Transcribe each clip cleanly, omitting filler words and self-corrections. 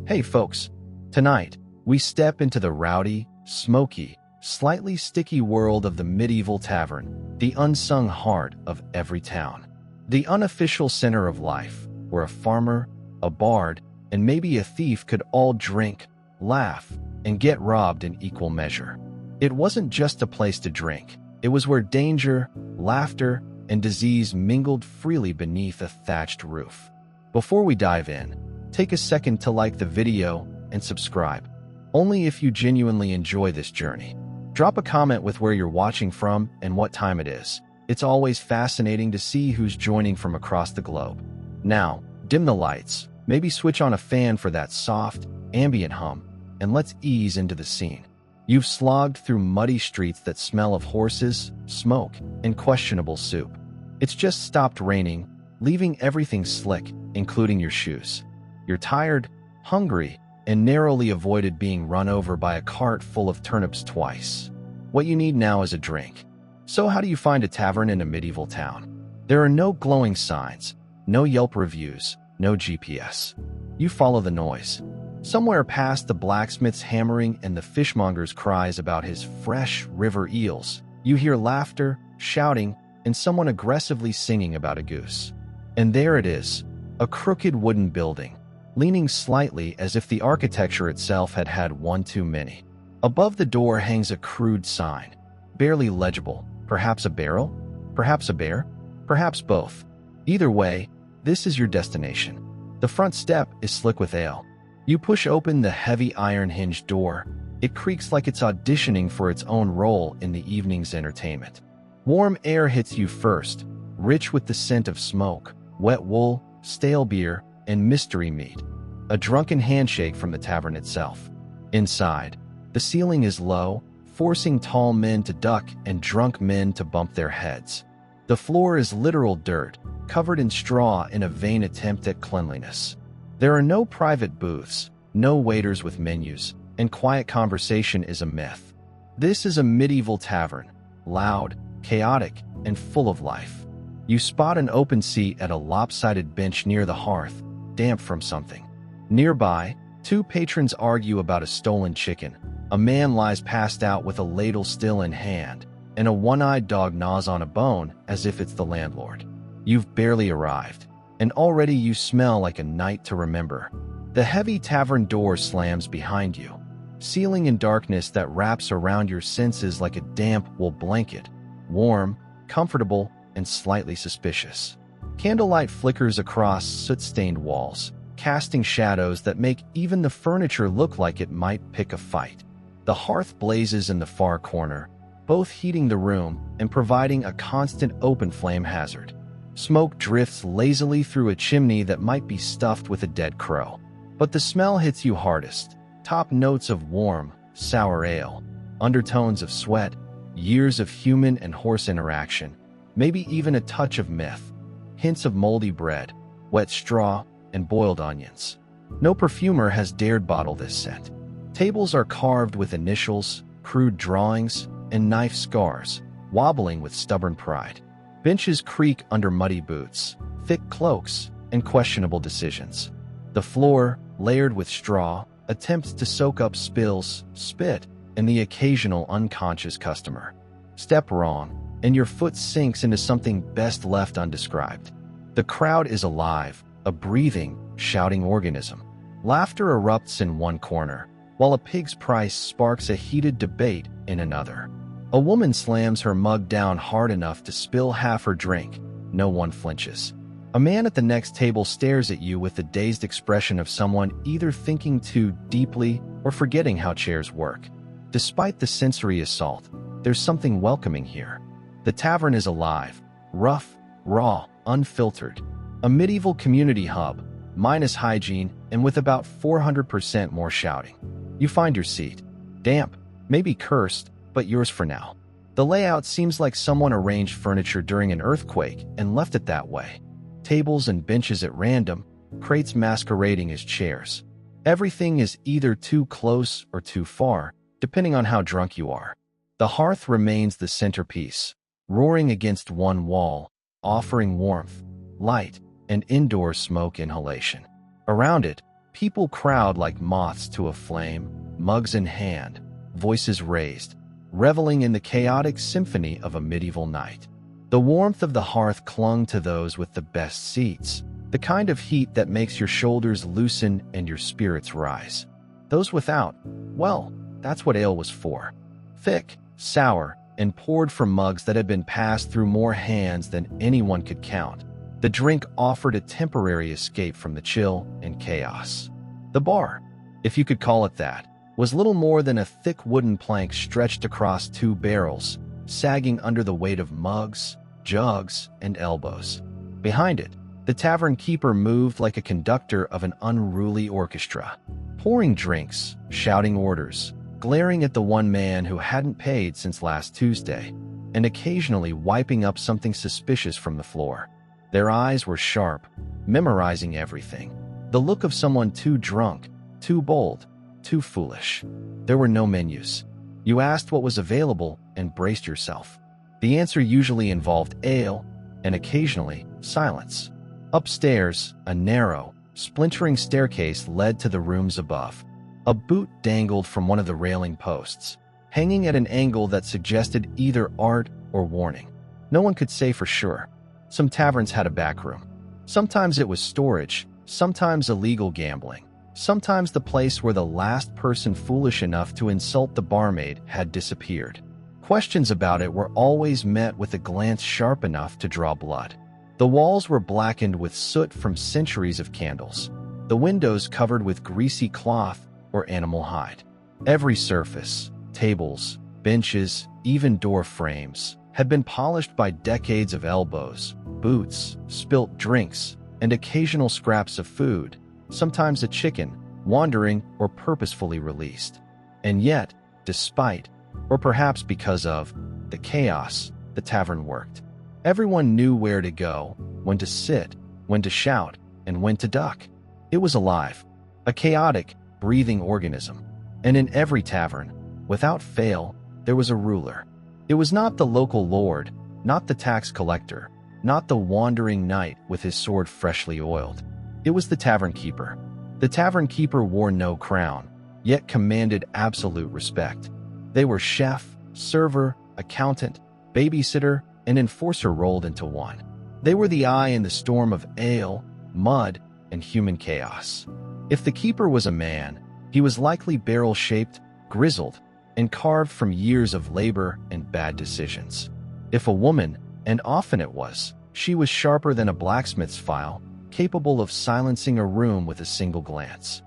Hey folks, tonight we step into the rowdy, smoky, slightly sticky world of the medieval tavern, the unsung heart of every town. The unofficial center of life, where a farmer, a bard, and maybe a thief could all drink, laugh, and get robbed in equal measure. It wasn't just a place to drink. It was where danger, laughter, and disease mingled freely beneath a thatched roof. Before we dive in, take a second to like the video and subscribe. Only if you genuinely enjoy this journey. Drop a comment with where you're watching from and what time it is. It's always fascinating to see who's joining from across the globe. Now, dim the lights, maybe switch on a fan for that soft, ambient hum, and let's ease into the scene. You've slogged through muddy streets that smell of horses, smoke, and questionable soup. It's just stopped raining, leaving everything slick, including your shoes. You're tired, hungry, and narrowly avoided being run over by a cart full of turnips twice. What you need now is a drink. So how do you find a tavern in a medieval town? There are no glowing signs, no Yelp reviews, no GPS. You follow the noise. Somewhere past the blacksmith's hammering and the fishmonger's cries about his fresh river eels, you hear laughter, shouting, and someone aggressively singing about a goose. And there it is, a crooked wooden building, leaning slightly as if the architecture itself had had one too many. Above the door hangs a crude sign, barely legible, perhaps a barrel, perhaps a bear, perhaps both. Either way, this is your destination. The front step is slick with ale. You push open the heavy iron-hinged door. It creaks like it's auditioning for its own role in the evening's entertainment. Warm air hits you first, rich with the scent of smoke, wet wool, stale beer, and mystery meat. A drunken handshake from the tavern itself. Inside, the ceiling is low, forcing tall men to duck and drunk men to bump their heads. The floor is literal dirt, covered in straw in a vain attempt at cleanliness. There are no private booths, no waiters with menus, and quiet conversation is a myth. This is a medieval tavern, loud, chaotic, and full of life. You spot an open seat at a lopsided bench near the hearth, damp from something. Nearby, two patrons argue about a stolen chicken. A man lies passed out with a ladle still in hand, and a one-eyed dog gnaws on a bone as if it's the landlord. You've barely arrived, and already you smell like a night to remember. The heavy tavern door slams behind you, sealing in darkness that wraps around your senses like a damp wool blanket, warm, comfortable, and slightly suspicious. Candlelight flickers across soot-stained walls, casting shadows that make even the furniture look like it might pick a fight. The hearth blazes in the far corner, both heating the room and providing a constant open flame hazard. Smoke drifts lazily through a chimney that might be stuffed with a dead crow. But the smell hits you hardest. Top notes of warm, sour ale, undertones of sweat, years of human and horse interaction, maybe even a touch of myth, hints of moldy bread, wet straw, and boiled onions. No perfumer has dared bottle this scent. Tables are carved with initials, crude drawings, and knife scars, wobbling with stubborn pride. Benches creak under muddy boots, thick cloaks, and questionable decisions. The floor, layered with straw, attempts to soak up spills, spit, and the occasional unconscious customer. Step wrong, and your foot sinks into something best left undescribed. The crowd is alive, a breathing, shouting organism. Laughter erupts in one corner, while a pig's price sparks a heated debate in another. A woman slams her mug down hard enough to spill half her drink. No one flinches. A man at the next table stares at you with the dazed expression of someone either thinking too deeply or forgetting how chairs work. Despite the sensory assault, there's something welcoming here. The tavern is alive, rough, raw, unfiltered. A medieval community hub, minus hygiene, and with about 400% more shouting. You find your seat. Damp, maybe cursed, but yours for now. The layout seems like someone arranged furniture during an earthquake and left it that way. Tables and benches at random, crates masquerading as chairs. Everything is either too close or too far, depending on how drunk you are. The hearth remains the centerpiece, roaring against one wall, offering warmth, light, and indoor smoke inhalation. Around it, People crowd like moths to a flame, mugs in hand, voices raised, reveling in the chaotic symphony of a medieval night. The warmth of the hearth clung to those with the best seats, the kind of heat that makes your shoulders loosen and your spirits rise. Those without, well, that's what ale was for. Thick, sour, and poured from mugs that had been passed through more hands than anyone could count. The drink offered a temporary escape from the chill and chaos. The bar, if you could call it that, was little more than a thick wooden plank stretched across two barrels, sagging under the weight of mugs, jugs, and elbows. Behind it, the tavern keeper moved like a conductor of an unruly orchestra, pouring drinks, shouting orders, glaring at the one man who hadn't paid since last Tuesday, and occasionally wiping up something suspicious from the floor. Their eyes were sharp, memorizing everything. The look of someone too drunk, too bold, too foolish. There were no menus. You asked what was available and braced yourself. The answer usually involved ale, and occasionally silence. Upstairs, a narrow, splintering staircase led to the rooms above. A boot dangled from one of the railing posts, hanging at an angle that suggested either art or warning. No one could say for sure. Some taverns had a back room. Sometimes it was storage, sometimes illegal gambling. Sometimes the place where the last person foolish enough to insult the barmaid had disappeared. Questions about it were always met with a glance sharp enough to draw blood. The walls were blackened with soot from centuries of candles, the windows covered with greasy cloth or animal hide. Every surface, tables, benches, even door frames, had been polished by decades of elbows, boots, spilt drinks, and occasional scraps of food, sometimes a chicken, wandering or purposefully released. And yet, despite, or perhaps because of, the chaos, the tavern worked. Everyone knew where to go, when to sit, when to shout, and when to duck. It was alive, a chaotic, breathing organism. And in every tavern, without fail, there was a ruler. It was not the local lord, not the tax collector, not the wandering knight with his sword freshly oiled. It was the tavern keeper. The tavern keeper wore no crown, yet commanded absolute respect. They were chef, server, accountant, babysitter, and enforcer rolled into one. They were the eye in the storm of ale, mud, and human chaos. If the keeper was a man, he was likely barrel-shaped, grizzled, and carved from years of labor and bad decisions. If a woman, and often it was, she was sharper than a blacksmith's file, capable of silencing a room with a single glance.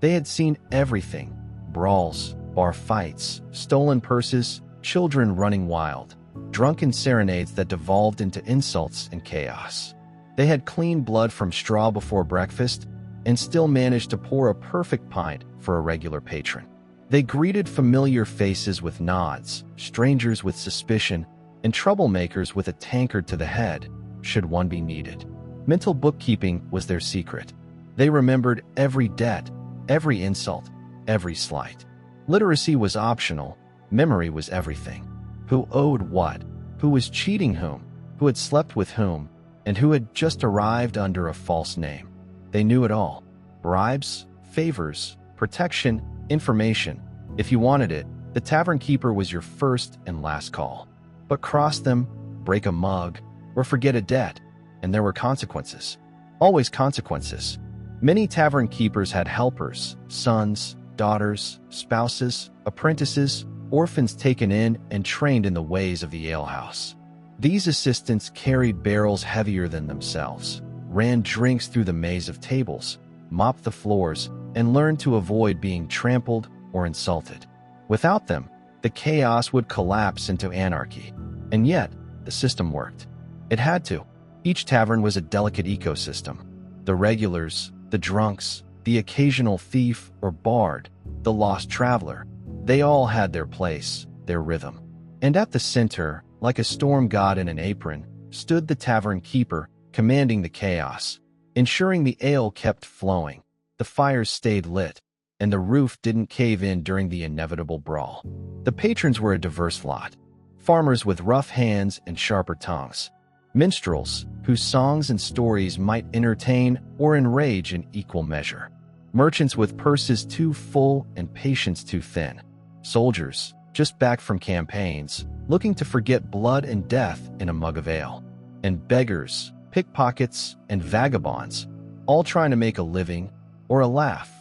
They had seen everything: brawls, bar fights, stolen purses, children running wild, drunken serenades that devolved into insults and chaos. They had clean blood from straw before breakfast and still managed to pour a perfect pint for a regular patron. They greeted familiar faces with nods, strangers with suspicion, and troublemakers with a tankard to the head, should one be needed. Mental bookkeeping was their secret. They remembered every debt, every insult, every slight. Literacy was optional, memory was everything. Who owed what, who was cheating whom, who had slept with whom, and who had just arrived under a false name. They knew it all. Bribes, favors, protection, information. If you wanted it, the tavern keeper was your first and last call. But cross them, break a mug, or forget a debt, and there were consequences. Always consequences. Many tavern keepers had helpers, sons, daughters, spouses, apprentices, orphans taken in and trained in the ways of the alehouse. These assistants carried barrels heavier than themselves, ran drinks through the maze of tables, mopped the floors, and learned to avoid being trampled or insulted. Without them, the chaos would collapse into anarchy. And yet, the system worked. It had to. Each tavern was a delicate ecosystem. The regulars, the drunks, the occasional thief or bard, the lost traveler, they all had their place, their rhythm. And at the center, like a storm god in an apron, stood the tavern keeper, commanding the chaos, ensuring the ale kept flowing, the fires stayed lit, and the roof didn't cave in during the inevitable brawl. The patrons were a diverse lot. Farmers with rough hands and sharper tongues. Minstrels, whose songs and stories might entertain or enrage in equal measure. merchants with purses too full and patience too thin, soldiers, just back from campaigns, looking to forget blood and death in a mug of ale, and beggars, pickpockets, and vagabonds, all trying to make a living or a laugh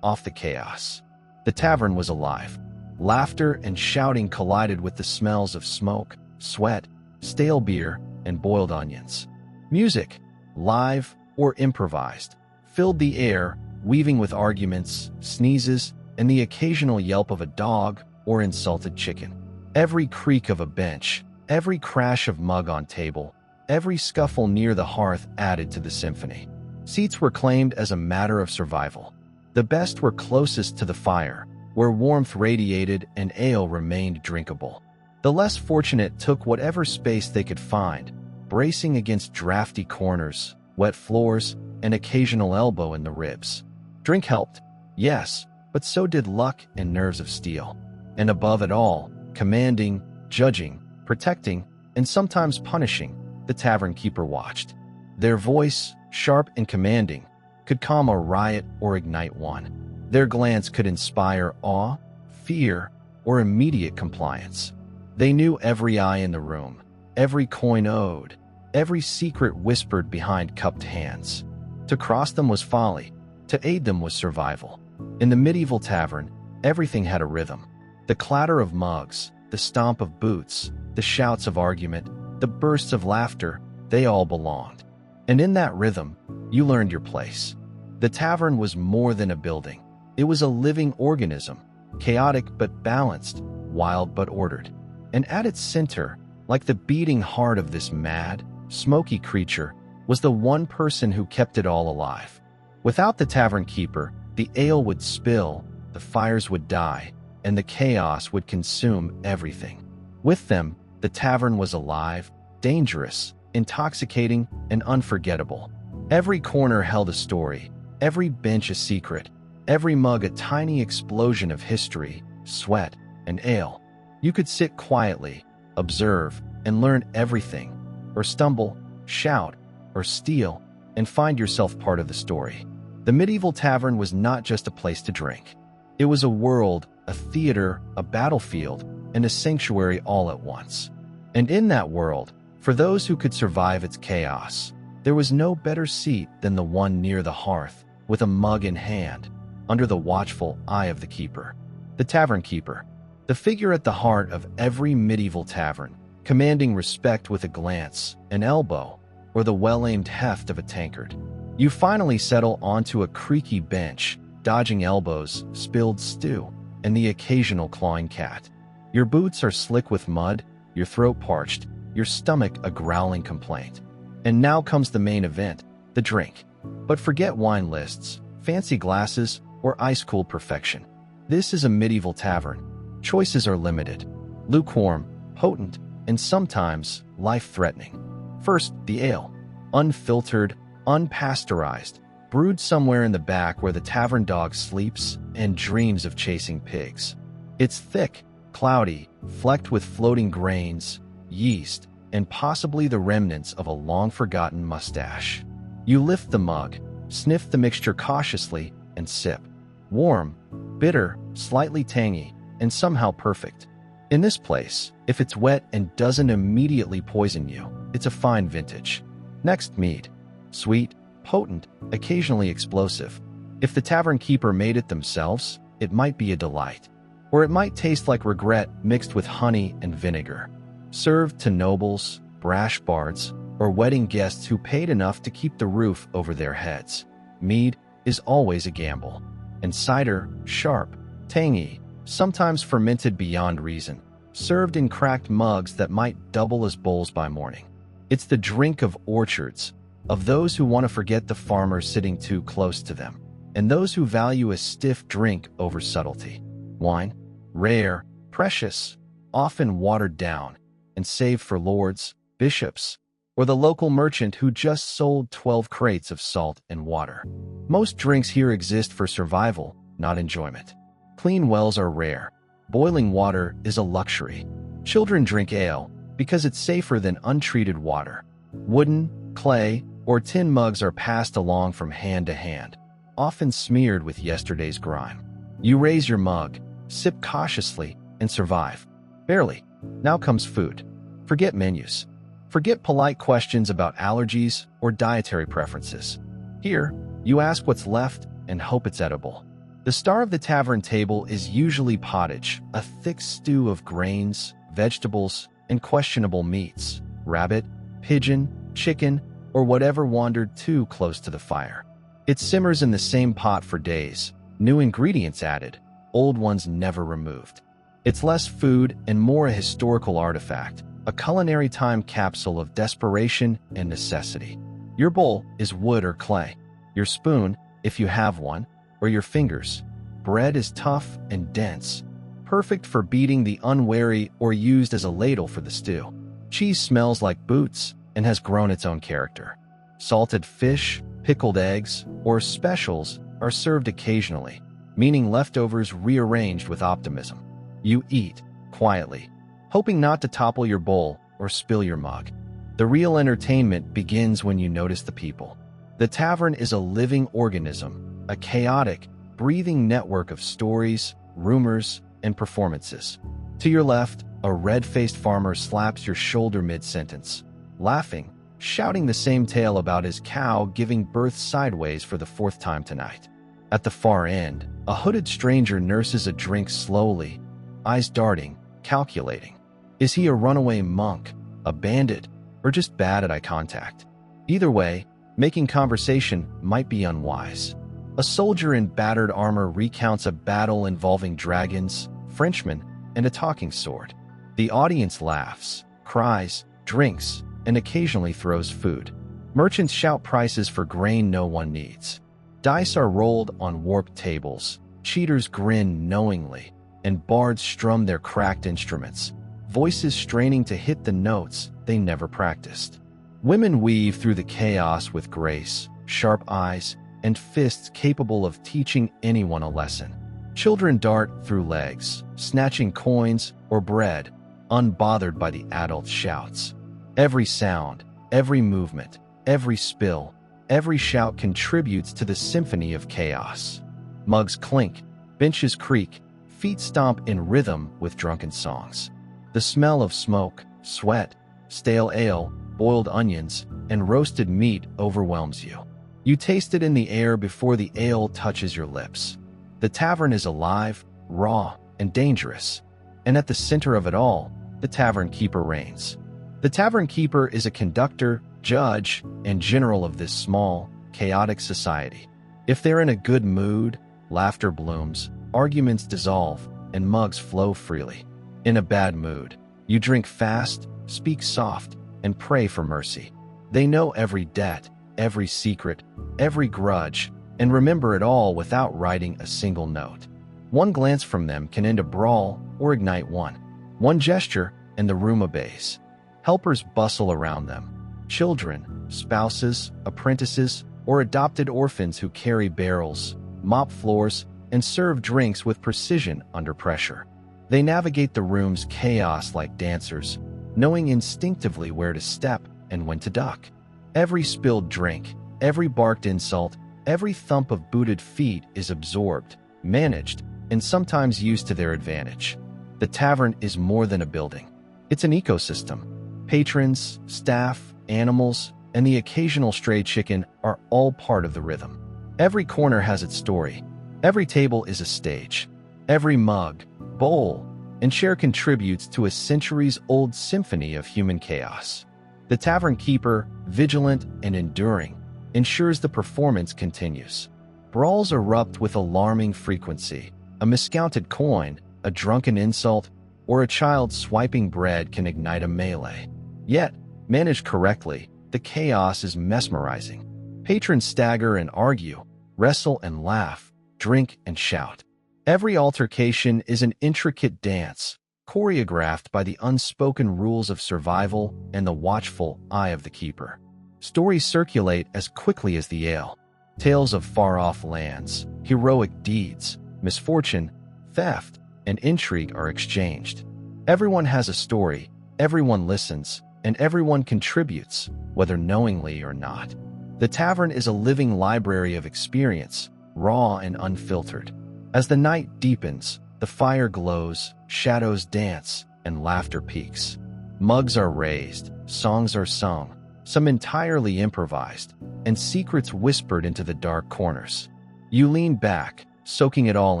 off the chaos. The tavern was alive. Laughter and shouting collided with the smells of smoke, sweat, stale beer, and boiled onions. Music, live or improvised, filled the air, weaving with arguments, sneezes, and the occasional yelp of a dog or insulted chicken. Every creak of a bench, every crash of mug on table, every scuffle near the hearth added to the symphony. Seats were claimed as a matter of survival. The best were closest to the fire, where warmth radiated and ale remained drinkable. The less fortunate took whatever space they could find, bracing against drafty corners, wet floors, and occasional elbow in the ribs. Drink helped, yes, but so did luck and nerves of steel. And above it all, commanding, judging, protecting, and sometimes punishing, the tavern keeper watched. Their voice, sharp and commanding, could calm a riot or ignite one. Their glance could inspire awe, fear, or immediate compliance. They knew every eye in the room, every coin owed, every secret whispered behind cupped hands. To cross them was folly, to aid them was survival. In the medieval tavern, everything had a rhythm. The clatter of mugs, the stomp of boots, the shouts of argument, the bursts of laughter, they all belonged. And in that rhythm, you learned your place. The tavern was more than a building. It was a living organism, chaotic but balanced, wild but ordered. And at its center, like the beating heart of this mad, smoky creature, was the one person who kept it all alive. Without the tavern keeper, the ale would spill, the fires would die, and the chaos would consume everything. With them, the tavern was alive, dangerous, intoxicating, and unforgettable. Every corner held a story, every bench a secret, every mug a tiny explosion of history, sweat, and ale. You could sit quietly, observe, and learn everything, or stumble, shout, or steal, and find yourself part of the story. The medieval tavern was not just a place to drink. It was a world, a theater, a battlefield, and a sanctuary all at once. And in that world, for those who could survive its chaos, there was no better seat than the one near the hearth, with a mug in hand, under the watchful eye of the keeper. The tavern keeper, the figure at the heart of every medieval tavern, commanding respect with a glance, an elbow, or the well-aimed heft of a tankard. You finally settle onto a creaky bench, dodging elbows, spilled stew, and the occasional clawing cat. Your boots are slick with mud, your throat parched, your stomach a growling complaint. And now comes the main event, the drink. But forget wine lists, fancy glasses, or ice-cooled perfection. This is a medieval tavern. Choices are limited, lukewarm, potent, and sometimes life-threatening. First, the ale. Unfiltered, unpasteurized, brewed somewhere in the back where the tavern dog sleeps and dreams of chasing pigs. It's thick, cloudy, flecked with floating grains, yeast, and possibly the remnants of a long-forgotten mustache. You lift the mug, sniff the mixture cautiously, and sip. Warm, bitter, slightly tangy, and somehow perfect. In this place, if it's wet and doesn't immediately poison you, it's a fine vintage. Next, mead. Sweet, potent, occasionally explosive. If the tavern keeper made it themselves, it might be a delight. Or it might taste like regret mixed with honey and vinegar. Served to nobles, brash bards, or wedding guests who paid enough to keep the roof over their heads. Mead is always a gamble. And cider, sharp, tangy, sometimes fermented beyond reason, served in cracked mugs that might double as bowls by morning. It's the drink of orchards, of those who want to forget the farmer sitting too close to them, and those who value a stiff drink over subtlety. Wine, rare, precious, often watered down, and saved for lords, bishops, or the local merchant who just sold 12 crates of salt and water. Most drinks here exist for survival, not enjoyment. Clean wells are rare. Boiling water is a luxury. Children drink ale because it's safer than untreated water. Wooden, clay, or tin mugs are passed along from hand to hand. often smeared with yesterday's grime. You raise your mug, sip cautiously, and survive. Barely. Now comes food. Forget menus. Forget polite questions about allergies or dietary preferences. Here, you ask what's left and hope it's edible. The star of the tavern table is usually pottage, a thick stew of grains, vegetables, and questionable meats, rabbit, pigeon, chicken, or whatever wandered too close to the fire. It simmers in the same pot for days, new ingredients added, old ones never removed. It's less food and more a historical artifact, a culinary time capsule of desperation and necessity. Your bowl is wood or clay. Your spoon, if you have one, or your fingers. Bread is tough and dense, perfect for beating the unwary or used as a ladle for the stew. Cheese smells like boots and has grown its own character. Salted fish, pickled eggs, or specials are served occasionally, meaning leftovers rearranged with optimism. You eat, quietly, hoping not to topple your bowl or spill your mug. The real entertainment begins when you notice the people. The tavern is a living organism, a chaotic, breathing network of stories, rumors, and performances. To your left, a red-faced farmer slaps your shoulder mid-sentence, laughing, shouting the same tale about his cow giving birth sideways for the fourth time tonight. At the far end, a hooded stranger nurses a drink slowly, eyes darting, calculating. Is he a runaway monk, a bandit, or just bad at eye contact? Either way, making conversation might be unwise. A soldier in battered armor recounts a battle involving dragons, Frenchmen, and a talking sword. The audience laughs, cries, drinks, and occasionally throws food. Merchants shout prices for grain no one needs. Dice are rolled on warped tables, cheaters grin knowingly, and bards strum their cracked instruments, voices straining to hit the notes they never practiced. Women weave through the chaos with grace, sharp eyes, and fists capable of teaching anyone a lesson. Children dart through legs, snatching coins or bread, unbothered by the adults' shouts. Every sound, every movement, every spill, every shout contributes to the symphony of chaos. Mugs clink, benches creak, feet stomp in rhythm with drunken songs. The smell of smoke, sweat, stale ale, boiled onions, and roasted meat overwhelms you. You taste it in the air before the ale touches your lips. The tavern is alive, raw, and dangerous. And at the center of it all, the tavern keeper reigns. The tavern keeper is a conductor, judge, and general of this small, chaotic society. If they're in a good mood, laughter blooms, arguments dissolve, and mugs flow freely. In a bad mood, you drink fast, speak soft, and pray for mercy. They know every debt, every secret, every grudge, and remember it all without writing a single note. One glance from them can end a brawl or ignite one. One gesture, and the room obeys. Helpers bustle around them. Children, spouses, apprentices, or adopted orphans who carry barrels, mop floors, and serve drinks with precision under pressure. They navigate the room's chaos like dancers, knowing instinctively where to step and when to duck. Every spilled drink, every barked insult, every thump of booted feet is absorbed, managed, and sometimes used to their advantage. The tavern is more than a building. It's an ecosystem. Patrons, staff, animals, and the occasional stray chicken are all part of the rhythm. Every corner has its story. Every table is a stage. Every mug, bowl, and chair contributes to a centuries-old symphony of human chaos. The tavern keeper, vigilant and enduring, ensures the performance continues. Brawls erupt with alarming frequency. A miscounted coin, a drunken insult, or a child swiping bread can ignite a melee. Yet, managed correctly, the chaos is mesmerizing. Patrons stagger and argue, wrestle and laugh, drink and shout. Every altercation is an intricate dance, choreographed by the unspoken rules of survival and the watchful eye of the keeper. Stories circulate as quickly as the ale. Tales of far-off lands, heroic deeds, misfortune, theft, and intrigue are exchanged. Everyone has a story, everyone listens, and everyone contributes, whether knowingly or not. The tavern is a living library of experience, raw and unfiltered. As the night deepens, the fire glows, shadows dance, and laughter peaks. Mugs are raised, songs are sung, some entirely improvised, and secrets whispered into the dark corners. You lean back, soaking it all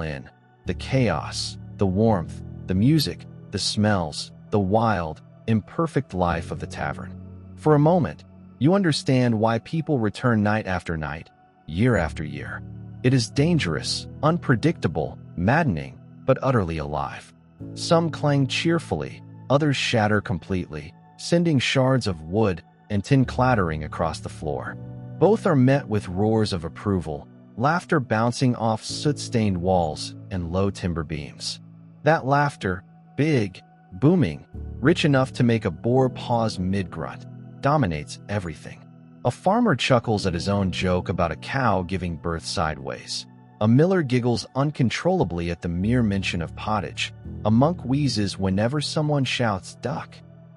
in: the chaos, the warmth, the music, the smells, the wild, imperfect life of the tavern. For a moment, you understand why people return night after night, year after year. It is dangerous, unpredictable, maddening, but utterly alive. Some clang cheerfully, others shatter completely, sending shards of wood and tin clattering across the floor. Both are met with roars of approval, laughter bouncing off soot-stained walls and low timber beams. That laughter, big, booming, rich enough to make a boar pause mid-grunt, dominates everything. A farmer chuckles at his own joke about a cow giving birth sideways. A miller giggles uncontrollably at the mere mention of pottage. A monk wheezes whenever someone shouts "duck."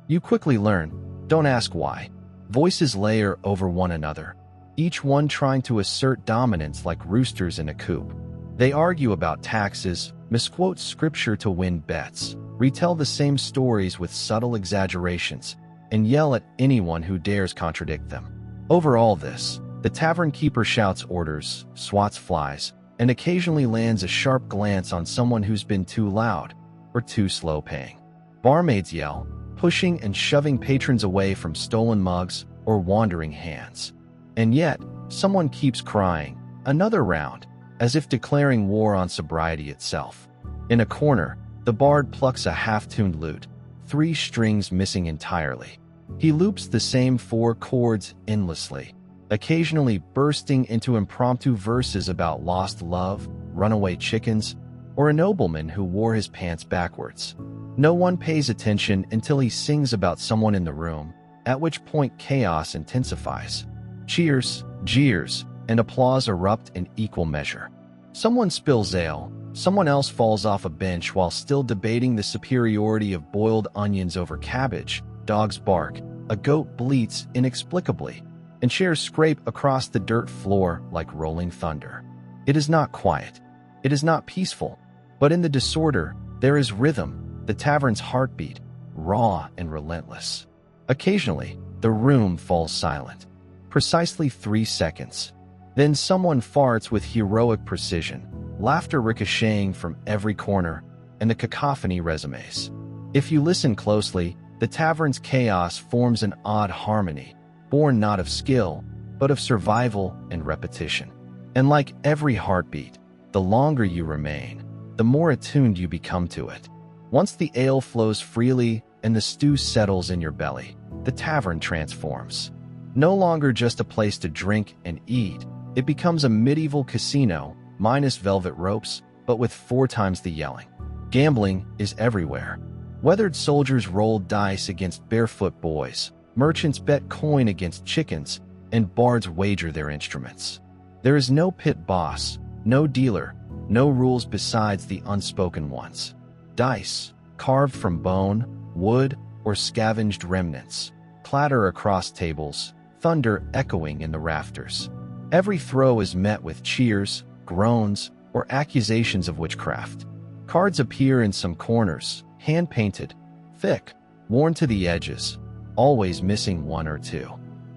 You quickly learn, don't ask why. Voices layer over one another, each one trying to assert dominance like roosters in a coop. They argue about taxes, misquote scripture to win bets, retell the same stories with subtle exaggerations, and yell at anyone who dares contradict them. Over all this, the tavern keeper shouts orders, swats flies, and occasionally lands a sharp glance on someone who's been too loud or too slow paying. Barmaids yell, pushing and shoving patrons away from stolen mugs or wandering hands. And yet, someone keeps crying, "Another round," as if declaring war on sobriety itself. In a corner, the bard plucks a half-tuned lute, 3 strings missing entirely. He loops the same 4 chords endlessly, occasionally bursting into impromptu verses about lost love, runaway chickens, or a nobleman who wore his pants backwards. No one pays attention until he sings about someone in the room, at which point chaos intensifies. Cheers, jeers, and applause erupt in equal measure. Someone spills ale, someone else falls off a bench while still debating the superiority of boiled onions over cabbage. Dogs bark, a goat bleats inexplicably, and chairs scrape across the dirt floor like rolling thunder. It is not quiet. It is not peaceful. But in the disorder, there is rhythm, the tavern's heartbeat, raw and relentless. Occasionally, the room falls silent. Precisely 3 seconds. Then someone farts with heroic precision, laughter ricocheting from every corner, and the cacophony resumes. If you listen closely, the tavern's chaos forms an odd harmony, born not of skill, but of survival and repetition. And like every heartbeat, the longer you remain, the more attuned you become to it. Once the ale flows freely and the stew settles in your belly, the tavern transforms. No longer just a place to drink and eat, it becomes a medieval casino, minus velvet ropes, but with 4 times the yelling. Gambling is everywhere. Weathered soldiers roll dice against barefoot boys, merchants bet coin against chickens, and bards wager their instruments. There is no pit boss, no dealer, no rules besides the unspoken ones. Dice, carved from bone, wood, or scavenged remnants, clatter across tables, thunder echoing in the rafters. Every throw is met with cheers, groans, or accusations of witchcraft. Cards appear in some corners, hand-painted, thick, worn to the edges, always missing 1 or 2.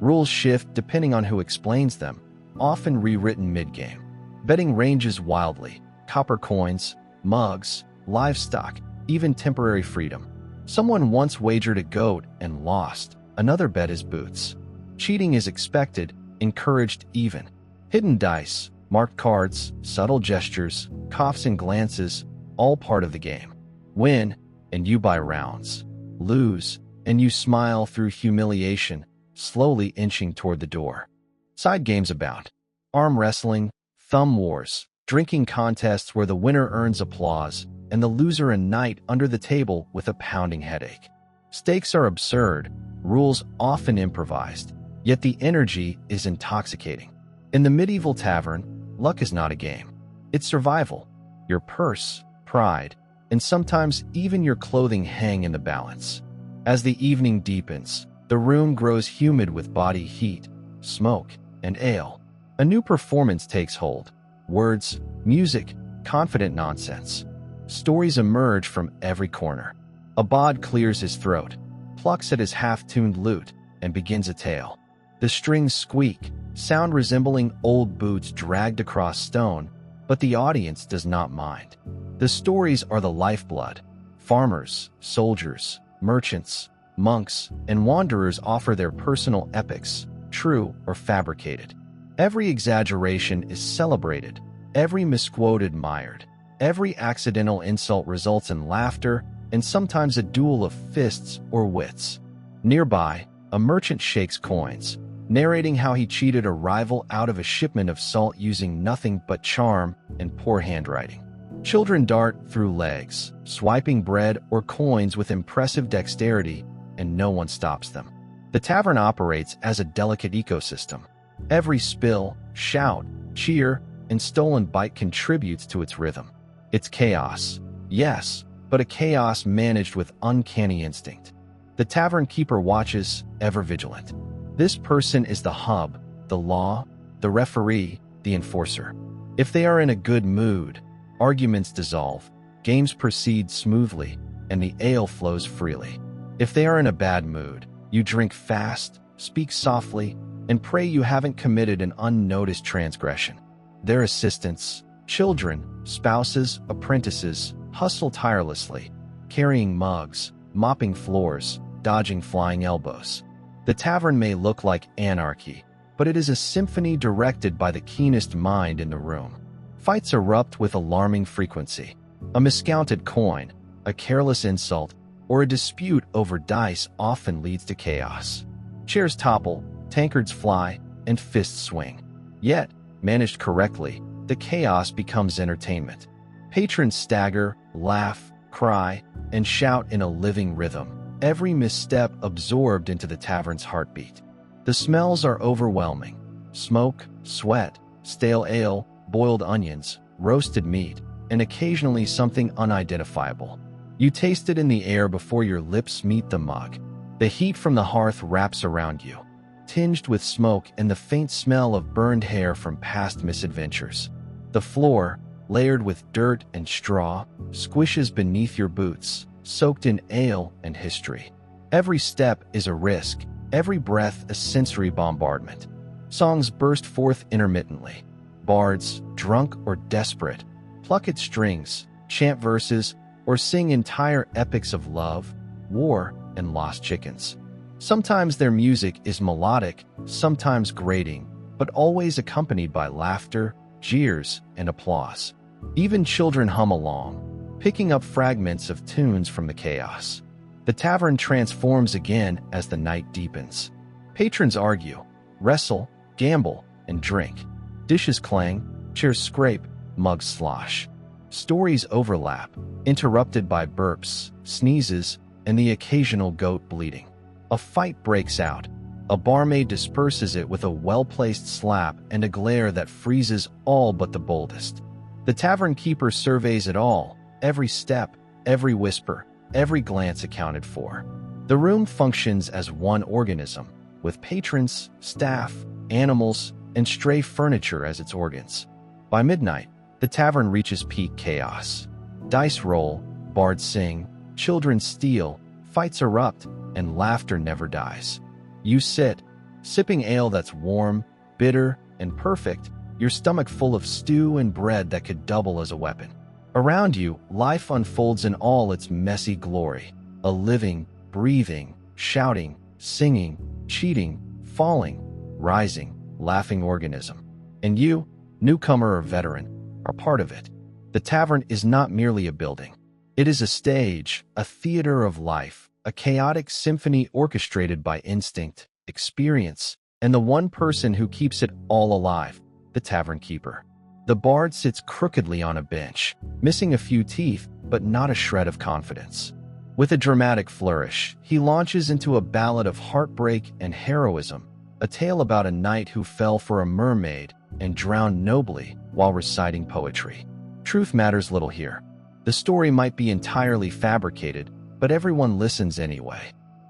Rules shift depending on who explains them, often rewritten mid-game. Betting ranges wildly: copper coins, mugs, livestock, even temporary freedom. Someone once wagered a goat and lost. Another bet his boots. Cheating is expected, encouraged even. Hidden dice, marked cards, subtle gestures, coughs and glances, all part of the game. Win, and you buy rounds. Lose, and you smile through humiliation, slowly inching toward the door. Side games abound. Arm wrestling, thumb wars, drinking contests where the winner earns applause, and the loser a night under the table with a pounding headache. Stakes are absurd, rules often improvised, yet the energy is intoxicating. In the medieval tavern, luck is not a game. It's survival. Your purse, pride, and sometimes even your clothing hang in the balance. As the evening deepens, the room grows humid with body heat, smoke, and ale. A new performance takes hold. Words, music, confident nonsense. Stories emerge from every corner. A bawd clears his throat, plucks at his half-tuned lute, and begins a tale. The strings squeak, sound resembling old boots dragged across stone, but the audience does not mind. The stories are the lifeblood. Farmers, soldiers, merchants, monks, and wanderers offer their personal epics, true or fabricated. Every exaggeration is celebrated, every misquote admired. Every accidental insult results in laughter and sometimes a duel of fists or wits. Nearby, a merchant shakes coins, narrating how he cheated a rival out of a shipment of salt using nothing but charm and poor handwriting. Children dart through legs, swiping bread or coins with impressive dexterity, and no one stops them. The tavern operates as a delicate ecosystem. Every spill, shout, cheer, and stolen bite contributes to its rhythm. It's chaos, yes, but a chaos managed with uncanny instinct. The tavern keeper watches, ever vigilant. This person is the hub, the law, the referee, the enforcer. If they are in a good mood, arguments dissolve, games proceed smoothly, and the ale flows freely. If they are in a bad mood, you drink fast, speak softly, and pray you haven't committed an unnoticed transgression. Their assistants, children, spouses, apprentices, hustle tirelessly, carrying mugs, mopping floors, dodging flying elbows. The tavern may look like anarchy, but it is a symphony directed by the keenest mind in the room. Fights erupt with alarming frequency. A miscounted coin, a careless insult, or a dispute over dice often leads to chaos. Chairs topple, tankards fly, and fists swing. Yet, managed correctly, the chaos becomes entertainment. Patrons stagger, laugh, cry, and shout in a living rhythm, every misstep absorbed into the tavern's heartbeat. The smells are overwhelming. Smoke, sweat, stale ale, boiled onions, roasted meat, and occasionally something unidentifiable. You taste it in the air before your lips meet the mug. The heat from the hearth wraps around you, tinged with smoke and the faint smell of burned hair from past misadventures. The floor, layered with dirt and straw, squishes beneath your boots, soaked in ale and history. Every step is a risk, every breath a sensory bombardment. Songs burst forth intermittently. Bards, drunk or desperate, pluck at strings, chant verses, or sing entire epics of love, war, and lost chickens. Sometimes their music is melodic, sometimes grating, but always accompanied by laughter, jeers, and applause. Even children hum along, picking up fragments of tunes from the chaos. The tavern transforms again as the night deepens. Patrons argue, wrestle, gamble, and drink. Dishes clang, chairs scrape, mugs slosh. Stories overlap, interrupted by burps, sneezes, and the occasional goat bleating. A fight breaks out. A barmaid disperses it with a well-placed slap and a glare that freezes all but the boldest. The tavern keeper surveys it all, every step, every whisper, every glance accounted for. The room functions as one organism, with patrons, staff, animals, and stray furniture as its organs. By midnight, the tavern reaches peak chaos. Dice roll, bards sing, children steal, fights erupt, and laughter never dies. You sit, sipping ale that's warm, bitter, and perfect, your stomach full of stew and bread that could double as a weapon. Around you, life unfolds in all its messy glory, a living, breathing, shouting, singing, cheating, falling, rising, laughing organism. And you, newcomer or veteran, are part of it. The tavern is not merely a building. It is a stage, a theater of life, a chaotic symphony orchestrated by instinct, experience, and the one person who keeps it all alive, the tavern keeper. The bard sits crookedly on a bench, missing a few teeth, but not a shred of confidence. With a dramatic flourish, he launches into a ballad of heartbreak and heroism, a tale about a knight who fell for a mermaid and drowned nobly while reciting poetry. Truth matters little here. The story might be entirely fabricated, but everyone listens anyway.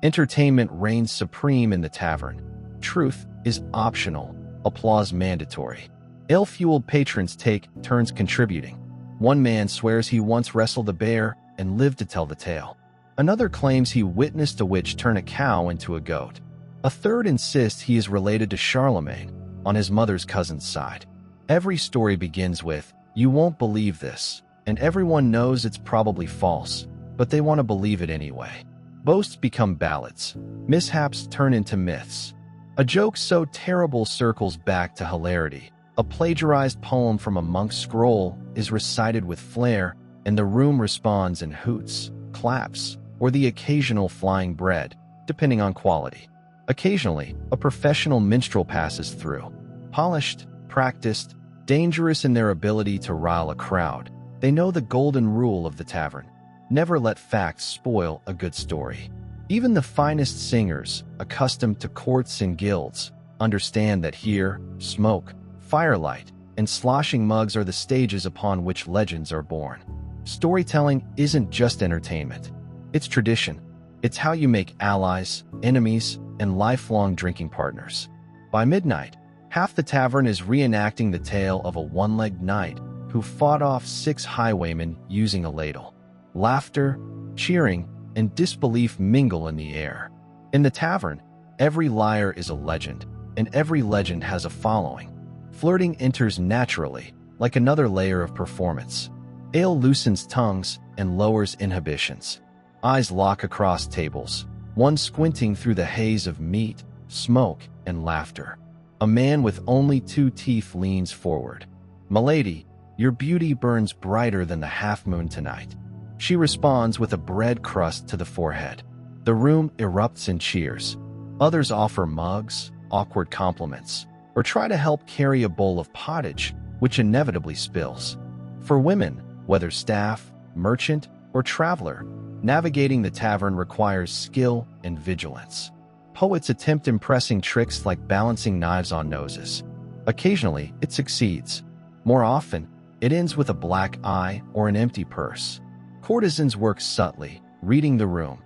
Entertainment reigns supreme in the tavern. Truth is optional, applause mandatory. Ale-fueled patrons take turns contributing. One man swears he once wrestled a bear and lived to tell the tale. Another claims he witnessed a witch turn a cow into a goat. A third insists he is related to Charlemagne on his mother's cousin's side. Every story begins with, "You won't believe this," and everyone knows it's probably false, but they want to believe it anyway. Boasts become ballads. Mishaps turn into myths. A joke so terrible circles back to hilarity. A plagiarized poem from a monk's scroll is recited with flair, and the room responds in hoots, claps, or the occasional flying bread, depending on quality. Occasionally, a professional minstrel passes through. Polished, practiced, dangerous in their ability to rile a crowd, they know the golden rule of the tavern: never let facts spoil a good story. Even the finest singers, accustomed to courts and guilds, understand that here, smoke, firelight, and sloshing mugs are the stages upon which legends are born. Storytelling isn't just entertainment. It's tradition. It's how you make allies, enemies, and lifelong drinking partners. By midnight, half the tavern is reenacting the tale of a one-legged knight who fought off 6 highwaymen using a ladle. Laughter, cheering, and disbelief mingle in the air. In the tavern, every liar is a legend, and every legend has a following. Flirting enters naturally, like another layer of performance. Ale loosens tongues and lowers inhibitions. Eyes lock across tables, one squinting through the haze of meat, smoke, and laughter. A man with only 2 teeth leans forward. "Milady, your beauty burns brighter than the half-moon tonight." She responds with a bread crust to the forehead. The room erupts in cheers. Others offer mugs, awkward compliments, or try to help carry a bowl of pottage, which inevitably spills. For women, whether staff, merchant, or traveler, navigating the tavern requires skill and vigilance. Poets attempt impressing tricks like balancing knives on noses. Occasionally, it succeeds. More often, it ends with a black eye or an empty purse. Courtesans work subtly, reading the room.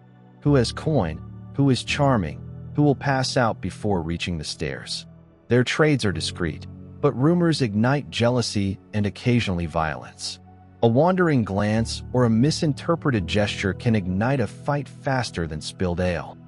Who has coin? Who is charming? Who will pass out before reaching the stairs? Their trades are discreet, but rumors ignite jealousy and occasionally violence. A wandering glance or a misinterpreted gesture can ignite a fight faster than spilled ale.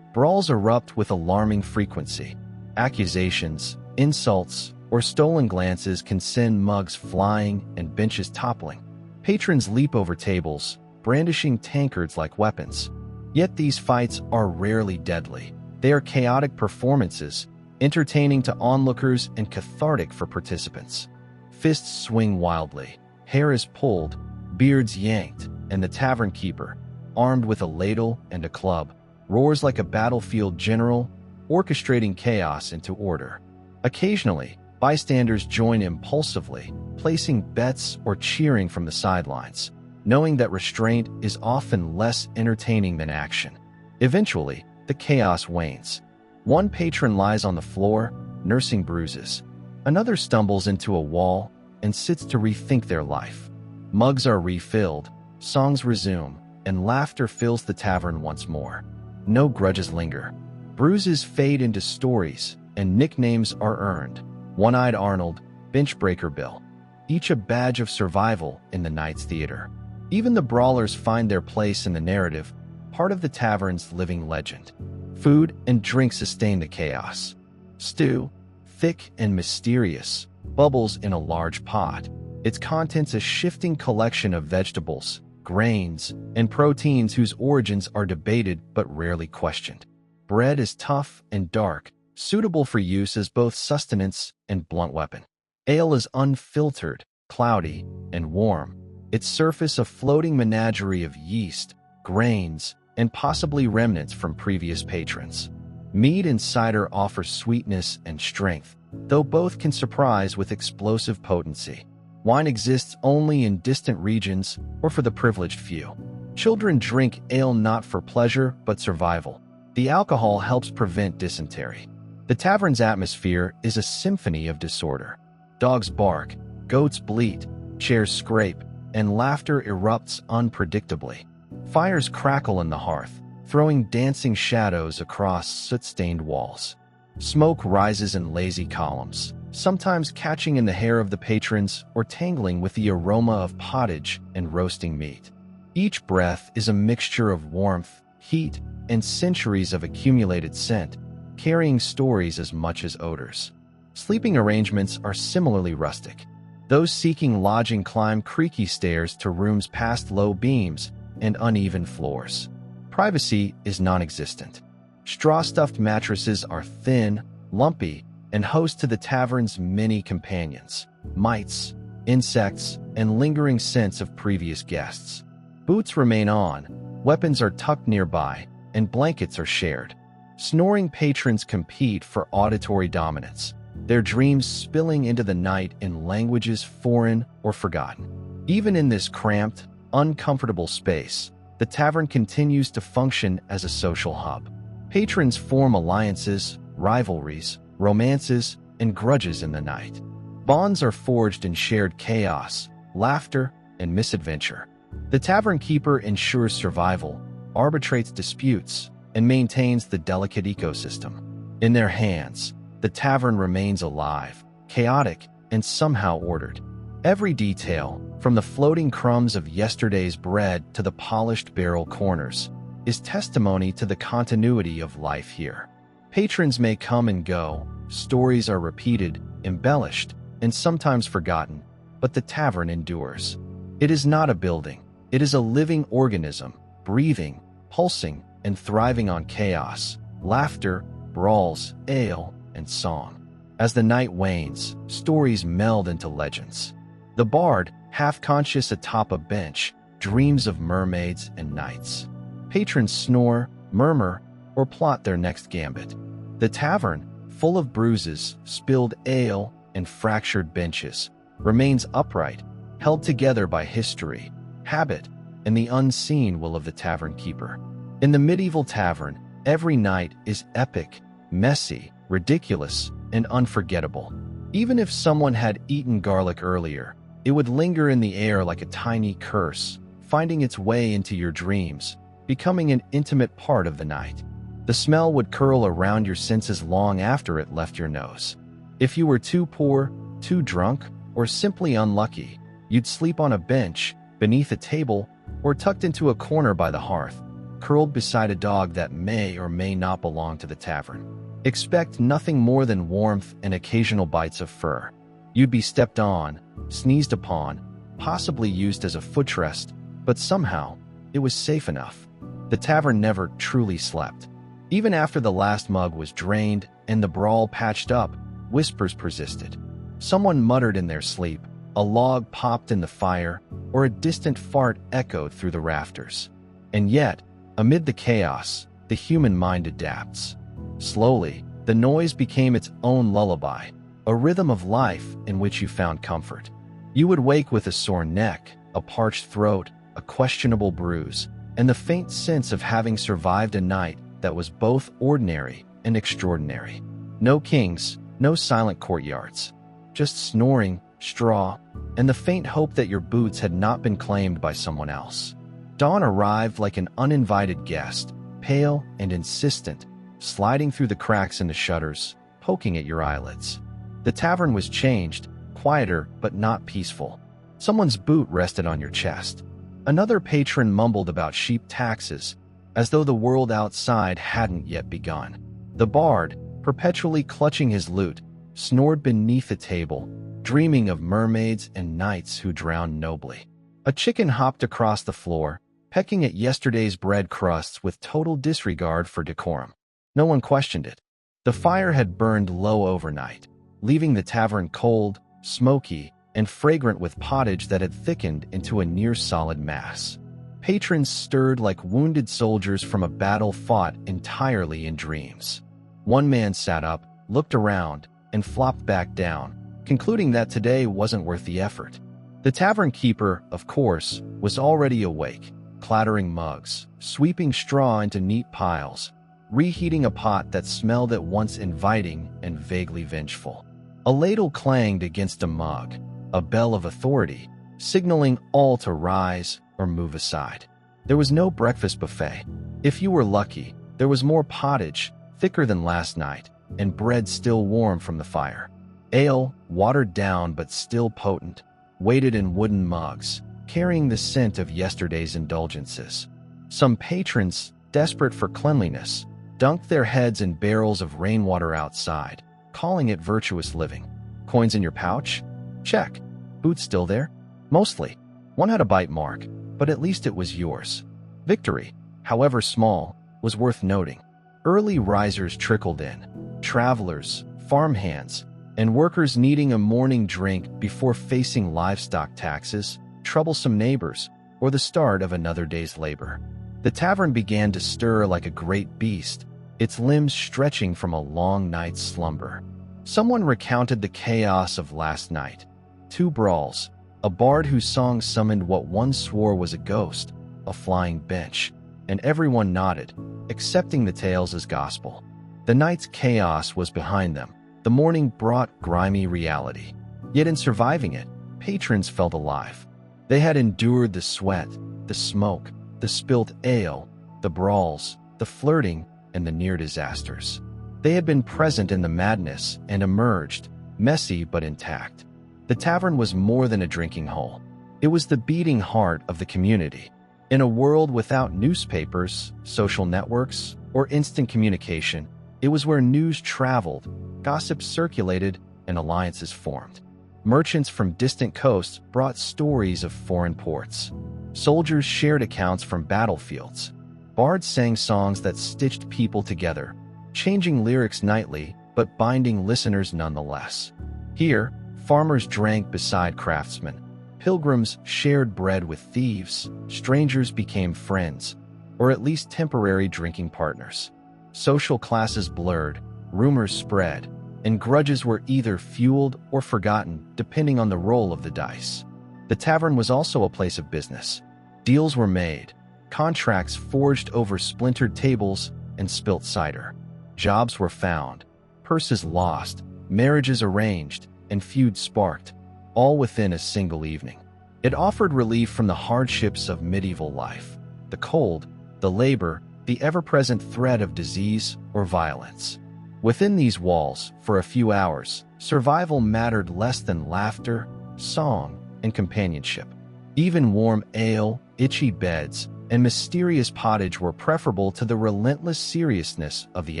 Brawls erupt with alarming frequency. Accusations, insults, or stolen glances can send mugs flying and benches toppling. Patrons leap over tables, brandishing tankards like weapons. Yet these fights are rarely deadly. They are chaotic performances, entertaining to onlookers and cathartic for participants. Fists swing wildly, hair is pulled, beards yanked, and the tavern keeper, armed with a ladle and a club, roars like a battlefield general, orchestrating chaos into order. Occasionally, bystanders join impulsively, placing bets or cheering from the sidelines, knowing that restraint is often less entertaining than action. Eventually, the chaos wanes. One patron lies on the floor, nursing bruises. Another stumbles into a wall and sits to rethink their life. Mugs are refilled, songs resume, and laughter fills the tavern once more. No grudges linger. Bruises fade into stories, and nicknames are earned. One-Eyed Arnold, Benchbreaker Bill. Each a badge of survival in the night's theater. Even the brawlers find their place in the narrative, part of the tavern's living legend. Food and drink sustain the chaos. Stew, thick and mysterious, bubbles in a large pot. Its contents a shifting collection of vegetables, grains, and proteins whose origins are debated but rarely questioned. Bread is tough and dark, suitable for use as both sustenance and blunt weapon. Ale is unfiltered, cloudy, and warm, its surface a floating menagerie of yeast, grains, and possibly remnants from previous patrons. Mead and cider offer sweetness and strength, though both can surprise with explosive potency. Wine exists only in distant regions or for the privileged few. Children drink ale not for pleasure but survival. The alcohol helps prevent dysentery. The tavern's atmosphere is a symphony of disorder. Dogs bark, goats bleat, chairs scrape, and laughter erupts unpredictably. Fires crackle in the hearth, throwing dancing shadows across soot-stained walls. Smoke rises in lazy columns, sometimes catching in the hair of the patrons or tangling with the aroma of pottage and roasting meat. Each breath is a mixture of warmth, heat, and centuries of accumulated scent, carrying stories as much as odors. Sleeping arrangements are similarly rustic. Those seeking lodging climb creaky stairs to rooms past low beams and uneven floors. Privacy is non-existent. Straw-stuffed mattresses are thin, lumpy, and host to the tavern's many companions, mites, insects, and lingering scents of previous guests. Boots remain on, weapons are tucked nearby, and blankets are shared. Snoring patrons compete for auditory dominance, their dreams spilling into the night in languages foreign or forgotten. Even in this cramped, uncomfortable space, the tavern continues to function as a social hub. Patrons form alliances, rivalries, romances, and grudges in the night. Bonds are forged in shared chaos, laughter, and misadventure. The tavern keeper ensures survival, arbitrates disputes, and maintains the delicate ecosystem. In their hands, the tavern remains alive, chaotic, and somehow ordered. Every detail, from the floating crumbs of yesterday's bread to the polished barrel corners, is testimony to the continuity of life here. Patrons may come and go, stories are repeated, embellished, and sometimes forgotten, but the tavern endures. It is not a building, it is a living organism, breathing, pulsing, and thriving on chaos, laughter, brawls, ale, and song. As the night wanes, stories meld into legends. The bard, half-conscious atop a bench, dreams of mermaids and knights. Patrons snore, murmur, or plot their next gambit. The tavern, full of bruises, spilled ale, and fractured benches, remains upright, held together by history, habit, and the unseen will of the tavern keeper. In the medieval tavern, every night is epic, messy, ridiculous, and unforgettable. Even if someone had eaten garlic earlier, it would linger in the air like a tiny curse, finding its way into your dreams, becoming an intimate part of the night. The smell would curl around your senses long after it left your nose. If you were too poor, too drunk, or simply unlucky, you'd sleep on a bench, beneath a table, or tucked into a corner by the hearth, curled beside a dog that may or may not belong to the tavern. Expect nothing more than warmth and occasional bites of fur. You'd be stepped on, sneezed upon, possibly used as a footrest, but somehow, it was safe enough. The tavern never truly slept. Even after the last mug was drained and the brawl patched up, whispers persisted. Someone muttered in their sleep, a log popped in the fire, or a distant fart echoed through the rafters. And yet, amid the chaos, the human mind adapts. Slowly, the noise became its own lullaby, a rhythm of life in which you found comfort. You would wake with a sore neck, a parched throat, a questionable bruise, and the faint sense of having survived a night that was both ordinary and extraordinary. No kings, no silent courtyards, just snoring, straw, and the faint hope that your boots had not been claimed by someone else. Dawn arrived like an uninvited guest, pale and insistent, sliding through the cracks in the shutters, poking at your eyelids. The tavern was changed, quieter but not peaceful. Someone's boot rested on your chest. Another patron mumbled about sheep taxes, as though the world outside hadn't yet begun. The bard, perpetually clutching his lute, snored beneath the table, dreaming of mermaids and knights who drowned nobly. A chicken hopped across the floor, pecking at yesterday's bread crusts with total disregard for decorum. No one questioned it. The fire had burned low overnight, leaving the tavern cold, smoky, and fragrant with pottage that had thickened into a near-solid mass. Patrons stirred like wounded soldiers from a battle fought entirely in dreams. One man sat up, looked around, and flopped back down, concluding that today wasn't worth the effort. The tavern keeper, of course, was already awake, clattering mugs, sweeping straw into neat piles, reheating a pot that smelled at once inviting and vaguely vengeful. A ladle clanged against a mug, a bell of authority, signaling all to rise or move aside. There was no breakfast buffet, If you were lucky, there was more pottage, thicker than last night, and bread still warm from the fire. Ale, watered down but still potent, waited in wooden mugs, carrying the scent of yesterday's indulgences. Some patrons, desperate for cleanliness, dunked their heads in barrels of rainwater outside, calling it virtuous living. Coins in your pouch? Check. Boots still there? Mostly. One had a bite mark, but at least it was yours. Victory, however small, was worth noting. Early risers trickled in, travelers, farmhands, and workers needing a morning drink before facing livestock taxes, troublesome neighbors, or the start of another day's labor. The tavern began to stir like a great beast, its limbs stretching from a long night's slumber. Someone recounted the chaos of last night. 2 brawls, a bard whose song summoned what one swore was a ghost, a flying bench, and everyone nodded, accepting the tales as gospel. The night's chaos was behind them. The morning brought grimy reality. Yet in surviving it, patrons felt alive. They had endured the sweat, the smoke, the spilt ale, the brawls, the flirting, and the near disasters. They had been present in the madness and emerged, messy but intact. The tavern was more than a drinking hole. It was the beating heart of the community. In a world without newspapers, social networks, or instant communication, it was where news traveled, gossip circulated, and alliances formed. Merchants from distant coasts brought stories of foreign ports. Soldiers shared accounts from battlefields. Bards sang songs that stitched people together, changing lyrics nightly but binding listeners nonetheless. Here, farmers drank beside craftsmen. Pilgrims shared bread with thieves. Strangers became friends, or at least temporary drinking partners. Social classes blurred, rumors spread, and grudges were either fueled or forgotten depending on the roll of the dice. The tavern was also a place of business. Deals were made, contracts forged over splintered tables and spilt cider. Jobs were found, purses lost, marriages arranged, and feuds sparked, all within a single evening. It offered relief from the hardships of medieval life, the cold, the labor, the ever-present threat of disease or violence. Within these walls, for a few hours, survival mattered less than laughter, song, and companionship. Even warm ale, itchy beds, and mysterious pottage were preferable to the relentless seriousness of the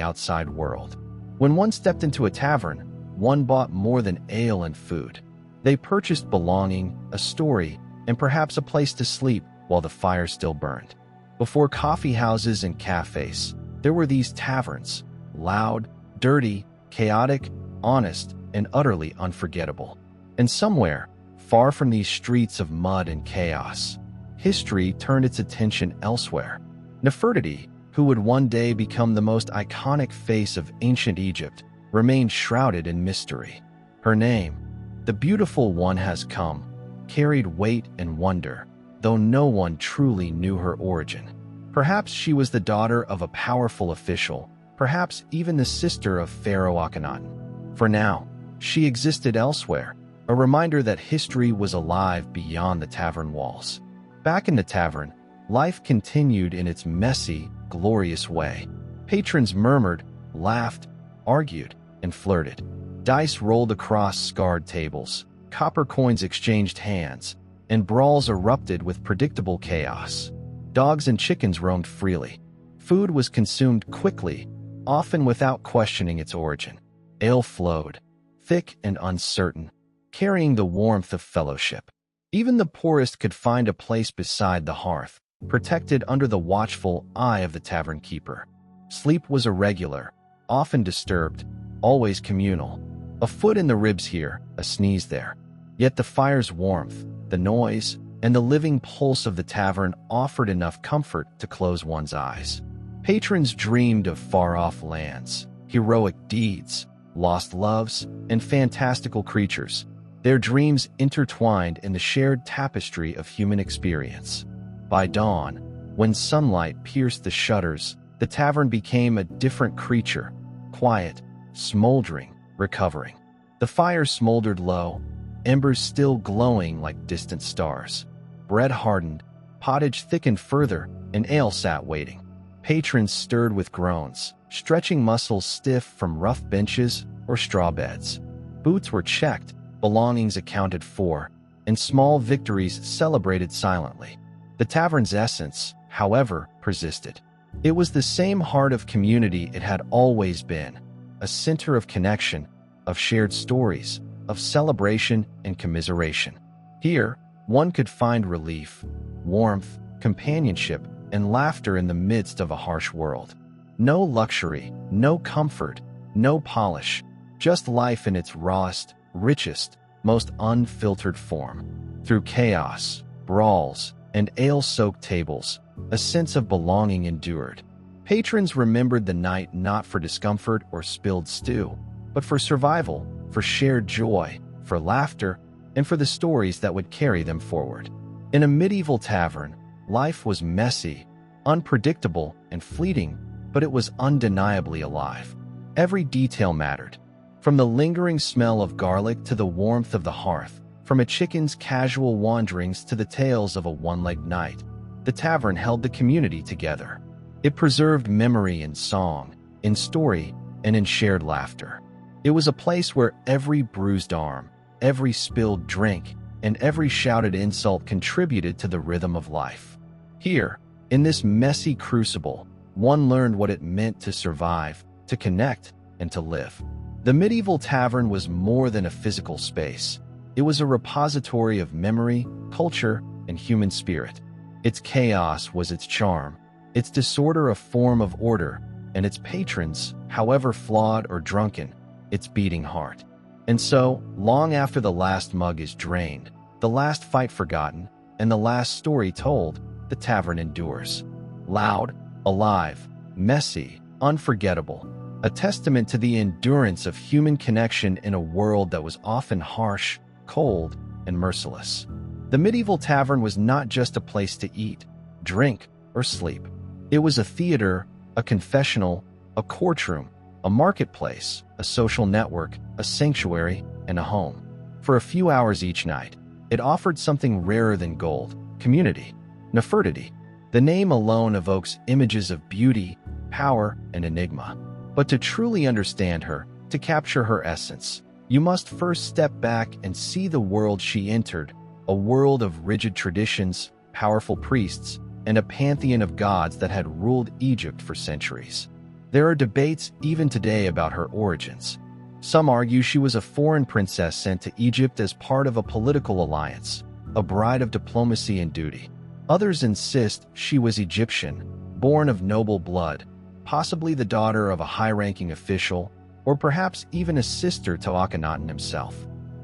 outside world. When one stepped into a tavern, one bought more than ale and food. They purchased belonging, a story, and perhaps a place to sleep while the fire still burned. Before coffee houses and cafes, there were these taverns, loud, dirty, chaotic, honest, and utterly unforgettable. And somewhere, far from these streets of mud and chaos, history turned its attention elsewhere. Nefertiti, who would one day become the most iconic face of ancient Egypt, remained shrouded in mystery. Her name, the Beautiful One Has Come, carried weight and wonder, though no one truly knew her origin. Perhaps she was the daughter of a powerful official, perhaps even the sister of Pharaoh Akhenaten. For now, she existed elsewhere, a reminder that history was alive beyond the tavern walls. Back in the tavern, life continued in its messy, glorious way. Patrons murmured, laughed, argued, and flirted. Dice rolled across scarred tables, copper coins exchanged hands, and brawls erupted with predictable chaos. Dogs and chickens roamed freely. Food was consumed quickly, often without questioning its origin. Ale flowed, thick and uncertain, carrying the warmth of fellowship. Even the poorest could find a place beside the hearth, protected under the watchful eye of the tavern keeper. Sleep was irregular, often disturbed, always communal. A foot in the ribs here, a sneeze there. Yet the fire's warmth, the noise, and the living pulse of the tavern offered enough comfort to close one's eyes. Patrons dreamed of far-off lands, heroic deeds, lost loves, and fantastical creatures, their dreams intertwined in the shared tapestry of human experience. By dawn, when sunlight pierced the shutters, the tavern became a different creature, quiet, smoldering, recovering. The fire smoldered low, embers still glowing like distant stars. Bread hardened, pottage thickened further, and ale sat waiting. Patrons stirred with groans, stretching muscles stiff from rough benches or straw beds. Boots were checked, belongings accounted for, and small victories celebrated silently. The tavern's essence, however, persisted. It was the same heart of community it had always been, a center of connection, of shared stories, of celebration and commiseration. Here, one could find relief, warmth, companionship, and laughter in the midst of a harsh world. No luxury, no comfort, no polish, just life in its rawest, richest, most unfiltered form. Through chaos, brawls, and ale-soaked tables, a sense of belonging endured. Patrons remembered the night not for discomfort or spilled stew, but for survival, for shared joy, for laughter, and for the stories that would carry them forward. In a medieval tavern, life was messy, unpredictable, and fleeting, but it was undeniably alive. Every detail mattered, from the lingering smell of garlic to the warmth of the hearth, from a chicken's casual wanderings to the tales of a one-legged knight. The tavern held the community together. It preserved memory in song, in story, and in shared laughter. It was a place where every bruised arm, every spilled drink, and every shouted insult contributed to the rhythm of life. Here, in this messy crucible, one learned what it meant to survive, to connect, and to live. The medieval tavern was more than a physical space. It was a repository of memory, culture, and human spirit. Its chaos was its charm, its disorder a form of order, and its patrons, however flawed or drunken, its beating heart. And so, long after the last mug is drained, the last fight forgotten, and the last story told, the tavern endures. Loud, alive, messy, unforgettable, a testament to the endurance of human connection in a world that was often harsh, cold, and merciless. The medieval tavern was not just a place to eat, drink, or sleep. It was a theater, a confessional, a courtroom, a marketplace, a social network, a sanctuary, and a home. For a few hours each night, it offered something rarer than gold: community. Nefertiti. The name alone evokes images of beauty, power, and enigma. But to truly understand her, to capture her essence, you must first step back and see the world she entered, a world of rigid traditions, powerful priests, and a pantheon of gods that had ruled Egypt for centuries. There are debates even today about her origins. Some argue she was a foreign princess sent to Egypt as part of a political alliance, a bride of diplomacy and duty. Others insist she was Egyptian, born of noble blood, possibly the daughter of a high-ranking official, or perhaps even a sister to Akhenaten himself.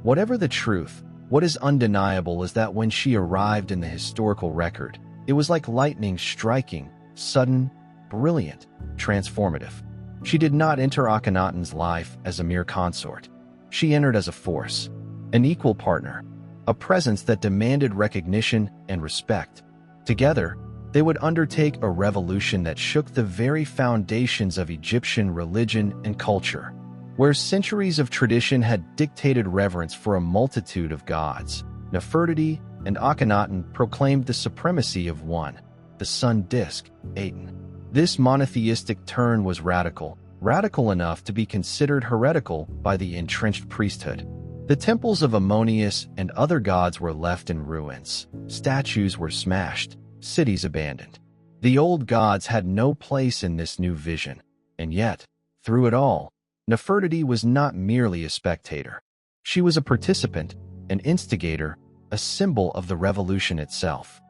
Whatever the truth, what is undeniable is that when she arrived in the historical record, it was like lightning striking, sudden, brilliant, transformative. She did not enter Akhenaten's life as a mere consort. She entered as a force, an equal partner, a presence that demanded recognition and respect. Together, they would undertake a revolution that shook the very foundations of Egyptian religion and culture. Where centuries of tradition had dictated reverence for a multitude of gods, Nefertiti and Akhenaten proclaimed the supremacy of one, the sun disk, Aten. This monotheistic turn was radical enough to be considered heretical by the entrenched priesthood. The temples of Ammonius and other gods were left in ruins. Statues were smashed, cities abandoned. The old gods had no place in this new vision, and yet, through it all, Nefertiti was not merely a spectator. She was a participant, an instigator, a symbol of the revolution itself.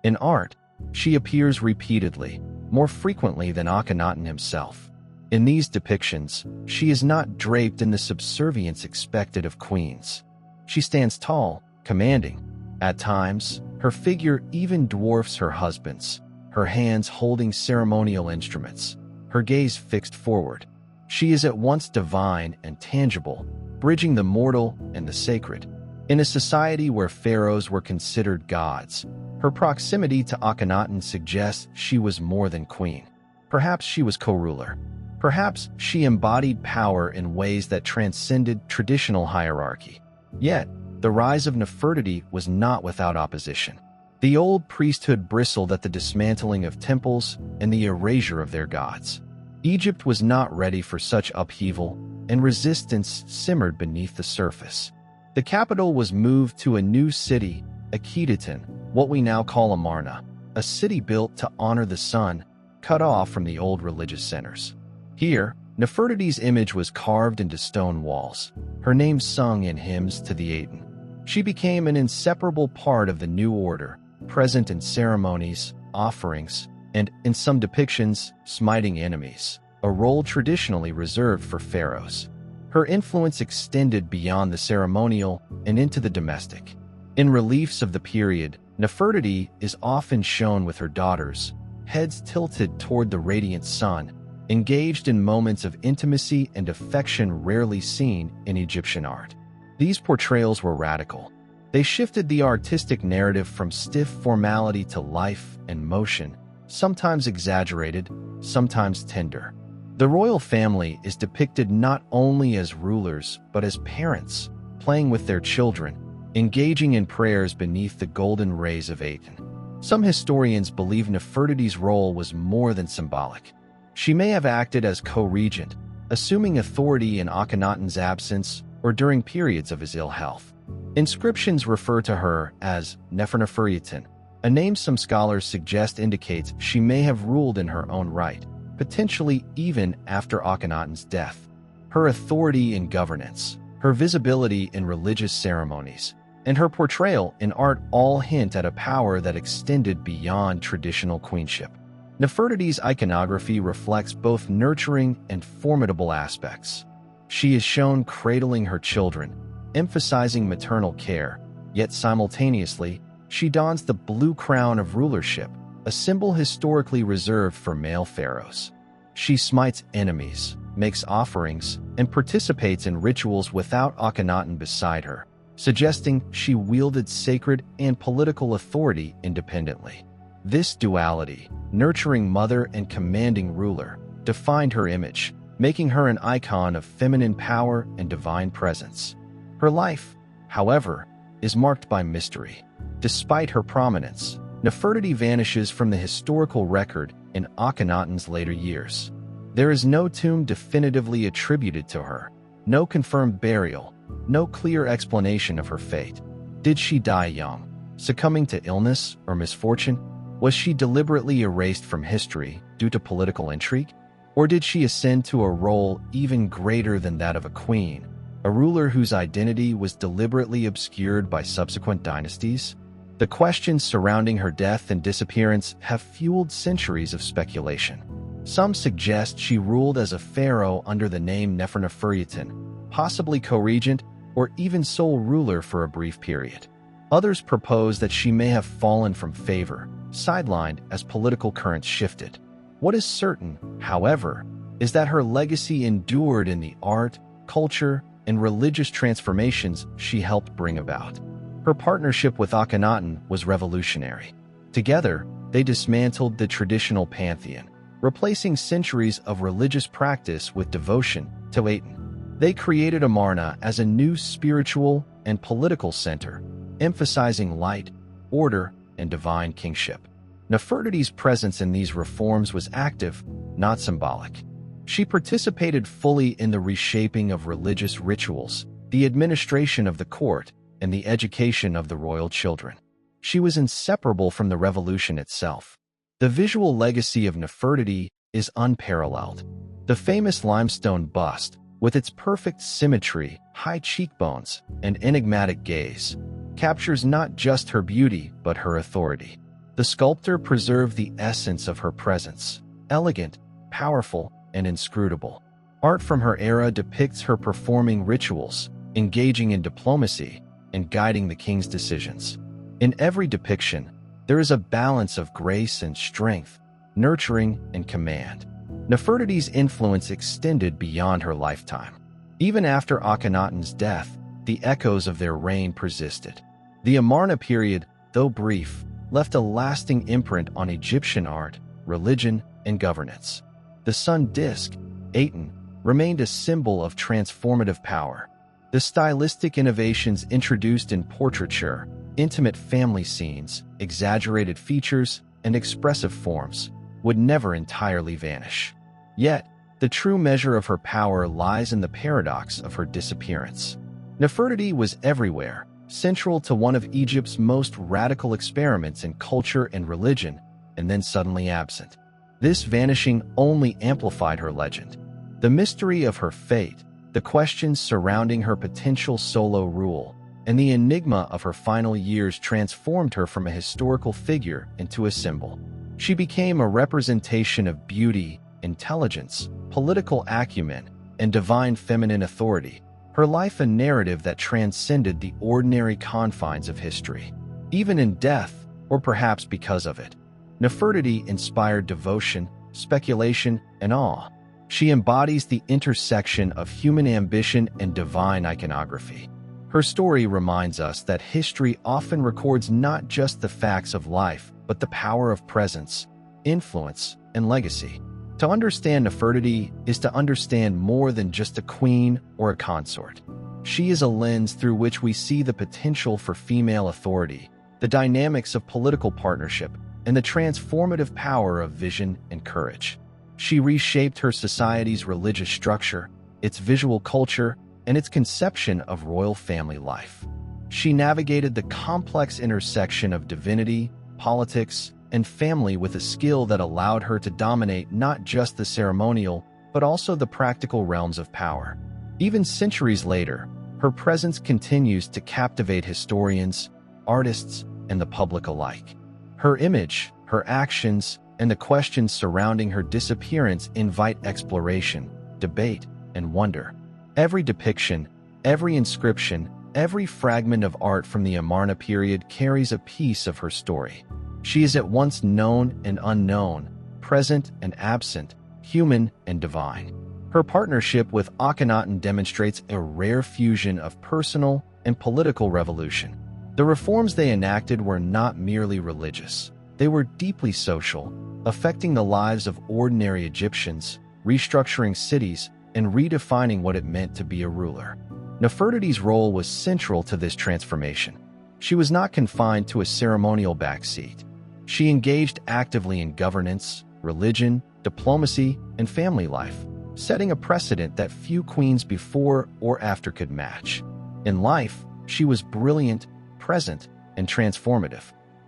In art, she appears repeatedly, more frequently than Akhenaten himself. In these depictions, she is not draped in the subservience expected of queens. She stands tall, commanding. At times, her figure even dwarfs her husband's, her hands holding ceremonial instruments, her gaze fixed forward. She is at once divine and tangible, bridging the mortal and the sacred. In a society where pharaohs were considered gods, her proximity to Akhenaten suggests she was more than queen. Perhaps she was co-ruler. Perhaps she embodied power in ways that transcended traditional hierarchy. Yet, the rise of Nefertiti was not without opposition. The old priesthood bristled at the dismantling of temples and the erasure of their gods. Egypt was not ready for such upheaval, and resistance simmered beneath the surface. The capital was moved to a new city, Akhetaten, what we now call Amarna, a city built to honor the sun, cut off from the old religious centers. Here, Nefertiti's image was carved into stone walls, her name sung in hymns to the Aten. She became an inseparable part of the new order, present in ceremonies, offerings, and, in some depictions, smiting enemies, a role traditionally reserved for pharaohs. Her influence extended beyond the ceremonial and into the domestic. In reliefs of the period, Nefertiti is often shown with her daughters, heads tilted toward the radiant sun, engaged in moments of intimacy and affection rarely seen in Egyptian art. These portrayals were radical. They shifted the artistic narrative from stiff formality to life and motion, sometimes exaggerated, sometimes tender. The royal family is depicted not only as rulers but as parents, playing with their children, engaging in prayers beneath the golden rays of Aten. Some historians believe Nefertiti's role was more than symbolic. She may have acted as co-regent, assuming authority in Akhenaten's absence or during periods of his ill health. Inscriptions refer to her as Neferneferuiten, a name some scholars suggest indicates she may have ruled in her own right, potentially even after Akhenaten's death. Her authority in governance, her visibility in religious ceremonies, and her portrayal in art all hint at a power that extended beyond traditional queenship. Nefertiti's iconography reflects both nurturing and formidable aspects. She is shown cradling her children, emphasizing maternal care, yet simultaneously, she dons the blue crown of rulership, a symbol historically reserved for male pharaohs. She smites enemies, makes offerings, and participates in rituals without Akhenaten beside her, suggesting she wielded sacred and political authority independently. This duality, nurturing mother and commanding ruler, defined her image, making her an icon of feminine power and divine presence. Her life, however, is marked by mystery. Despite her prominence, Nefertiti vanishes from the historical record in Akhenaten's later years. There is no tomb definitively attributed to her, no confirmed burial, no clear explanation of her fate. Did she die young, succumbing to illness or misfortune? Was she deliberately erased from history due to political intrigue? Or did she ascend to a role even greater than that of a queen, a ruler whose identity was deliberately obscured by subsequent dynasties? The questions surrounding her death and disappearance have fueled centuries of speculation. Some suggest she ruled as a pharaoh under the name Neferneferuiten, possibly co-regent or even sole ruler for a brief period. Others propose that she may have fallen from favor, sidelined as political currents shifted. What is certain, however, is that her legacy endured in the art, culture, and religious transformations she helped bring about. Her partnership with Akhenaten was revolutionary. Together, they dismantled the traditional pantheon, replacing centuries of religious practice with devotion to Aten. They created Amarna as a new spiritual and political center, emphasizing light, order, and divine kingship. Nefertiti's presence in these reforms was active, not symbolic. She participated fully in the reshaping of religious rituals, the administration of the court, and the education of the royal children. She was inseparable from the revolution itself. The visual legacy of Nefertiti is unparalleled. The famous limestone bust, with its perfect symmetry, high cheekbones, and enigmatic gaze, captures not just her beauty but her authority. The sculptor preserved the essence of her presence, elegant, powerful, and inscrutable. Art from her era depicts her performing rituals, engaging in diplomacy, and guiding the king's decisions. In every depiction, there is a balance of grace and strength, nurturing and command. Nefertiti's influence extended beyond her lifetime. Even after Akhenaten's death, the echoes of their reign persisted. The Amarna period, though brief, left a lasting imprint on Egyptian art, religion, and governance. The sun disk, Aten, remained a symbol of transformative power. The stylistic innovations introduced in portraiture, Intimate family scenes, exaggerated features, and expressive forms would never entirely vanish. Yet, the true measure of her power lies in the paradox of her disappearance. Nefertiti was everywhere, central to one of Egypt's most radical experiments in culture and religion, and then suddenly absent. This vanishing only amplified her legend. The mystery of her fate, the questions surrounding her potential solo rule, and the enigma of her final years transformed her from a historical figure into a symbol. She became a representation of beauty, intelligence, political acumen, and divine feminine authority, her life a narrative that transcended the ordinary confines of history. Even in death, or perhaps because of it, Nefertiti inspired devotion, speculation, and awe. She embodies the intersection of human ambition and divine iconography. Her story reminds us that history often records not just the facts of life, but the power of presence, influence, and legacy. To understand Nefertiti is to understand more than just a queen or a consort. She is a lens through which we see the potential for female authority, the dynamics of political partnership, and the transformative power of vision and courage. She reshaped her society's religious structure, its visual culture, and its conception of royal family life. She navigated the complex intersection of divinity, politics, and family with a skill that allowed her to dominate not just the ceremonial, but also the practical realms of power. Even centuries later, her presence continues to captivate historians, artists, and the public alike. Her image, her actions, and the questions surrounding her disappearance invite exploration, debate, and wonder. Every depiction, every inscription, every fragment of art from the Amarna period carries a piece of her story. She is at once known and unknown, present and absent, human and divine. Her partnership with Akhenaten demonstrates a rare fusion of personal and political revolution. The reforms they enacted were not merely religious. They were deeply social, affecting the lives of ordinary Egyptians, restructuring cities, and redefining what it meant to be a ruler. Nefertiti's role was central to this transformation. She was not confined to a ceremonial backseat. She engaged actively in governance, religion, diplomacy, and family life, setting a precedent that few queens before or after could match. In life, she was brilliant, present, and transformative.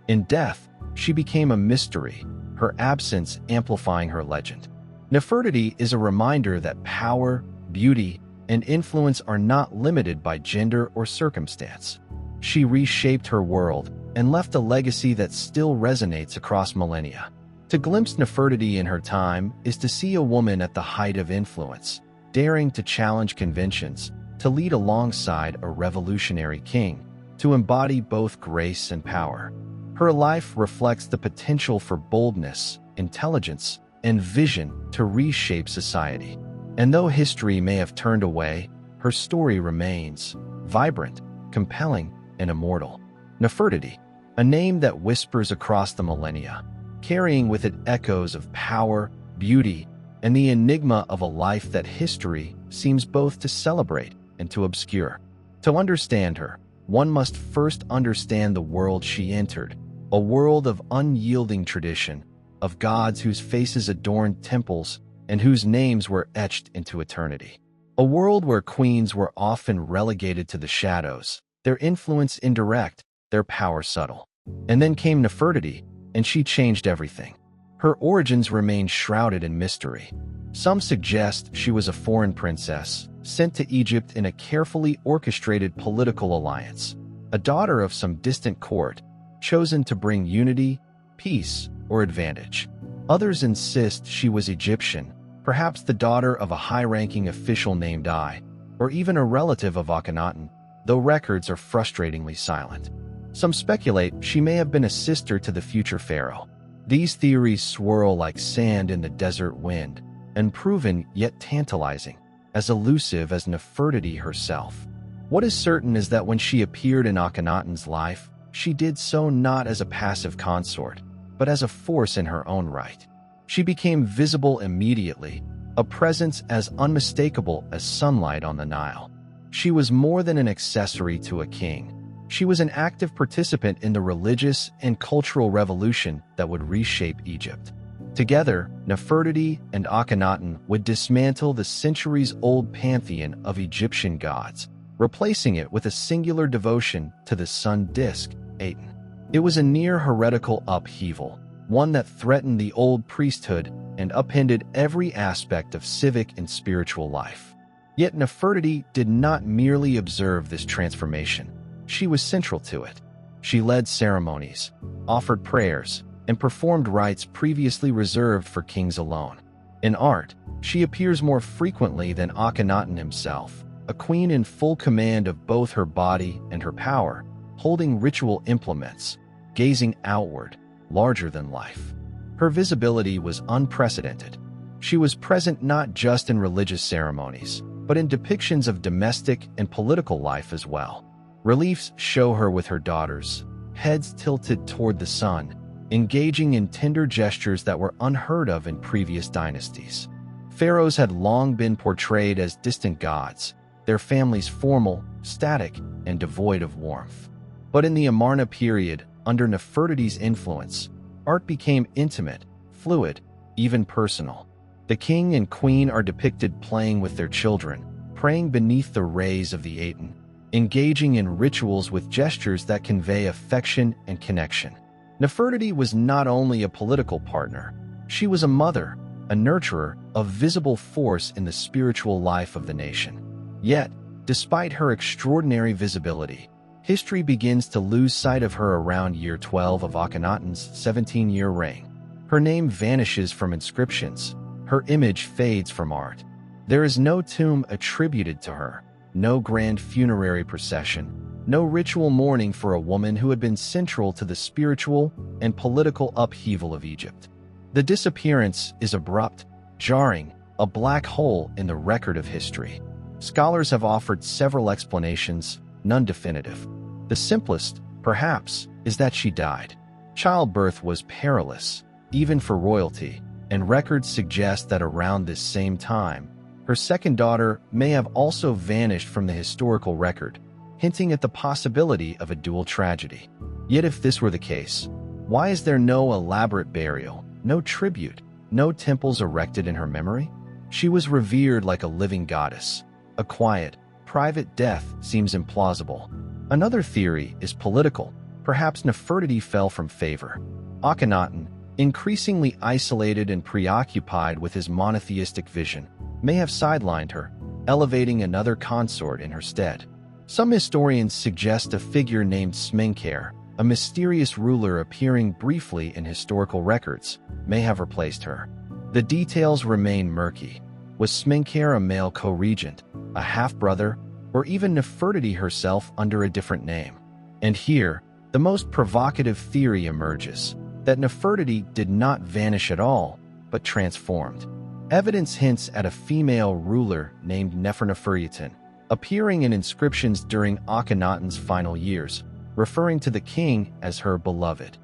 In death, she became a mystery, her absence amplifying her legend. Nefertiti is a reminder that power, beauty, and influence are not limited by gender or circumstance. She reshaped her world and left a legacy that still resonates across millennia. To glimpse Nefertiti in her time is to see a woman at the height of influence, daring to challenge conventions, to lead alongside a revolutionary king, to embody both grace and power. Her life reflects the potential for boldness, intelligence, and vision to reshape society. And though history may have turned away, her story remains vibrant, compelling, and immortal. Nefertiti, a name that whispers across the millennia, carrying with it echoes of power, beauty, and the enigma of a life that history seems both to celebrate and to obscure. To understand her, one must first understand the world she entered, a world of unyielding tradition, of gods whose faces adorned temples and whose names were etched into eternity. A world where queens were often relegated to the shadows, their influence indirect, their power subtle. And then came Nefertiti, and she changed everything. Her origins remain shrouded in mystery. Some suggest she was a foreign princess, sent to Egypt in a carefully orchestrated political alliance, a daughter of some distant court, chosen to bring unity, peace, or advantage. Others insist she was Egyptian, perhaps the daughter of a high-ranking official named I, or even a relative of Akhenaten, though records are frustratingly silent. Some speculate she may have been a sister to the future pharaoh. These theories swirl like sand in the desert wind, unproven yet tantalizing, as elusive as Nefertiti herself. What is certain is that when she appeared in Akhenaten's life, she did so not as a passive consort, but as a force in her own right. She became visible immediately, a presence as unmistakable as sunlight on the Nile. She was more than an accessory to a king. She was an active participant in the religious and cultural revolution that would reshape Egypt. Together, Nefertiti and Akhenaten would dismantle the centuries-old pantheon of Egyptian gods, replacing it with a singular devotion to the sun disk, Aten. It was a near heretical upheaval, one that threatened the old priesthood and upended every aspect of civic and spiritual life. Yet Nefertiti did not merely observe this transformation. She was central to it. She led ceremonies, offered prayers, and performed rites previously reserved for kings alone. In art, she appears more frequently than Akhenaten himself, a queen in full command of both her body and her power, holding ritual implements, gazing outward, larger than life. Her visibility was unprecedented. She was present not just in religious ceremonies, but in depictions of domestic and political life as well. Reliefs show her with her daughters, heads tilted toward the sun, engaging in tender gestures that were unheard of in previous dynasties. Pharaohs had long been portrayed as distant gods, their families formal, static, and devoid of warmth. But in the Amarna period, under Nefertiti's influence, art became intimate, fluid, even personal. The king and queen are depicted playing with their children, praying beneath the rays of the Aten, engaging in rituals with gestures that convey affection and connection. Nefertiti was not only a political partner, she was a mother, a nurturer, a visible force in the spiritual life of the nation. Yet, despite her extraordinary visibility, history begins to lose sight of her around year 12 of Akhenaten's 17-year reign. Her name vanishes from inscriptions, her image fades from art. There is no tomb attributed to her, no grand funerary procession, no ritual mourning for a woman who had been central to the spiritual and political upheaval of Egypt. The disappearance is abrupt, jarring, a black hole in the record of history. Scholars have offered several explanations, none definitive. The simplest, perhaps, is that she died. Childbirth was perilous, even for royalty, and records suggest that around this same time, her second daughter may have also vanished from the historical record, hinting at the possibility of a dual tragedy. Yet if this were the case, why is there no elaborate burial, no tribute, no temples erected in her memory? She was revered like a living goddess. A quiet, private death seems implausible. Another theory is political. Perhaps Nefertiti fell from favor. Akhenaten, increasingly isolated and preoccupied with his monotheistic vision, may have sidelined her, elevating another consort in her stead. Some historians suggest a figure named Smenkhare, a mysterious ruler appearing briefly in historical records, may have replaced her. The details remain murky. Was Smenkhare a male co-regent, a half-brother, or even Nefertiti herself under a different name? And here, the most provocative theory emerges, that Nefertiti did not vanish at all, but transformed. Evidence hints at a female ruler named Neferneferutin, appearing in inscriptions during Akhenaten's final years, referring to the king as her beloved.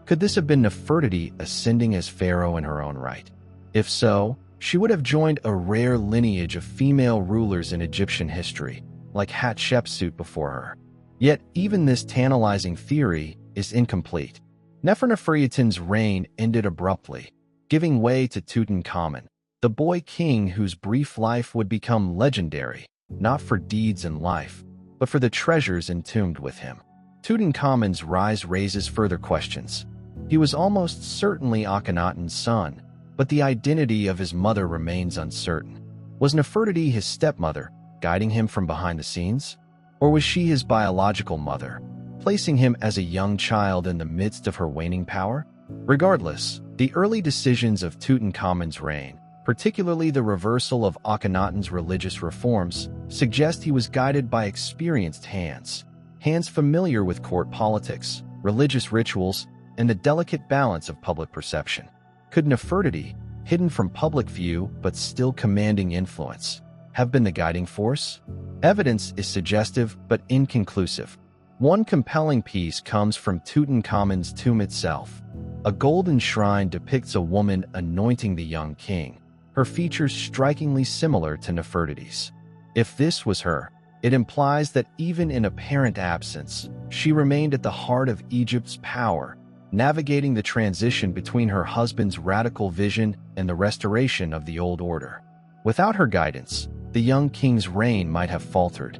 Could this have been Nefertiti ascending as pharaoh in her own right? If so, she would have joined a rare lineage of female rulers in Egyptian history, like Hatshepsut before her. Yet even this tantalizing theory is incomplete. Neferneferutin's reign ended abruptly, giving way to Tutankhamun, the boy king whose brief life would become legendary, not for deeds in life, but for the treasures entombed with him. Tutankhamun's rise raises further questions. He was almost certainly Akhenaten's son, but the identity of his mother remains uncertain. Was Nefertiti his stepmother, guiding him from behind the scenes? Or was she his biological mother, placing him as a young child in the midst of her waning power? Regardless, the early decisions of Tutankhamun's reign, particularly the reversal of Akhenaten's religious reforms, suggest he was guided by experienced hands familiar with court politics, religious rituals, and the delicate balance of public perception. Could Nefertiti, hidden from public view but still commanding influence, have been the guiding force? Evidence is suggestive but inconclusive. One compelling piece comes from Tutankhamun's tomb itself. A golden shrine depicts a woman anointing the young king, her features strikingly similar to Nefertiti's. If this was her, It implies that even in apparent absence, she remained at the heart of Egypt's power, navigating the transition between her husband's radical vision and the restoration of the old order. Without her guidance, the young king's reign might have faltered.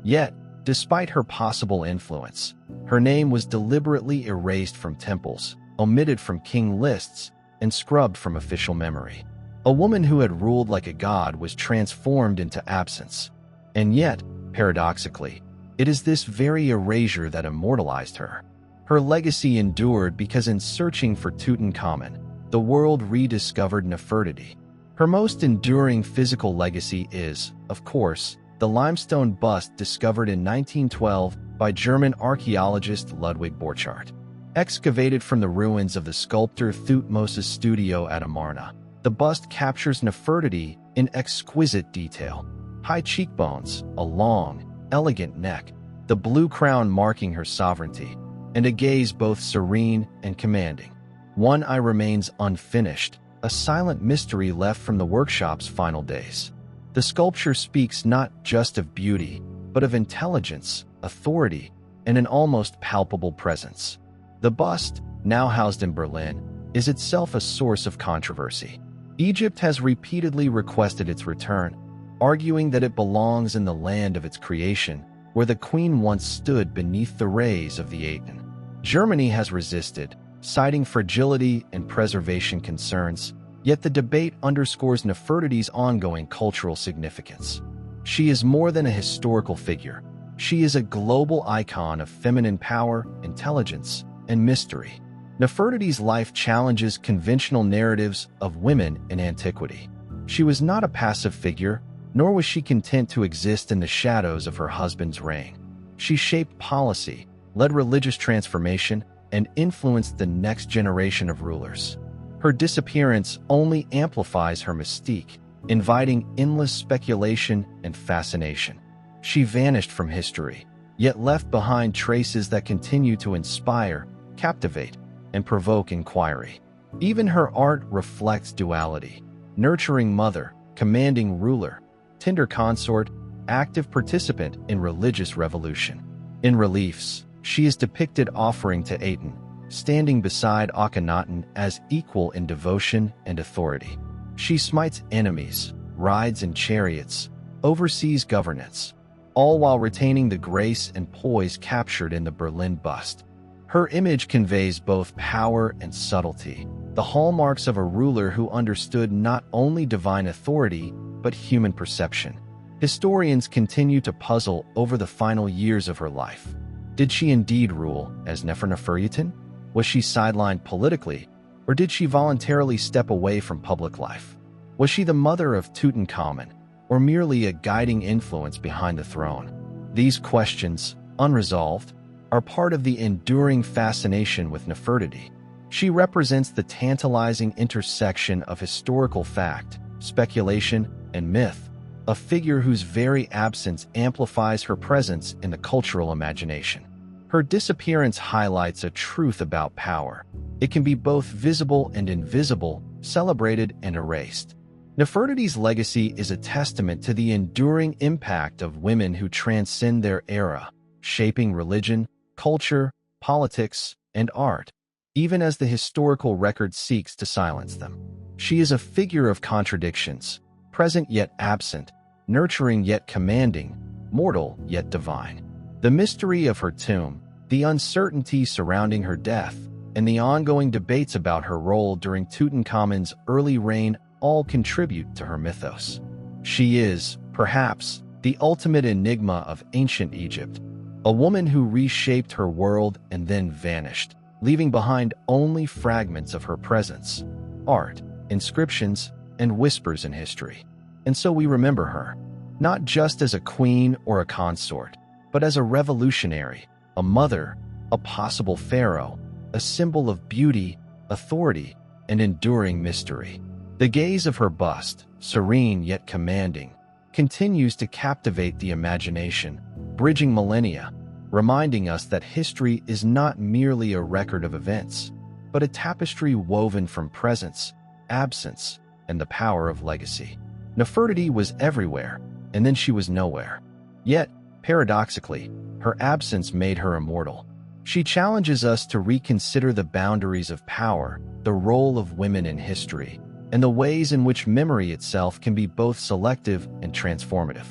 Yet, despite her possible influence, her name was deliberately erased from temples, omitted from king lists, and scrubbed from official memory. A woman who had ruled like a god was transformed into absence. And yet, paradoxically, it is this very erasure that immortalized her. Her legacy endured because in searching for Tutankhamun, the world rediscovered Nefertiti. Her most enduring physical legacy is, of course, the limestone bust discovered in 1912 by German archaeologist Ludwig Borchardt. Excavated from the ruins of the sculptor Thutmose's studio at Amarna, the bust captures Nefertiti in exquisite detail. High cheekbones, a long, elegant neck, the blue crown marking her sovereignty, and a gaze both serene and commanding. One eye remains unfinished, a silent mystery left from the workshop's final days. The sculpture speaks not just of beauty, but of intelligence, authority, and an almost palpable presence. The bust, now housed in Berlin, is itself a source of controversy. Egypt has repeatedly requested its return, arguing that it belongs in the land of its creation, where the queen once stood beneath the rays of the Aten. Germany has resisted, citing fragility and preservation concerns, yet the debate underscores Nefertiti's ongoing cultural significance. She is more than a historical figure. She is a global icon of feminine power, intelligence, and mystery. Nefertiti's life challenges conventional narratives of women in antiquity. She was not a passive figure, nor was she content to exist in the shadows of her husband's reign. She shaped policy, led religious transformation, and influenced the next generation of rulers. Her disappearance only amplifies her mystique, inviting endless speculation and fascination. She vanished from history, yet left behind traces that continue to inspire, captivate, and provoke inquiry. Even her art reflects duality: nurturing mother, commanding ruler, tender consort, active participant in religious revolution. In reliefs, she is depicted offering to Aten, standing beside Akhenaten as equal in devotion and authority. She smites enemies, rides in chariots, oversees governance, all while retaining the grace and poise captured in the Berlin bust. Her image conveys both power and subtlety, the hallmarks of a ruler who understood not only divine authority, but human perception. Historians continue to puzzle over the final years of her life. Did she indeed rule as Nefertiti? Was she sidelined politically, or did she voluntarily step away from public life? Was she the mother of Tutankhamun, or merely a guiding influence behind the throne? These questions, unresolved, are part of the enduring fascination with Nefertiti. She represents the tantalizing intersection of historical fact, speculation, and myth, a figure whose very absence amplifies her presence in the cultural imagination. Her disappearance highlights a truth about power. It can be both visible and invisible, celebrated and erased. Nefertiti's legacy is a testament to the enduring impact of women who transcend their era, shaping religion, culture, politics, and art, even as the historical record seeks to silence them. She is a figure of contradictions, present yet absent, nurturing yet commanding, mortal yet divine. The mystery of her tomb, the uncertainty surrounding her death, and the ongoing debates about her role during Tutankhamun's early reign all contribute to her mythos. She is, perhaps, the ultimate enigma of ancient Egypt, a woman who reshaped her world and then vanished, leaving behind only fragments of her presence, art, inscriptions, and whispers in history. And so we remember her, not just as a queen or a consort, but as a revolutionary, a mother, a possible pharaoh, a symbol of beauty, authority, and enduring mystery. The gaze of her bust, serene yet commanding, continues to captivate the imagination, bridging millennia, reminding us that history is not merely a record of events, but a tapestry woven from presence, absence, and the power of legacy. Nefertiti was everywhere, and then she was nowhere. Yet, Paradoxically, her absence made her immortal. She challenges us to reconsider the boundaries of power, the role of women in history, and the ways in which memory itself can be both selective and transformative.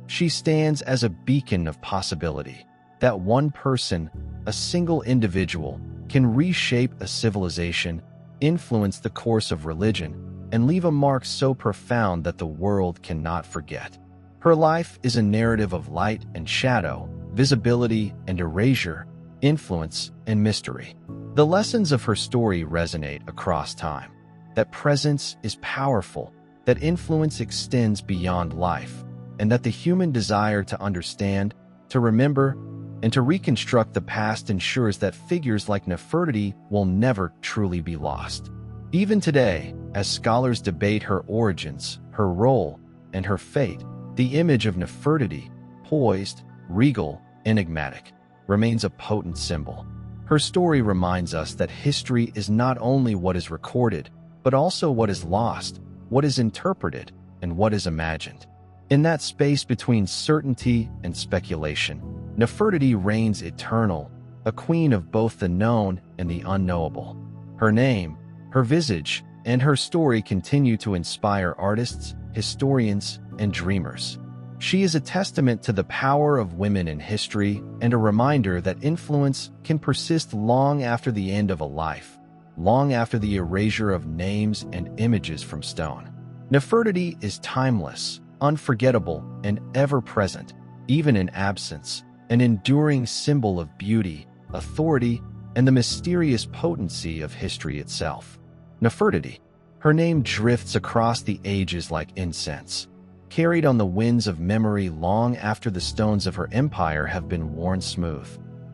She stands as a beacon of possibility, that one person, a single individual, can reshape a civilization, influence the course of religion, and leave a mark so profound that the world cannot forget. Her life is a narrative of light and shadow, visibility and erasure, influence and mystery. The lessons of her story resonate across time. That presence is powerful, that influence extends beyond life, and that the human desire to understand, to remember, and to reconstruct the past ensures that figures like Nefertiti will never truly be lost. Even today, as scholars debate her origins, her role, and her fate, the image of Nefertiti, poised, regal, enigmatic, remains a potent symbol. Her story reminds us that history is not only what is recorded, but also what is lost, what is interpreted, and what is imagined. In that space between certainty and speculation, Nefertiti reigns eternal, a queen of both the known and the unknowable. Her name, her visage, and her story continue to inspire artists, historians, and dreamers. She is a testament to the power of women in history and a reminder that influence can persist long after the end of a life, long after the erasure of names and images from stone. Nefertiti is timeless, unforgettable, and ever-present, even in absence, an enduring symbol of beauty, authority, and the mysterious potency of history itself. Nefertiti. Her name drifts across the ages like incense, carried on the winds of memory long after the stones of her empire have been worn smooth.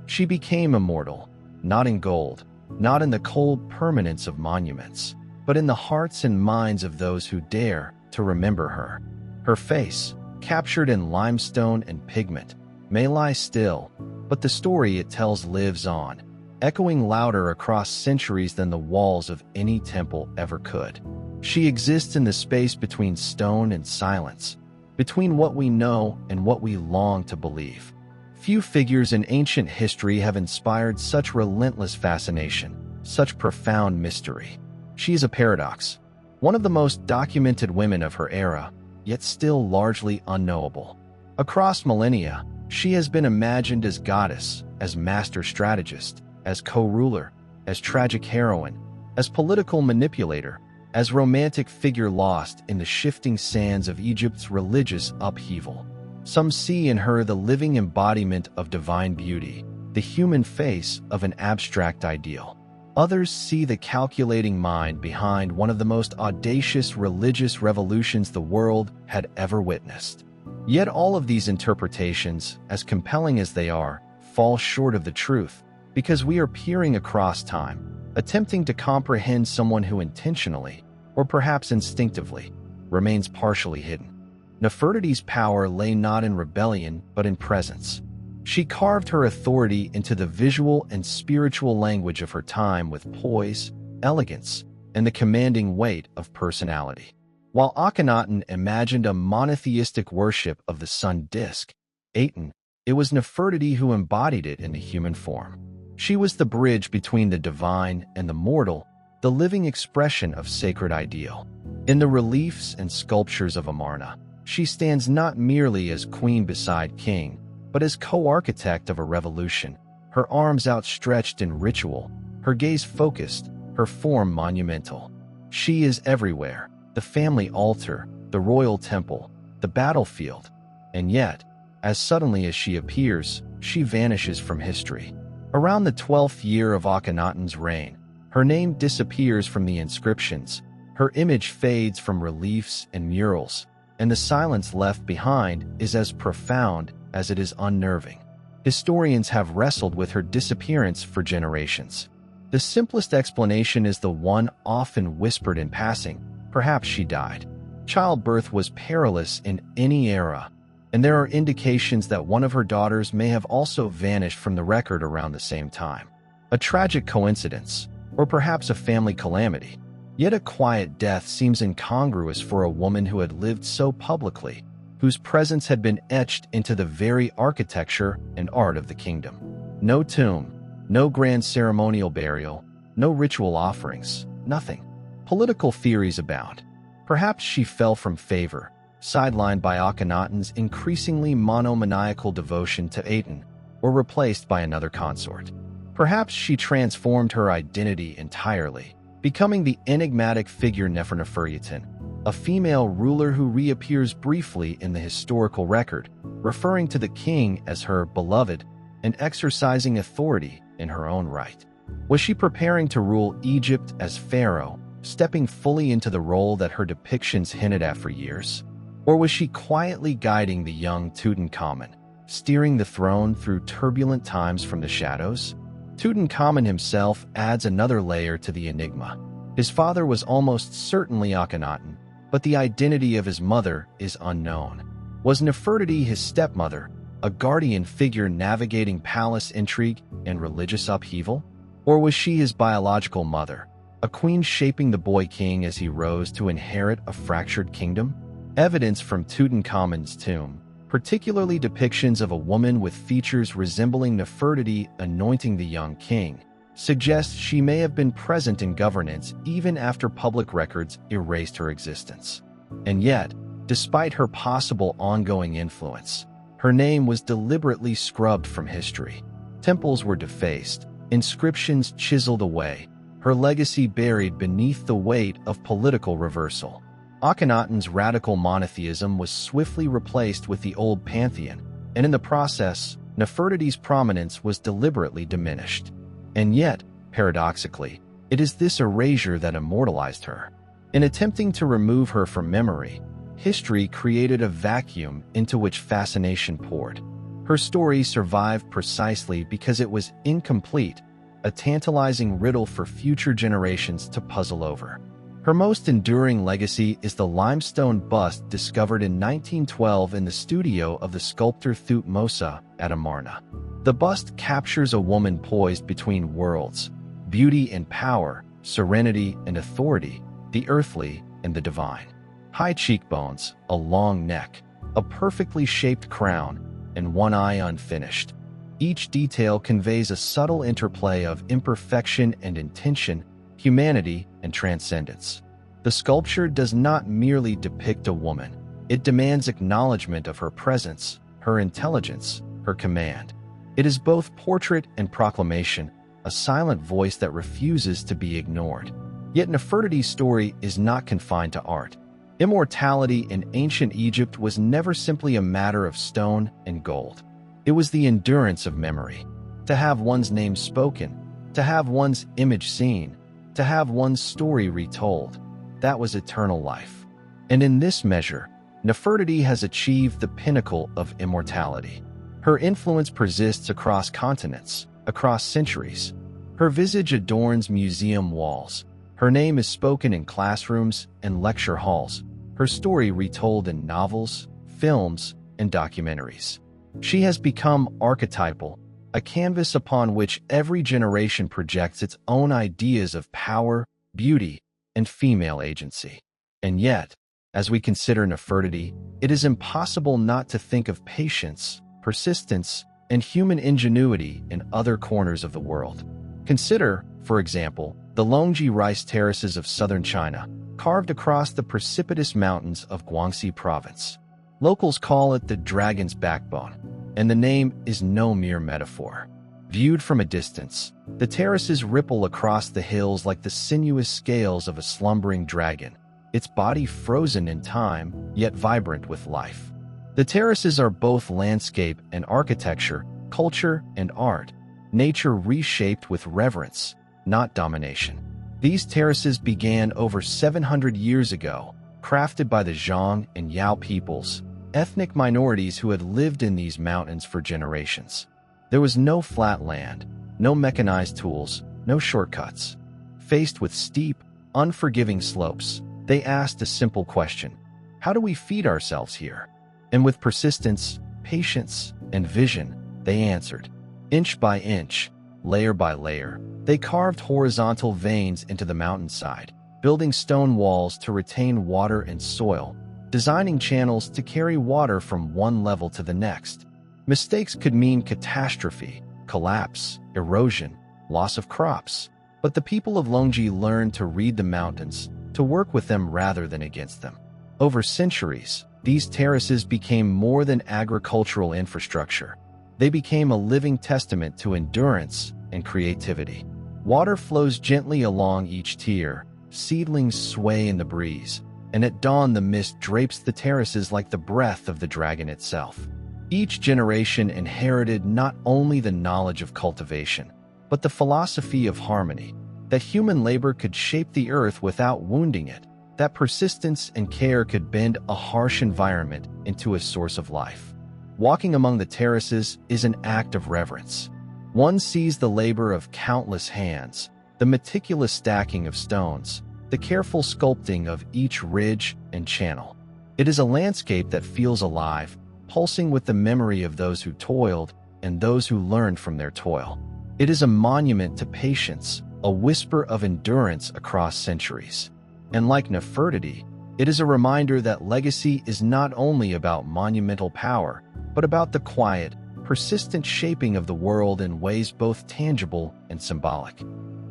She became immortal, not in gold, not in the cold permanence of monuments, but in the hearts and minds of those who dare to remember her. Her face, captured in limestone and pigment, may lie still, but the story it tells lives on, echoing louder across centuries than the walls of any temple ever could. She exists in the space between stone and silence, between what we know and what we long to believe. Few figures in ancient history have inspired such relentless fascination, such profound mystery. She is a paradox, one of the most documented women of her era, yet still largely unknowable. Across millennia, she has been imagined as goddess, as master strategist, as co-ruler, as tragic heroine, as political manipulator, as romantic figure lost in the shifting sands of Egypt's religious upheaval. Some see in her the living embodiment of divine beauty, the human face of an abstract ideal. Others see the calculating mind behind one of the most audacious religious revolutions the world had ever witnessed. Yet all of these interpretations, as compelling as they are, fall short of the truth, because we are peering across time, attempting to comprehend someone who intentionally, or perhaps instinctively, remains partially hidden. Nefertiti's power lay not in rebellion, but in presence. She carved her authority into the visual and spiritual language of her time with poise, elegance, and the commanding weight of personality. While Akhenaten imagined a monotheistic worship of the sun disk, Aten, it was Nefertiti who embodied it in the human form. She was the bridge between the divine and the mortal, the living expression of sacred ideal. In the reliefs and sculptures of Amarna, she stands not merely as queen beside king, but as co-architect of a revolution, her arms outstretched in ritual, her gaze focused, her form monumental. She is everywhere, the family altar, the royal temple, the battlefield, and yet, as suddenly as she appears, she vanishes from history. Around the 12th year of Akhenaten's reign, her name disappears from the inscriptions, her image fades from reliefs and murals, and the silence left behind is as profound as it is unnerving. Historians have wrestled with her disappearance for generations. The simplest explanation is the one often whispered in passing: perhaps she died. Childbirth was perilous in any era, and there are indications that one of her daughters may have also vanished from the record around the same time. A tragic coincidence, or perhaps a family calamity. Yet a quiet death seems incongruous for a woman who had lived so publicly, whose presence had been etched into the very architecture and art of the kingdom. No tomb, no grand ceremonial burial, no ritual offerings, nothing. Political theories abound. Perhaps she fell from favor, sidelined by Akhenaten's increasingly monomaniacal devotion to Aten, or replaced by another consort. Perhaps she transformed her identity entirely, becoming the enigmatic figure Nefertiti, a female ruler who reappears briefly in the historical record, referring to the king as her beloved and exercising authority in her own right. Was she preparing to rule Egypt as pharaoh, stepping fully into the role that her depictions hinted at for years? Or was she quietly guiding the young Tutankhamun, steering the throne through turbulent times from the shadows? Tutankhamun himself adds another layer to the enigma. His father was almost certainly Akhenaten, but the identity of his mother is unknown. Was Nefertiti his stepmother, a guardian figure navigating palace intrigue and religious upheaval? Or was she his biological mother, a queen shaping the boy king as he rose to inherit a fractured kingdom? Evidence from Tutankhamun's tomb, particularly depictions of a woman with features resembling Nefertiti anointing the young king, suggests she may have been present in governance even after public records erased her existence. And yet, despite her possible ongoing influence, her name was deliberately scrubbed from history. Temples were defaced, inscriptions chiseled away, her legacy buried beneath the weight of political reversal. Akhenaten's radical monotheism was swiftly replaced with the old pantheon, and in the process, Nefertiti's prominence was deliberately diminished. And yet, paradoxically, it is this erasure that immortalized her. In attempting to remove her from memory, history created a vacuum into which fascination poured. Her story survived precisely because it was incomplete, a tantalizing riddle for future generations to puzzle over. Her most enduring legacy is the limestone bust discovered in 1912 in the studio of the sculptor Thutmose at Amarna. The bust captures a woman poised between worlds, beauty and power, serenity and authority, the earthly and the divine. High cheekbones, a long neck, a perfectly shaped crown, and one eye unfinished. Each detail conveys a subtle interplay of imperfection and intention, humanity and transcendence. The sculpture does not merely depict a woman. It demands acknowledgement of her presence, her intelligence, her command. It is both portrait and proclamation, a silent voice that refuses to be ignored. Yet Nefertiti's story is not confined to art. Immortality in ancient Egypt was never simply a matter of stone and gold. It was the endurance of memory. To have one's name spoken, to have one's image seen, to have one's story retold, that was eternal life. And in this measure, Nefertiti has achieved the pinnacle of immortality. Her influence persists across continents, across centuries. Her visage adorns museum walls. Her name is spoken in classrooms and lecture halls. Her story retold in novels, films, and documentaries. She has become archetypal, a canvas upon which every generation projects its own ideas of power, beauty, and female agency. And yet, as we consider Nefertiti, it is impossible not to think of patience, persistence, and human ingenuity in other corners of the world. Consider, for example, the Longji rice terraces of southern China, carved across the precipitous mountains of Guangxi province. Locals call it the dragon's backbone, and the name is no mere metaphor. Viewed from a distance, the terraces ripple across the hills like the sinuous scales of a slumbering dragon, its body frozen in time, yet vibrant with life. The terraces are both landscape and architecture, culture and art, nature reshaped with reverence, not domination. These terraces began over 700 years ago, crafted by the Zhang and Yao peoples, ethnic minorities who had lived in these mountains for generations. There was no flat land, no mechanized tools, no shortcuts. Faced with steep, unforgiving slopes, they asked a simple question: how do we feed ourselves here? And with persistence, patience, and vision, they answered. Inch by inch, layer by layer, they carved horizontal veins into the mountainside, building stone walls to retain water and soil, designing channels to carry water from one level to the next. Mistakes could mean catastrophe, collapse, erosion, loss of crops. But the people of Longji learned to read the mountains, to work with them rather than against them. Over centuries, these terraces became more than agricultural infrastructure. They became a living testament to endurance and creativity. Water flows gently along each tier, seedlings sway in the breeze, and at dawn the mist drapes the terraces like the breath of the dragon itself. Each generation inherited not only the knowledge of cultivation, but the philosophy of harmony, that human labor could shape the earth without wounding it, that persistence and care could bend a harsh environment into a source of life. Walking among the terraces is an act of reverence. One sees the labor of countless hands, the meticulous stacking of stones, the careful sculpting of each ridge and channel. It is a landscape that feels alive, pulsing with the memory of those who toiled and those who learned from their toil. It is a monument to patience, a whisper of endurance across centuries. And like Nefertiti, it is a reminder that legacy is not only about monumental power, but about the quiet, persistent shaping of the world in ways both tangible and symbolic.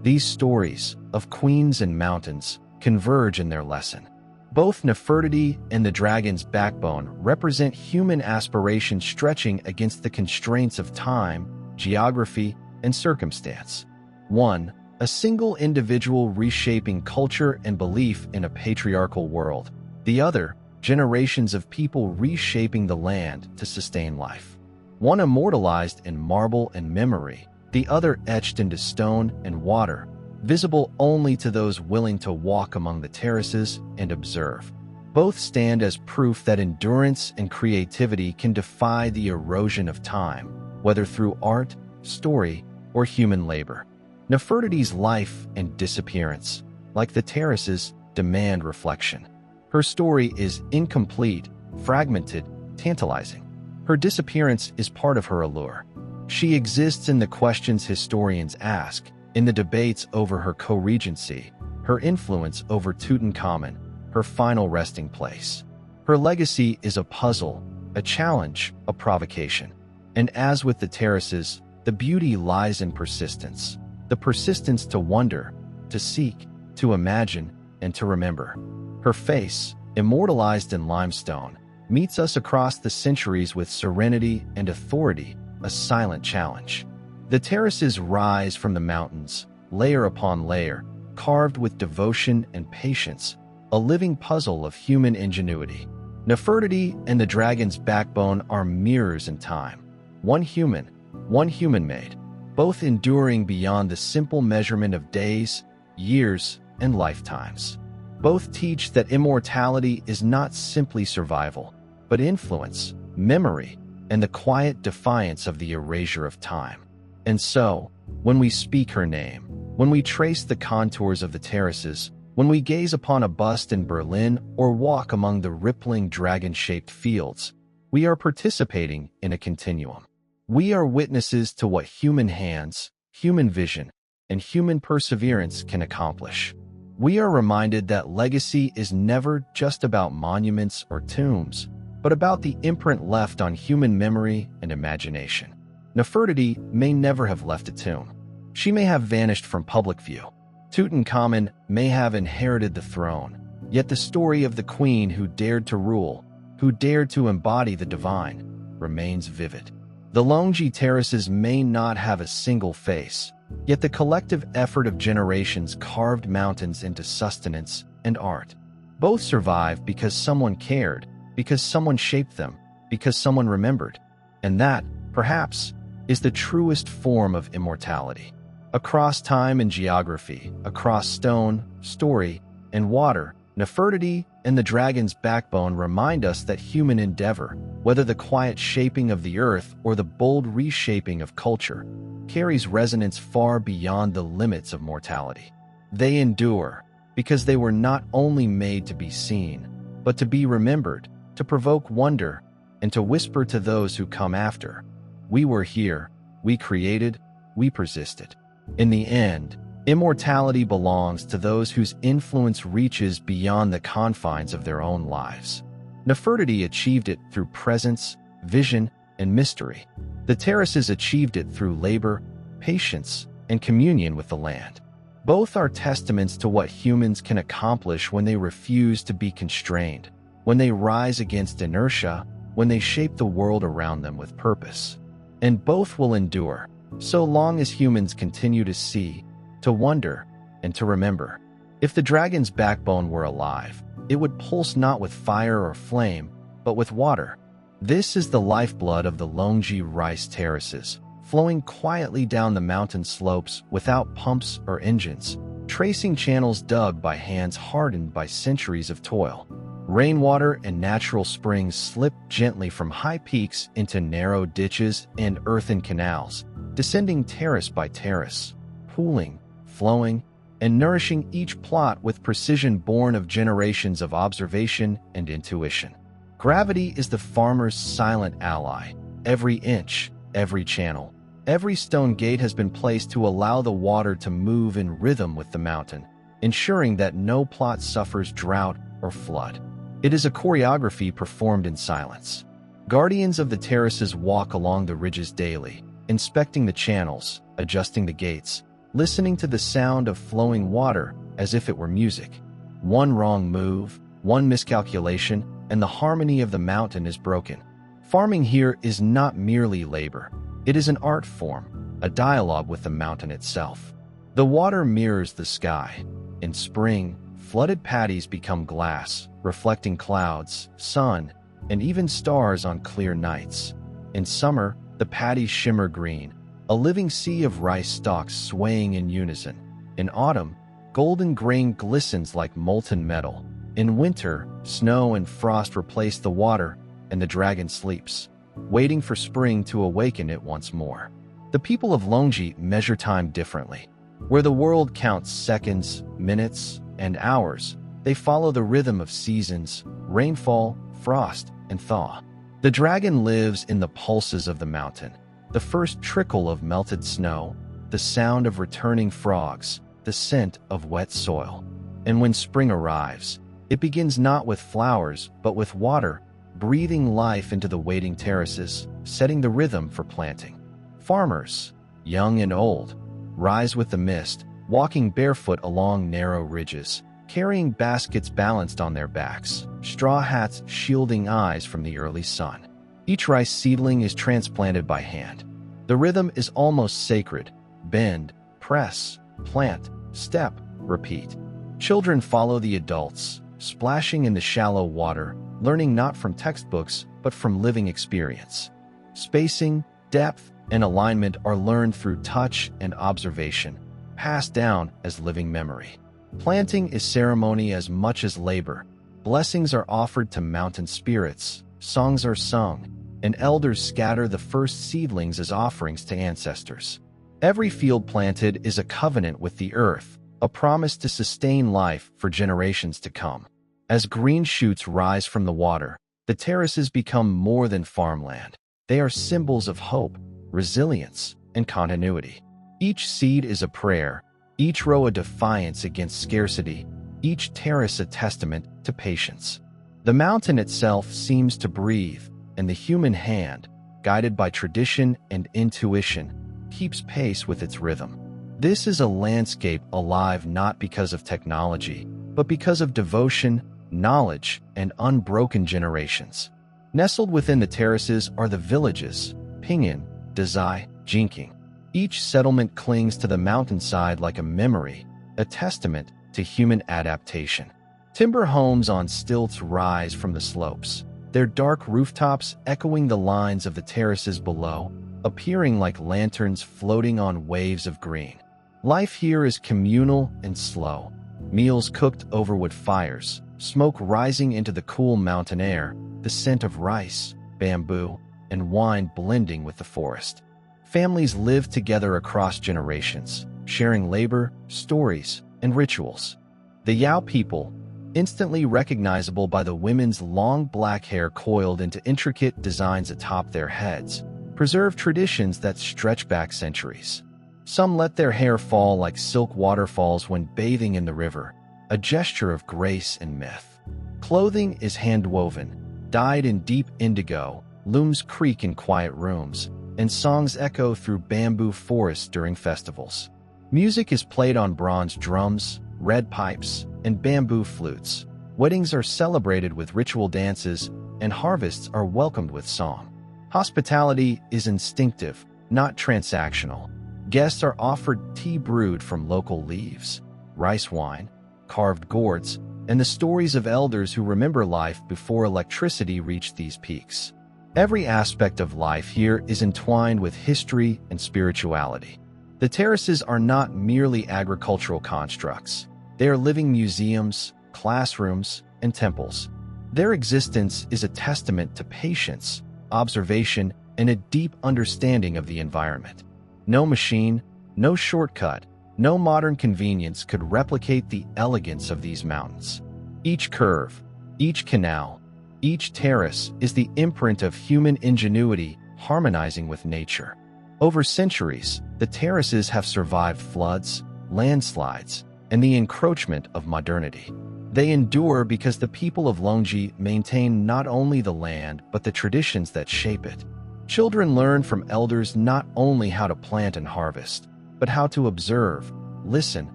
These stories of queens and mountains converge in their lesson. Both Nefertiti and the dragon's backbone represent human aspiration stretching against the constraints of time, geography, and circumstance. One, a single individual reshaping culture and belief in a patriarchal world. The other, generations of people reshaping the land to sustain life. One immortalized in marble and memory, the other etched into stone and water, visible only to those willing to walk among the terraces and observe. Both stand as proof that endurance and creativity can defy the erosion of time, whether through art, story, or human labor. Nefertiti's life and disappearance, like the terraces, demand reflection. Her story is incomplete, fragmented, tantalizing. Her disappearance is part of her allure. She exists in the questions historians ask, in the debates over her co-regency, her influence over Tutankhamun, her final resting place. Her legacy is a puzzle, a challenge, a provocation. And as with the terraces, the beauty lies in persistence. The persistence to wonder, to seek, to imagine, and to remember. Her face, immortalized in limestone, meets us across the centuries with serenity and authority, a silent challenge. The terraces rise from the mountains, layer upon layer, carved with devotion and patience, a living puzzle of human ingenuity. Nefertiti and the dragon's backbone are mirrors in time. One human-made, both enduring beyond the simple measurement of days, years, and lifetimes. Both teach that immortality is not simply survival, but influence, memory, and the quiet defiance of the erasure of time. And so, when we speak her name, when we trace the contours of the terraces, when we gaze upon a bust in Berlin or walk among the rippling dragon-shaped fields, we are participating in a continuum. We are witnesses to what human hands, human vision, and human perseverance can accomplish. We are reminded that legacy is never just about monuments or tombs, but about the imprint left on human memory and imagination. Nefertiti may never have left a tomb. She may have vanished from public view. Tutankhamun may have inherited the throne, yet the story of the queen who dared to rule, who dared to embody the divine, remains vivid. The Longji terraces may not have a single face, yet the collective effort of generations carved mountains into sustenance and art. Both survive because someone cared, because someone shaped them, because someone remembered. And that, perhaps, is the truest form of immortality. Across time and geography, across stone, story, and water, Nefertiti and the dragon's backbone remind us that human endeavor, whether the quiet shaping of the earth or the bold reshaping of culture, carries resonance far beyond the limits of mortality. They endure because they were not only made to be seen, but to be remembered, to provoke wonder, and to whisper to those who come after, "We were here, we created, we persisted." In the end, immortality belongs to those whose influence reaches beyond the confines of their own lives. Nefertiti achieved it through presence, vision, and mystery. The terraces achieved it through labor, patience, and communion with the land. Both are testaments to what humans can accomplish when they refuse to be constrained, when they rise against inertia, when they shape the world around them with purpose. And both will endure, so long as humans continue to see, to wonder, and to remember. If the dragon's backbone were alive, it would pulse not with fire or flame, but with water. This is the lifeblood of the Longji rice terraces, flowing quietly down the mountain slopes without pumps or engines, tracing channels dug by hands hardened by centuries of toil. Rainwater and natural springs slip gently from high peaks into narrow ditches and earthen canals, descending terrace by terrace, pooling, flowing, and nourishing each plot with precision born of generations of observation and intuition. Gravity is the farmer's silent ally. Every inch, every channel, every stone gate has been placed to allow the water to move in rhythm with the mountain, ensuring that no plot suffers drought or flood. It is a choreography performed in silence. Guardians of the terraces walk along the ridges daily, inspecting the channels, adjusting the gates, listening to the sound of flowing water as if it were music. One wrong move, one miscalculation, and the harmony of the mountain is broken. Farming here is not merely labor. It is an art form, a dialogue with the mountain itself. The water mirrors the sky. In spring, flooded paddies become glass, reflecting clouds, sun, and even stars on clear nights. In summer, the paddies shimmer green, a living sea of rice stalks swaying in unison. In autumn, golden grain glistens like molten metal. In winter, snow and frost replace the water, and the dragon sleeps, waiting for spring to awaken it once more. The people of Longji measure time differently. Where the world counts seconds, minutes, and hours, they follow the rhythm of seasons, rainfall, frost, and thaw. The dragon lives in the pulses of the mountain, the first trickle of melted snow, the sound of returning frogs, the scent of wet soil. And when spring arrives, it begins not with flowers, but with water, breathing life into the waiting terraces, setting the rhythm for planting. Farmers, young and old, rise with the mist, walking barefoot along narrow ridges, carrying baskets balanced on their backs, straw hats shielding eyes from the early sun. Each rice seedling is transplanted by hand. The rhythm is almost sacred. Bend, press, plant, step, repeat. Children follow the adults, splashing in the shallow water, learning not from textbooks, but from living experience. Spacing, depth, and alignment are learned through touch and observation, passed down as living memory. Planting is ceremony as much as labor. Blessings are offered to mountain spirits, songs are sung, and elders scatter the first seedlings as offerings to ancestors. Every field planted is a covenant with the earth, a promise to sustain life for generations to come. As green shoots rise from the water, the terraces become more than farmland. They are symbols of hope, resilience, and continuity. Each seed is a prayer, each row a defiance against scarcity, each terrace a testament to patience. The mountain itself seems to breathe, and the human hand, guided by tradition and intuition, keeps pace with its rhythm. This is a landscape alive not because of technology, but because of devotion, knowledge, and unbroken generations. Nestled within the terraces are the villages, Pinyin, Dazai, Jinking. Each settlement clings to the mountainside like a memory, a testament to human adaptation. Timber homes on stilts rise from the slopes, their dark rooftops echoing the lines of the terraces below, appearing like lanterns floating on waves of green. Life here is communal and slow. Meals cooked over wood fires, smoke rising into the cool mountain air, the scent of rice, bamboo, and wine blending with the forest. Families live together across generations, sharing labor, stories, and rituals. The Yao people, instantly recognizable by the women's long black hair coiled into intricate designs atop their heads, preserve traditions that stretch back centuries. Some let their hair fall like silk waterfalls when bathing in the river, a gesture of grace and myth. Clothing is hand-woven, dyed in deep indigo, looms creak in quiet rooms, and songs echo through bamboo forests during festivals. Music is played on bronze drums, red pipes, and bamboo flutes. Weddings are celebrated with ritual dances, and harvests are welcomed with song. Hospitality is instinctive, not transactional. Guests are offered tea brewed from local leaves, rice wine, carved gourds, and the stories of elders who remember life before electricity reached these peaks. Every aspect of life here is entwined with history and spirituality. The terraces are not merely agricultural constructs. They are living museums, classrooms, and temples. Their existence is a testament to patience, observation, and a deep understanding of the environment. No machine, no shortcut, no modern convenience could replicate the elegance of these mountains. Each curve, each canal, each terrace is the imprint of human ingenuity harmonizing with nature. Over centuries, the terraces have survived floods, landslides, and the encroachment of modernity. They endure because the people of Longji maintain not only the land but the traditions that shape it. Children learn from elders not only how to plant and harvest, but how to observe, listen,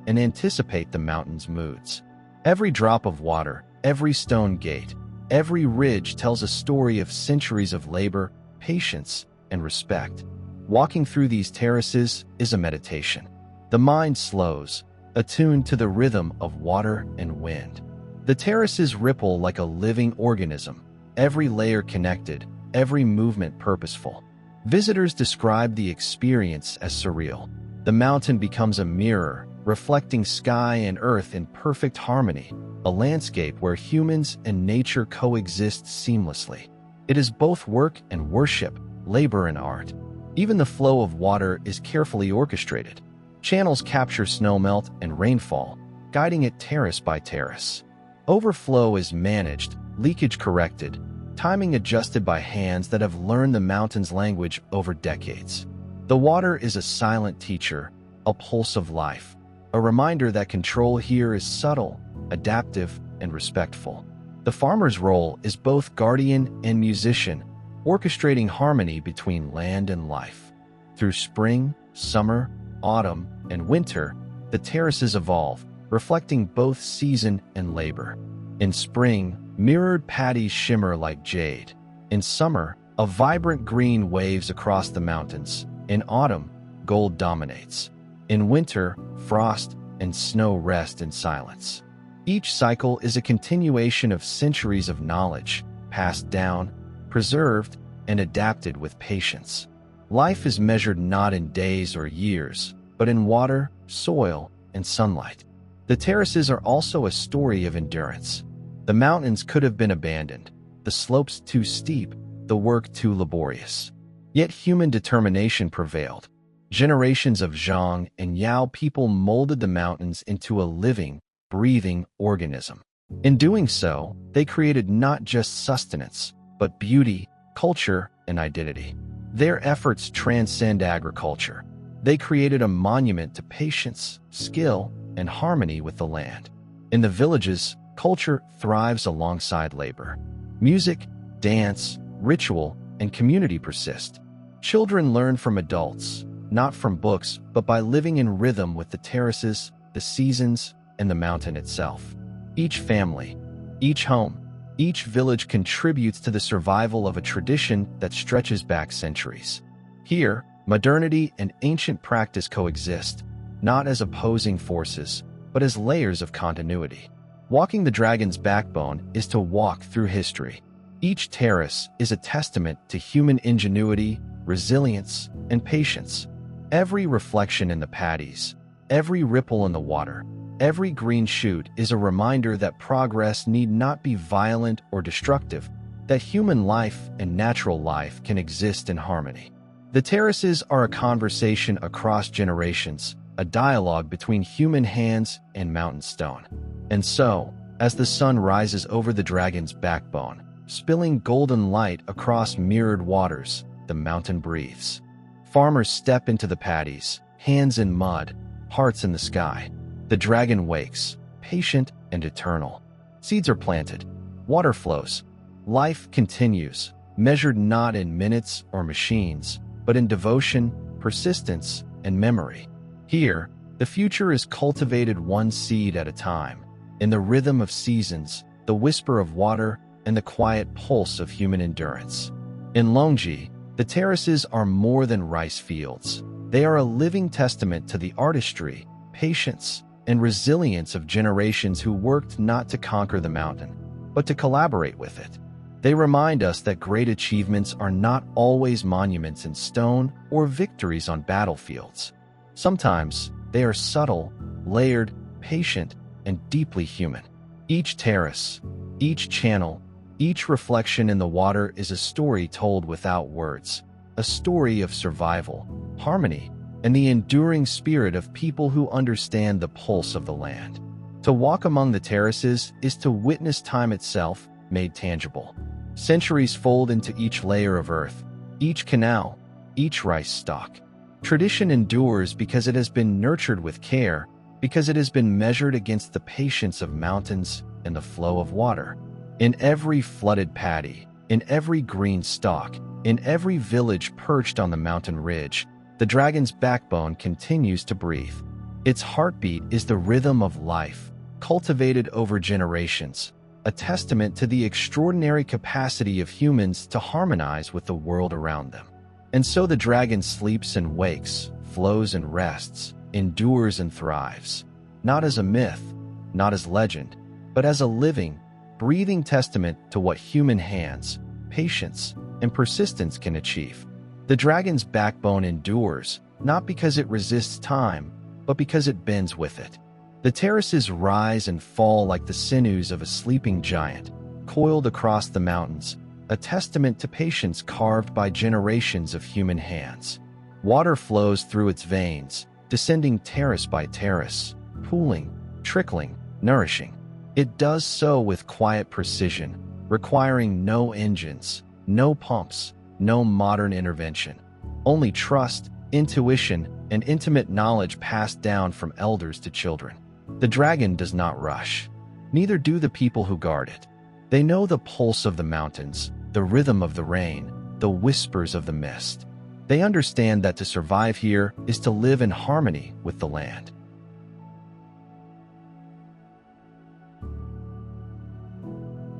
and anticipate the mountain's moods. Every drop of water, every stone gate, every ridge tells a story of centuries of labor, patience, and respect. Walking through these terraces is a meditation. The mind slows, attuned to the rhythm of water and wind. The terraces ripple like a living organism, every layer connected, every movement purposeful. Visitors describe the experience as surreal. The mountain becomes a mirror, reflecting sky and earth in perfect harmony, a landscape where humans and nature coexist seamlessly. It is both work and worship, labor and art. Even the flow of water is carefully orchestrated. Channels capture snowmelt and rainfall, guiding it terrace by terrace. Overflow is managed, leakage corrected, timing adjusted by hands that have learned the mountain's language over decades. The water is a silent teacher, a pulse of life, a reminder that control here is subtle, adaptive, and respectful. The farmer's role is both guardian and musician, orchestrating harmony between land and life. Through spring, summer, autumn, and winter, the terraces evolve, reflecting both season and labor. In spring, mirrored paddies shimmer like jade. In summer, a vibrant green waves across the mountains. In autumn, gold dominates. In winter, frost and snow rest in silence. Each cycle is a continuation of centuries of knowledge, passed down, preserved, and adapted with patience. Life is measured not in days or years, but in water, soil, and sunlight. The terraces are also a story of endurance. The mountains could have been abandoned, the slopes too steep, the work too laborious. Yet human determination prevailed. Generations of Zhang and Yao people molded the mountains into a living, breathing organism. In doing so, they created not just sustenance, but beauty, culture, and identity. Their efforts transcend agriculture. They created a monument to patience, skill, and harmony with the land. In the villages, culture thrives alongside labor. Music, dance, ritual, and community persist. Children learn from adults, not from books, but by living in rhythm with the terraces, the seasons, and the mountain itself. Each family, each home, each village contributes to the survival of a tradition that stretches back centuries. Here, modernity and ancient practice coexist, not as opposing forces, but as layers of continuity. Walking the dragon's backbone is to walk through history. Each terrace is a testament to human ingenuity, resilience, and patience. Every reflection in the paddies, every ripple in the water, every green shoot is a reminder that progress need not be violent or destructive, that human life and natural life can exist in harmony. The terraces are a conversation across generations, a dialogue between human hands and mountain stone. And so, as the sun rises over the dragon's backbone, spilling golden light across mirrored waters, the mountain breathes. Farmers step into the paddies, hands in mud, hearts in the sky. The dragon wakes, patient and eternal. Seeds are planted, water flows, Life continues, measured not in minutes or machines, but in devotion, persistence, and memory. Here, the future is cultivated one seed at a time, in the rhythm of seasons, the whisper of water, and the quiet pulse of human endurance. In Longji, the terraces are more than rice fields. They are a living testament to the artistry, patience, and resilience of generations who worked not to conquer the mountain, but to collaborate with it. They remind us that great achievements are not always monuments in stone or victories on battlefields. Sometimes they are subtle, layered, patient, and deeply human. Each terrace, each channel, each reflection in the water is a story told without words, a story of survival, harmony, and the enduring spirit of people who understand the pulse of the land. To walk among the terraces is to witness time itself made tangible. Centuries fold into each layer of earth, each canal, each rice stalk. Tradition endures because it has been nurtured with care, because it has been measured against the patience of mountains and the flow of water. In every flooded paddy, in every green stalk, in every village perched on the mountain ridge, the dragon's backbone continues to breathe. Its heartbeat is the rhythm of life, cultivated over generations, a testament to the extraordinary capacity of humans to harmonize with the world around them. And so the dragon sleeps and wakes, flows and rests, endures and thrives, not as a myth, not as legend, but as a living, breathing testament to what human hands, patience, and persistence can achieve. The dragon's backbone endures, not because it resists time, but because it bends with it. The terraces rise and fall like the sinews of a sleeping giant, coiled across the mountains, a testament to patience carved by generations of human hands. Water flows through its veins, descending terrace by terrace, pooling, trickling, nourishing. It does so with quiet precision, requiring no engines, no pumps, no modern intervention. Only trust, intuition, and intimate knowledge passed down from elders to children. The dragon does not rush. Neither do the people who guard it. They know the pulse of the mountains, the rhythm of the rain, the whispers of the mist. They understand that to survive here is to live in harmony with the land.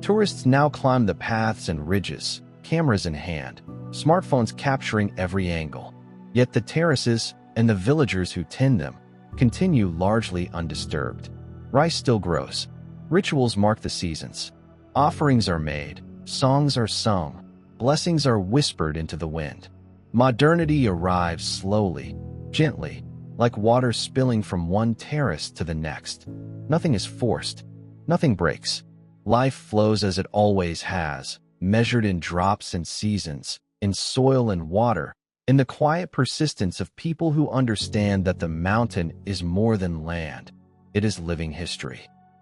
Tourists now climb the paths and ridges, cameras in hand, smartphones capturing every angle. Yet the terraces and the villagers who tend them continue largely undisturbed. Rice still grows. Rituals mark the seasons. Offerings are made. Songs are sung. Blessings are whispered into the wind. Modernity arrives slowly, gently, like water spilling from one terrace to the next. Nothing is forced. Nothing breaks. Life flows as it always has, measured in drops and seasons, in soil and water, in the quiet persistence of people who understand that the mountain is more than land. It is living history.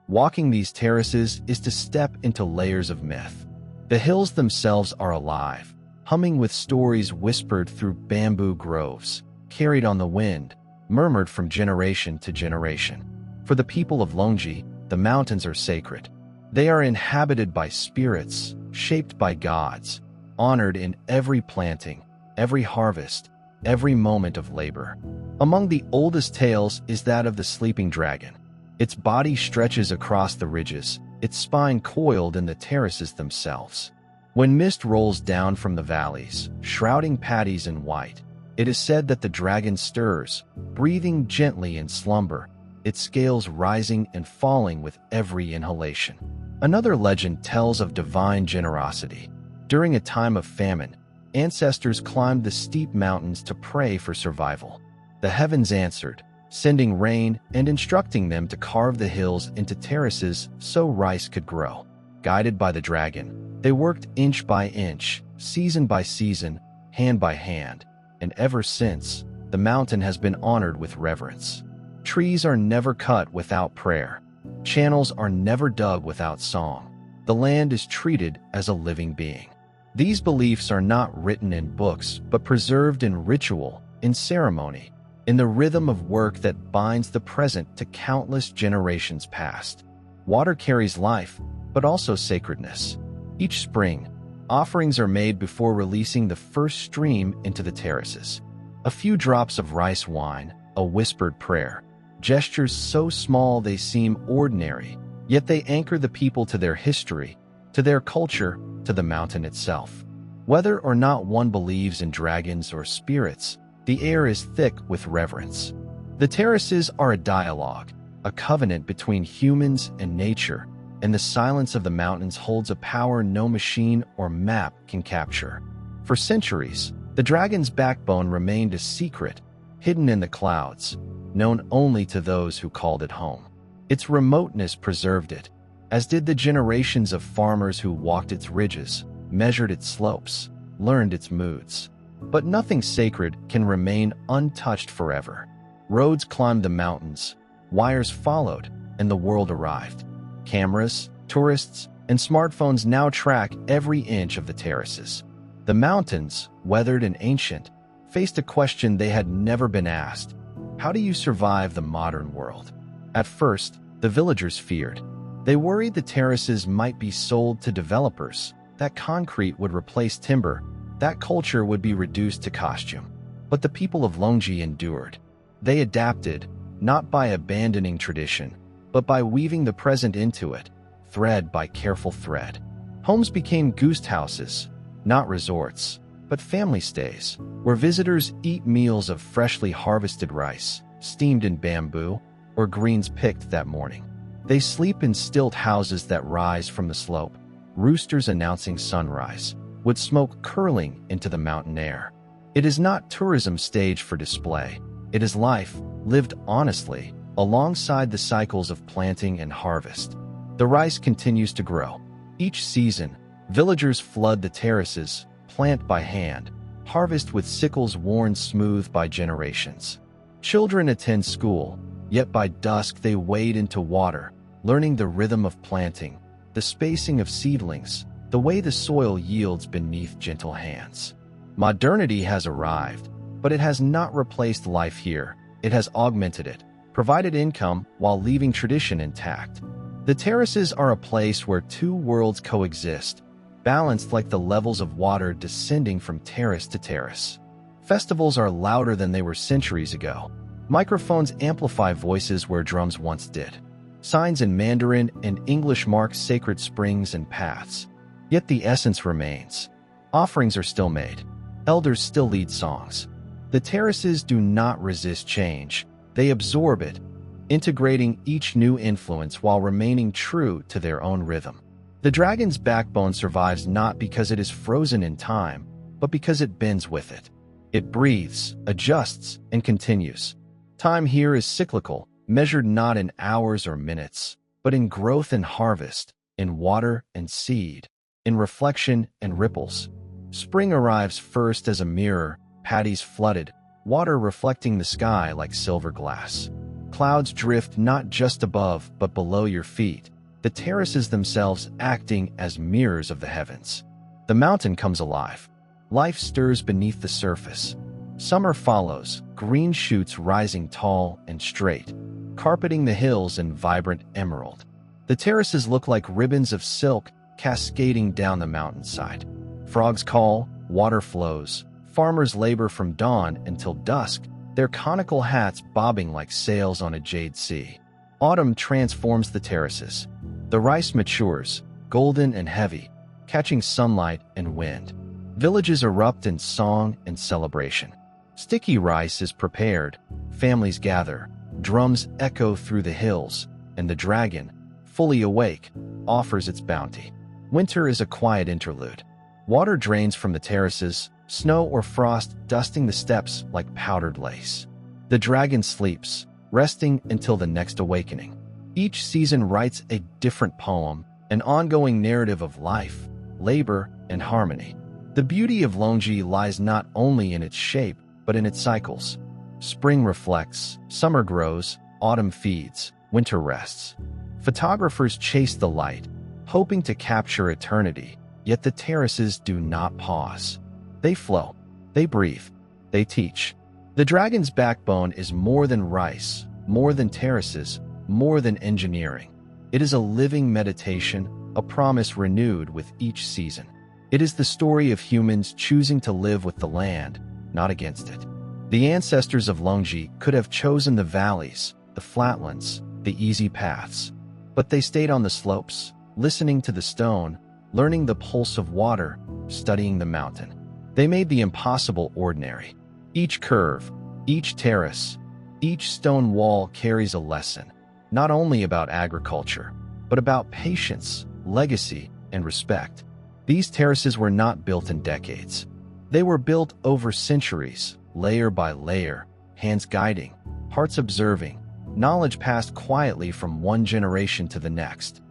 Walking these terraces is to step into layers of myth. The hills themselves are alive, humming with stories whispered through bamboo groves, carried on the wind, murmured from generation to generation. For the people of Longji, the mountains are sacred. They are inhabited by spirits, shaped by gods, honored in every planting, every harvest, every moment of labor. Among the oldest tales is that of the sleeping dragon. Its body stretches across the ridges, its spine coiled in the terraces themselves. When mist rolls down from the valleys, shrouding paddies in white, it is said that the dragon stirs, breathing gently in slumber, its scales rising and falling with every inhalation. Another legend tells of divine generosity. During a time of famine, ancestors climbed the steep mountains to pray for survival. The heavens answered, sending rain and instructing them to carve the hills into terraces so rice could grow. Guided by the dragon, they worked inch by inch, season by season, hand by hand, and ever since, the mountain has been honored with reverence. Trees are never cut without prayer. Channels are never dug without song. The land is treated as a living being. These beliefs are not written in books, but preserved in ritual, in ceremony, in the rhythm of work that binds the present to countless generations past. Water carries life, but also sacredness. Each spring, offerings are made before releasing the first stream into the terraces. A few drops of rice wine, a whispered prayer, gestures so small they seem ordinary, yet they anchor the people to their history, to their culture, to the mountain itself. Whether or not one believes in dragons or spirits, the air is thick with reverence. The terraces are a dialogue, a covenant between humans and nature, and the silence of the mountains holds a power no machine or map can capture. For centuries, the dragon's backbone remained a secret, hidden in the clouds, known only to those who called it home. Its remoteness preserved it, as did the generations of farmers who walked its ridges, measured its slopes, learned its moods. But nothing sacred can remain untouched forever. Roads climbed the mountains, wires followed, and the world arrived. Cameras, tourists, and smartphones now track every inch of the terraces. The mountains, weathered and ancient, faced a question they had never been asked. How do you survive the modern world? At first, the villagers feared. They worried the terraces might be sold to developers, that concrete would replace timber, that culture would be reduced to costume. But the people of Longji endured. They adapted, not by abandoning tradition, but by weaving the present into it, thread by careful thread. Homes became ghost houses, not resorts, but family stays, where visitors eat meals of freshly harvested rice, steamed in bamboo, or greens picked that morning. They sleep in stilt houses that rise from the slope, roosters announcing sunrise, with smoke curling into the mountain air. It is not tourism staged for display. It is life, lived honestly, alongside the cycles of planting and harvest. The rice continues to grow. Each season, villagers flood the terraces, plant by hand, harvest with sickles worn smooth by generations. Children attend school, yet by dusk they wade into water, learning the rhythm of planting, the spacing of seedlings, the way the soil yields beneath gentle hands. Modernity has arrived, but it has not replaced life here. It has augmented it, provided income while leaving tradition intact. The terraces are a place where two worlds coexist, balanced like the levels of water descending from terrace to terrace. Festivals are louder than they were centuries ago. Microphones amplify voices where drums once did. Signs in Mandarin and English mark sacred springs and paths. Yet the essence remains. Offerings are still made. Elders still lead songs. The terraces do not resist change. They absorb it, integrating each new influence while remaining true to their own rhythm. The dragon's backbone survives not because it is frozen in time, but because it bends with it. It breathes, adjusts, and continues. Time here is cyclical, measured not in hours or minutes, but in growth and harvest, in water and seed, in reflection and ripples. Spring arrives first as a mirror, paddies flooded, water reflecting the sky like silver glass. Clouds drift not just above but below your feet, the terraces themselves acting as mirrors of the heavens. The mountain comes alive. Life stirs beneath the surface. Summer follows, green shoots rising tall and straight, carpeting the hills in vibrant emerald. The terraces look like ribbons of silk cascading down the mountainside. Frogs call, water flows, farmers labor from dawn until dusk, their conical hats bobbing like sails on a jade sea. Autumn transforms the terraces. The rice matures, golden and heavy, catching sunlight and wind. Villages erupt in song and celebration. Sticky rice is prepared, families gather, drums echo through the hills, and the dragon, fully awake, offers its bounty. Winter is a quiet interlude. Water drains from the terraces, snow or frost dusting the steps like powdered lace. The dragon sleeps, resting until the next awakening. Each season writes a different poem, an ongoing narrative of life, labor, and harmony. The beauty of Longji lies not only in its shape, but in its cycles. Spring reflects, summer grows, autumn feeds, winter rests. Photographers chase the light, hoping to capture eternity, yet the terraces do not pause. They flow, they breathe, they teach. The dragon's backbone is more than rice, more than terraces, more than engineering. It is a living meditation, a promise renewed with each season. It is the story of humans choosing to live with the land, not against it. The ancestors of Longji could have chosen the valleys, the flatlands, the easy paths. But they stayed on the slopes, listening to the stone, learning the pulse of water, studying the mountain. They made the impossible ordinary. Each curve, each terrace, each stone wall carries a lesson, not only about agriculture, but about patience, legacy, and respect. These terraces were not built in decades. They were built over centuries, layer by layer, hands guiding, hearts observing, knowledge passed quietly from one generation to the next.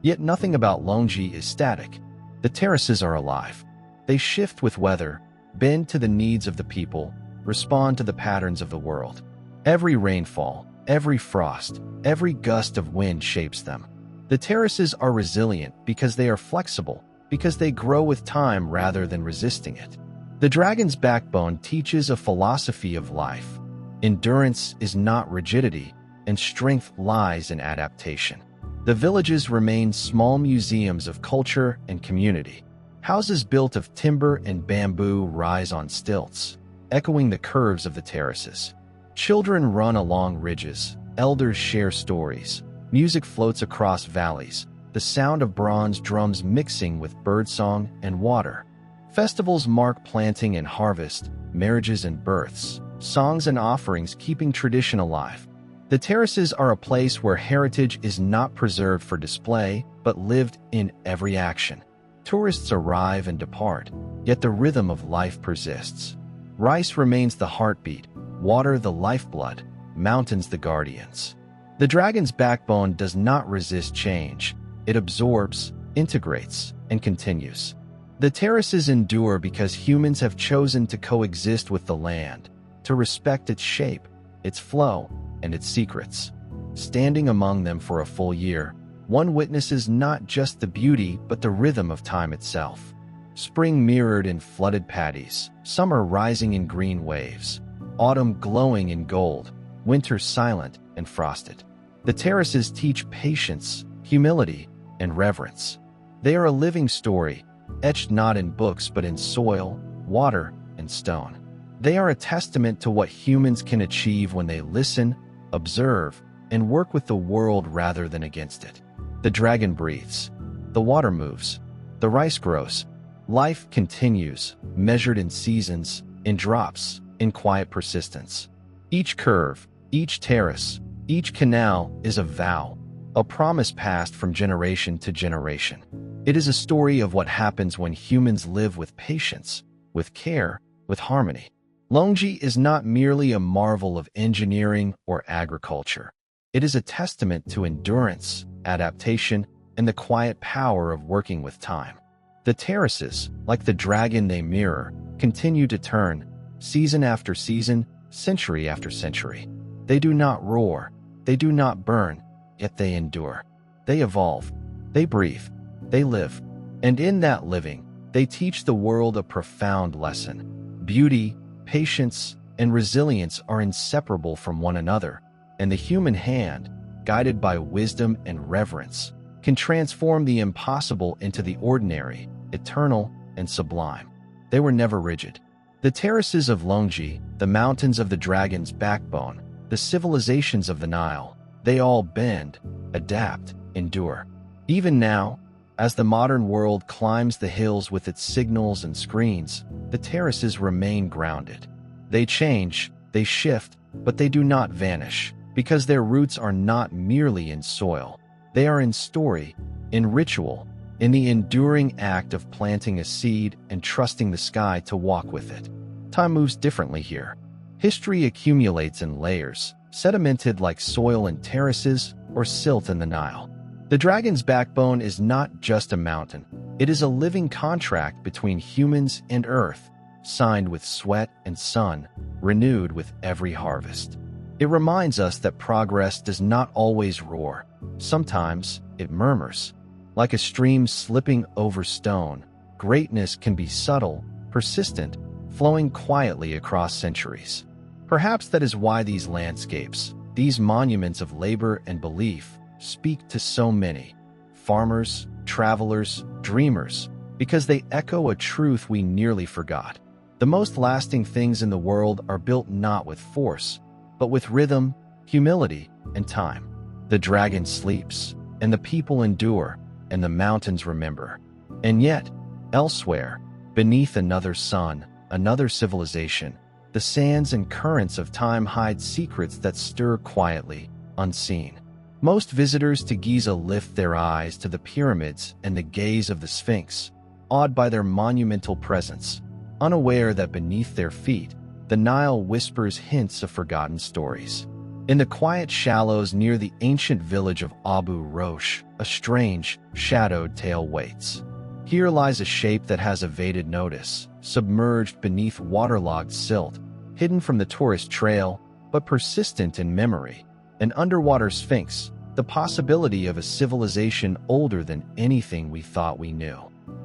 Yet nothing about Longji is static. The terraces are alive. They shift with weather, bend to the needs of the people, respond to the patterns of the world. Every rainfall, every frost, every gust of wind shapes them. The terraces are resilient because they are flexible, because they grow with time rather than resisting it. The dragon's backbone teaches a philosophy of life. Endurance is not rigidity, and strength lies in adaptation. The villages remain small museums of culture and community. Houses built of timber and bamboo rise on stilts, echoing the curves of the terraces. Children run along ridges, elders share stories, music floats across valleys, the sound of bronze drums mixing with birdsong and water. Festivals mark planting and harvest, marriages and births, songs and offerings keeping tradition alive. The terraces are a place where heritage is not preserved for display, but lived in every action. Tourists arrive and depart, yet the rhythm of life persists. Rice remains the heartbeat, water the lifeblood, mountains the guardians. The dragon's backbone does not resist change. It absorbs, integrates, and continues. The terraces endure because humans have chosen to coexist with the land, to respect its shape, its flow, and its secrets. Standing among them for a full year, one witnesses not just the beauty but the rhythm of time itself. Spring mirrored in flooded paddies, summer rising in green waves, autumn glowing in gold, winter silent and frosted. The terraces teach patience, humility, and reverence. They are a living story, etched not in books but in soil, water, and stone. They are a testament to what humans can achieve when they listen, observe, and work with the world rather than against it. The dragon breathes. The water moves. The rice grows. Life continues, measured in seasons, in drops, in quiet persistence. Each curve, each terrace, each canal is a vow, a promise passed from generation to generation. It is a story of what happens when humans live with patience, with care, with harmony. Longji is not merely a marvel of engineering or agriculture. It is a testament to endurance, adaptation, and the quiet power of working with time. The terraces, like the dragon they mirror, continue to turn, season after season, century after century. They do not roar, they do not burn, yet they endure. They evolve, they breathe, they live. And in that living, they teach the world a profound lesson. Beauty, patience, and resilience are inseparable from one another, and the human hand, guided by wisdom and reverence, can transform the impossible into the ordinary, eternal, and sublime. They were never rigid. The terraces of Longji, the mountains of the dragon's backbone, the civilizations of the Nile, they all bend, adapt, endure. Even now, as the modern world climbs the hills with its signals and screens, the terraces remain grounded. They change, they shift, but they do not vanish, because their roots are not merely in soil. They are in story, in ritual, in the enduring act of planting a seed and trusting the sky to walk with it. Time moves differently here. History accumulates in layers, sedimented like soil in terraces or silt in the Nile. The dragon's backbone is not just a mountain. It is a living contract between humans and earth, signed with sweat and sun, renewed with every harvest. It reminds us that progress does not always roar. Sometimes it murmurs. Like a stream slipping over stone, greatness can be subtle, persistent, flowing quietly across centuries. Perhaps that is why these landscapes, these monuments of labor and belief, speak to so many. Farmers, travelers, dreamers, because they echo a truth we nearly forgot. The most lasting things in the world are built not with force, but with rhythm, humility, and time. The dragon sleeps, and the people endure, and the mountains remember. And yet, elsewhere, beneath another sun, another civilization, the sands and currents of time hide secrets that stir quietly, unseen. Most visitors to Giza lift their eyes to the pyramids and the gaze of the Sphinx, awed by their monumental presence, unaware that beneath their feet, the Nile whispers hints of forgotten stories. In the quiet shallows near the ancient village of Abu Rosh, a strange, shadowed tale waits. Here lies a shape that has evaded notice, submerged beneath waterlogged silt, hidden from the tourist trail, but persistent in memory. An underwater sphinx, the possibility of a civilization older than anything we thought we knew.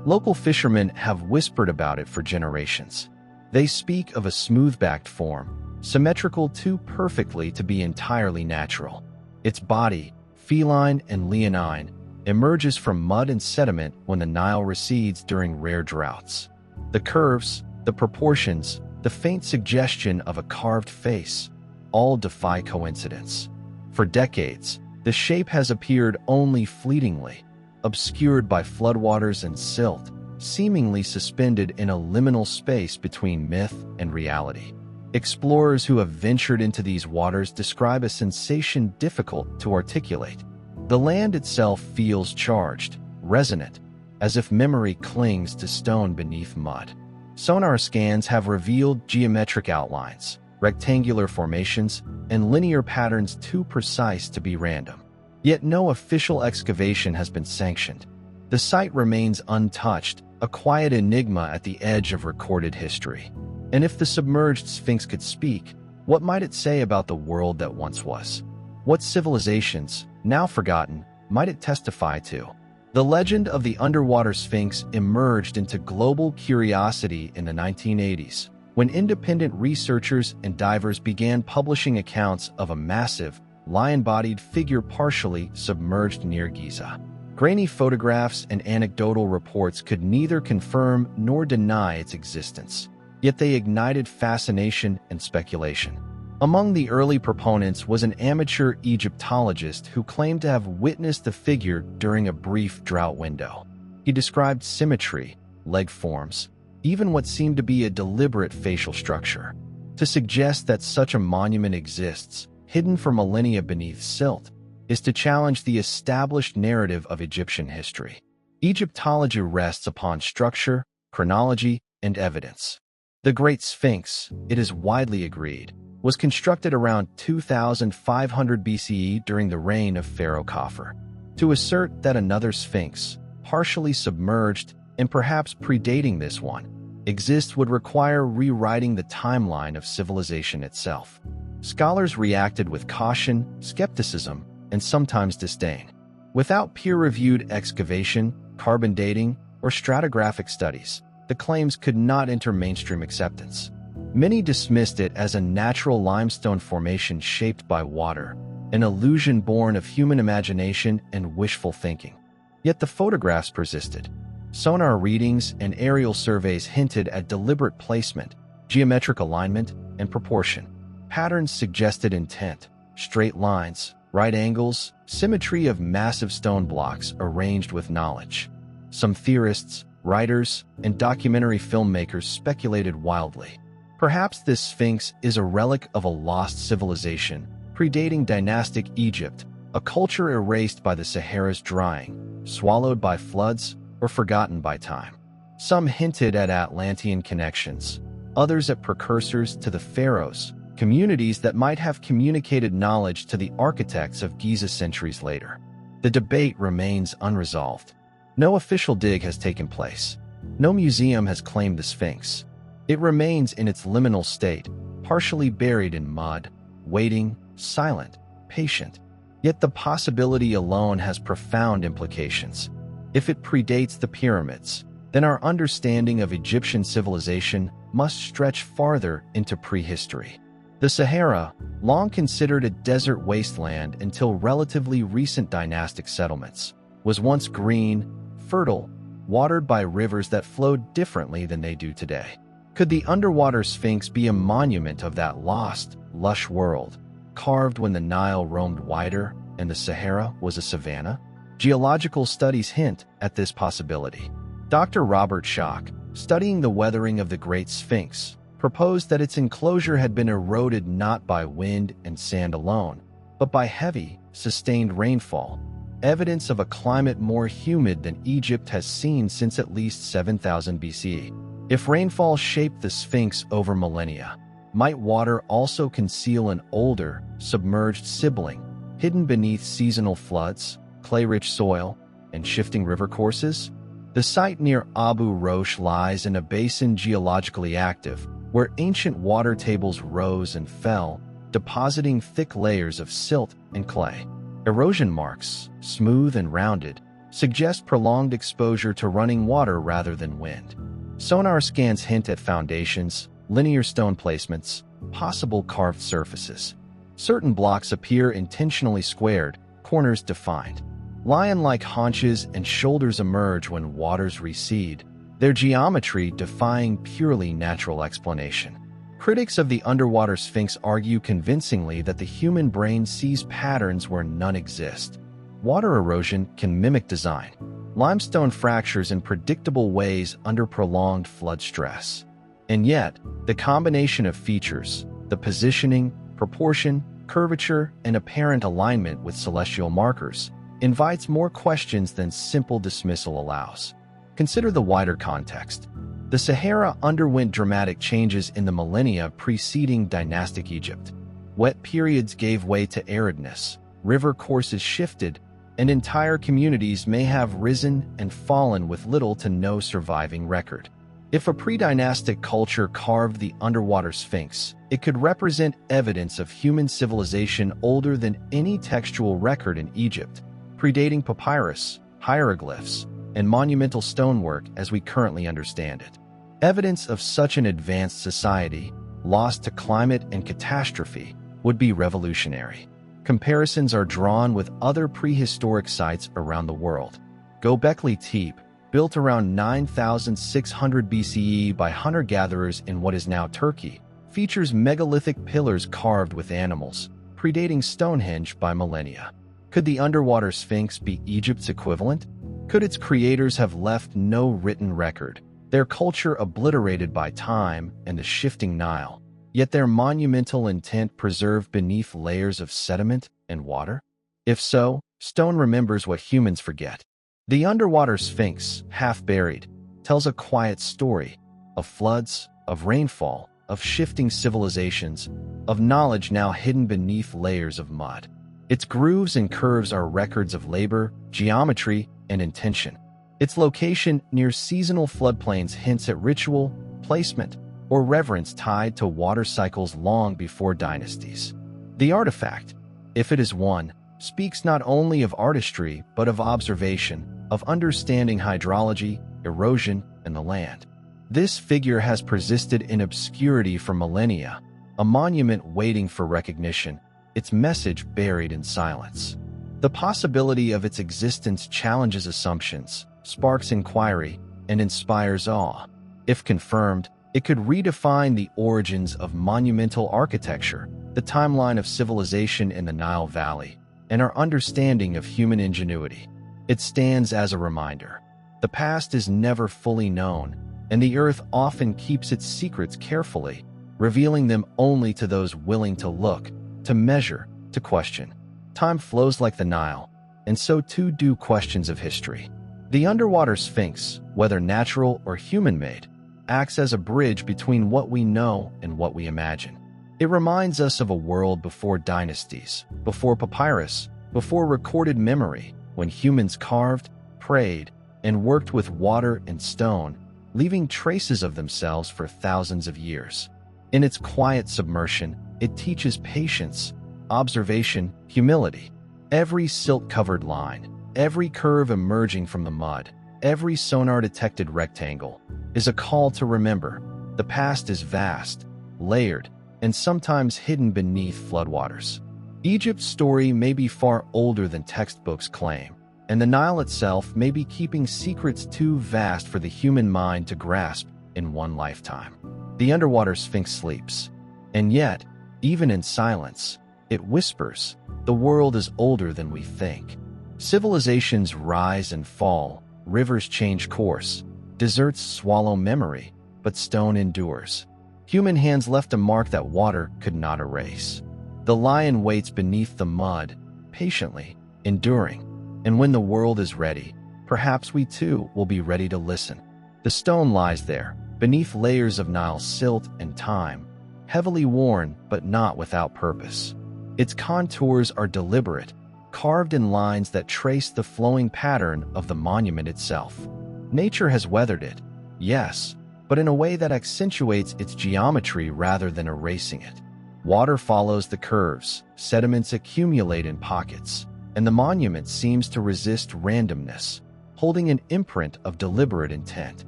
Local fishermen have whispered about it for generations. They speak of a smooth-backed form, symmetrical too perfectly to be entirely natural. Its body, feline and leonine, emerges from mud and sediment when the Nile recedes during rare droughts. The curves, the proportions, the faint suggestion of a carved face, all defy coincidence. For decades, the shape has appeared only fleetingly, obscured by floodwaters and silt, seemingly suspended in a liminal space between myth and reality. Explorers who have ventured into these waters describe a sensation difficult to articulate. The land itself feels charged, resonant, as if memory clings to stone beneath mud. Sonar scans have revealed geometric outlines, rectangular formations, and linear patterns too precise to be random. Yet no official excavation has been sanctioned. The site remains untouched, a quiet enigma at the edge of recorded history. And if the submerged Sphinx could speak, what might it say about the world that once was? What civilizations, now forgotten, might it testify to? The legend of the underwater Sphinx emerged into global curiosity in the 1980s, when independent researchers and divers began publishing accounts of a massive, lion-bodied figure partially submerged near Giza. Grainy photographs and anecdotal reports could neither confirm nor deny its existence, yet they ignited fascination and speculation. Among the early proponents was an amateur Egyptologist who claimed to have witnessed the figure during a brief drought window. He described symmetry, leg forms, even what seemed to be a deliberate facial structure. To suggest that such a monument exists, hidden for millennia beneath silt, is to challenge the established narrative of Egyptian history. Egyptology rests upon structure, chronology, and evidence. The Great Sphinx, it is widely agreed, was constructed around 2500 BCE during the reign of Pharaoh Khafre. To assert that another Sphinx, partially submerged and perhaps predating this one, exists would require rewriting the timeline of civilization itself. Scholars reacted with caution, skepticism, and sometimes disdain. Without peer-reviewed excavation, carbon dating, or stratigraphic studies, the claims could not enter mainstream acceptance. Many dismissed it as a natural limestone formation shaped by water, an illusion born of human imagination and wishful thinking. Yet the photographs persisted. Sonar readings and aerial surveys hinted at deliberate placement, geometric alignment, and proportion. Patterns suggested intent, straight lines, right angles, symmetry of massive stone blocks arranged with knowledge. Some theorists, writers, and documentary filmmakers speculated wildly. Perhaps this Sphinx is a relic of a lost civilization, predating dynastic Egypt, a culture erased by the Sahara's drying, swallowed by floods, or forgotten by time. Some hinted at Atlantean connections, others at precursors to the pharaohs, communities that might have communicated knowledge to the architects of Giza centuries later. The debate remains unresolved. No official dig has taken place. No museum has claimed the Sphinx. It remains in its liminal state, partially buried in mud, waiting, silent, patient. Yet the possibility alone has profound implications. If it predates the pyramids, then our understanding of Egyptian civilization must stretch farther into prehistory. The Sahara, long considered a desert wasteland until relatively recent dynastic settlements, was once green, fertile, watered by rivers that flowed differently than they do today. Could the underwater Sphinx be a monument of that lost, lush world, carved when the Nile roamed wider and the Sahara was a savanna? Geological studies hint at this possibility. Dr. Robert Schoch, studying the weathering of the Great Sphinx, proposed that its enclosure had been eroded not by wind and sand alone, but by heavy, sustained rainfall, evidence of a climate more humid than Egypt has seen since at least 7000 BCE. If rainfall shaped the Sphinx over millennia, might water also conceal an older, submerged sibling, hidden beneath seasonal floods, clay-rich soil, and shifting river courses? The site near Abu Rosh lies in a basin geologically active, where ancient water tables rose and fell, depositing thick layers of silt and clay. Erosion marks, smooth and rounded, suggest prolonged exposure to running water rather than wind. Sonar scans hint at foundations, linear stone placements, possible carved surfaces. Certain blocks appear intentionally squared, corners defined. Lion-like haunches and shoulders emerge when waters recede, their geometry defying purely natural explanation. Critics of the underwater Sphinx argue convincingly that the human brain sees patterns where none exist. Water erosion can mimic design. Limestone fractures in predictable ways under prolonged flood stress. And yet, the combination of features, the positioning, proportion, curvature, and apparent alignment with celestial markers, invites more questions than simple dismissal allows. Consider the wider context. The Sahara underwent dramatic changes in the millennia preceding dynastic Egypt. Wet periods gave way to aridness, river courses shifted, and entire communities may have risen and fallen with little to no surviving record. If a pre-dynastic culture carved the underwater Sphinx, it could represent evidence of human civilization older than any textual record in Egypt, predating papyrus, hieroglyphs, and monumental stonework as we currently understand it. Evidence of such an advanced society, lost to climate and catastrophe, would be revolutionary. Comparisons are drawn with other prehistoric sites around the world. Göbekli Tepe, built around 9600 BCE by hunter-gatherers in what is now Turkey, features megalithic pillars carved with animals, predating Stonehenge by millennia. Could the underwater Sphinx be Egypt's equivalent? Could its creators have left no written record, their culture obliterated by time and the shifting Nile, yet their monumental intent preserved beneath layers of sediment and water? If so, stone remembers what humans forget. The underwater Sphinx, half buried, tells a quiet story of floods, of rainfall, of shifting civilizations, of knowledge now hidden beneath layers of mud. Its grooves and curves are records of labor, geometry, and intention. Its location near seasonal floodplains hints at ritual, placement, or reverence tied to water cycles long before dynasties. The artifact, if it is one, speaks not only of artistry but of observation, of understanding hydrology, erosion, and the land. This figure has persisted in obscurity for millennia, a monument waiting for recognition, its message buried in silence. The possibility of its existence challenges assumptions, sparks inquiry, and inspires awe. If confirmed, it could redefine the origins of monumental architecture, the timeline of civilization in the Nile Valley, and our understanding of human ingenuity. It stands as a reminder. The past is never fully known, and the earth often keeps its secrets carefully, revealing them only to those willing to look, to measure, to question. Time flows like the Nile, and so too do questions of history. The underwater Sphinx, whether natural or human-made, acts as a bridge between what we know and what we imagine. It reminds us of a world before dynasties, before papyrus, before recorded memory, when humans carved, prayed, and worked with water and stone, leaving traces of themselves for thousands of years. In its quiet submersion, it teaches patience, observation, humility. Every silt-covered line, every curve emerging from the mud, every sonar-detected rectangle, is a call to remember. The past is vast, layered, and sometimes hidden beneath floodwaters. Egypt's story may be far older than textbooks claim, and the Nile itself may be keeping secrets too vast for the human mind to grasp in one lifetime. The underwater Sphinx sleeps, and yet, even in silence, it whispers, "The world is older than we think." Civilizations rise and fall, rivers change course, deserts swallow memory, but stone endures. Human hands left a mark that water could not erase. The lion waits beneath the mud, patiently, enduring. And when the world is ready, perhaps we too will be ready to listen. The stone lies there, beneath layers of Nile silt and time, heavily worn but not without purpose. Its contours are deliberate, carved in lines that trace the flowing pattern of the monument itself. Nature has weathered it, yes, but in a way that accentuates its geometry rather than erasing it. Water follows the curves, sediments accumulate in pockets, and the monument seems to resist randomness, holding an imprint of deliberate intent.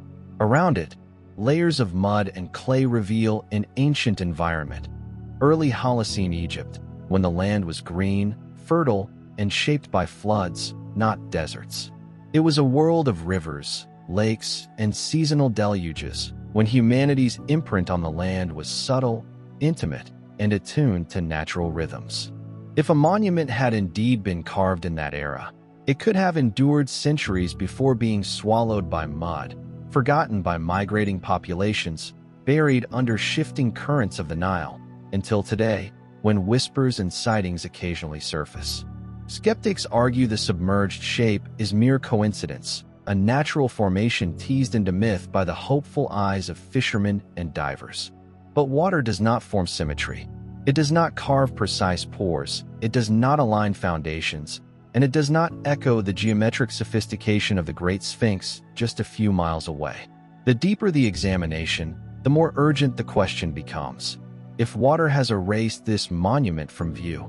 Around it, layers of mud and clay reveal an ancient environment. Early Holocene Egypt, when the land was green, fertile, and shaped by floods, not deserts. It was a world of rivers, lakes, and seasonal deluges, when humanity's imprint on the land was subtle, intimate, and attuned to natural rhythms. If a monument had indeed been carved in that era, it could have endured centuries before being swallowed by mud, forgotten by migrating populations, buried under shifting currents of the Nile, until today, when whispers and sightings occasionally surface. Skeptics argue the submerged shape is mere coincidence, a natural formation teased into myth by the hopeful eyes of fishermen and divers. But water does not form symmetry. It does not carve precise pores, it does not align foundations, and it does not echo the geometric sophistication of the Great Sphinx just a few miles away. The deeper the examination, the more urgent the question becomes. If water has erased this monument from view,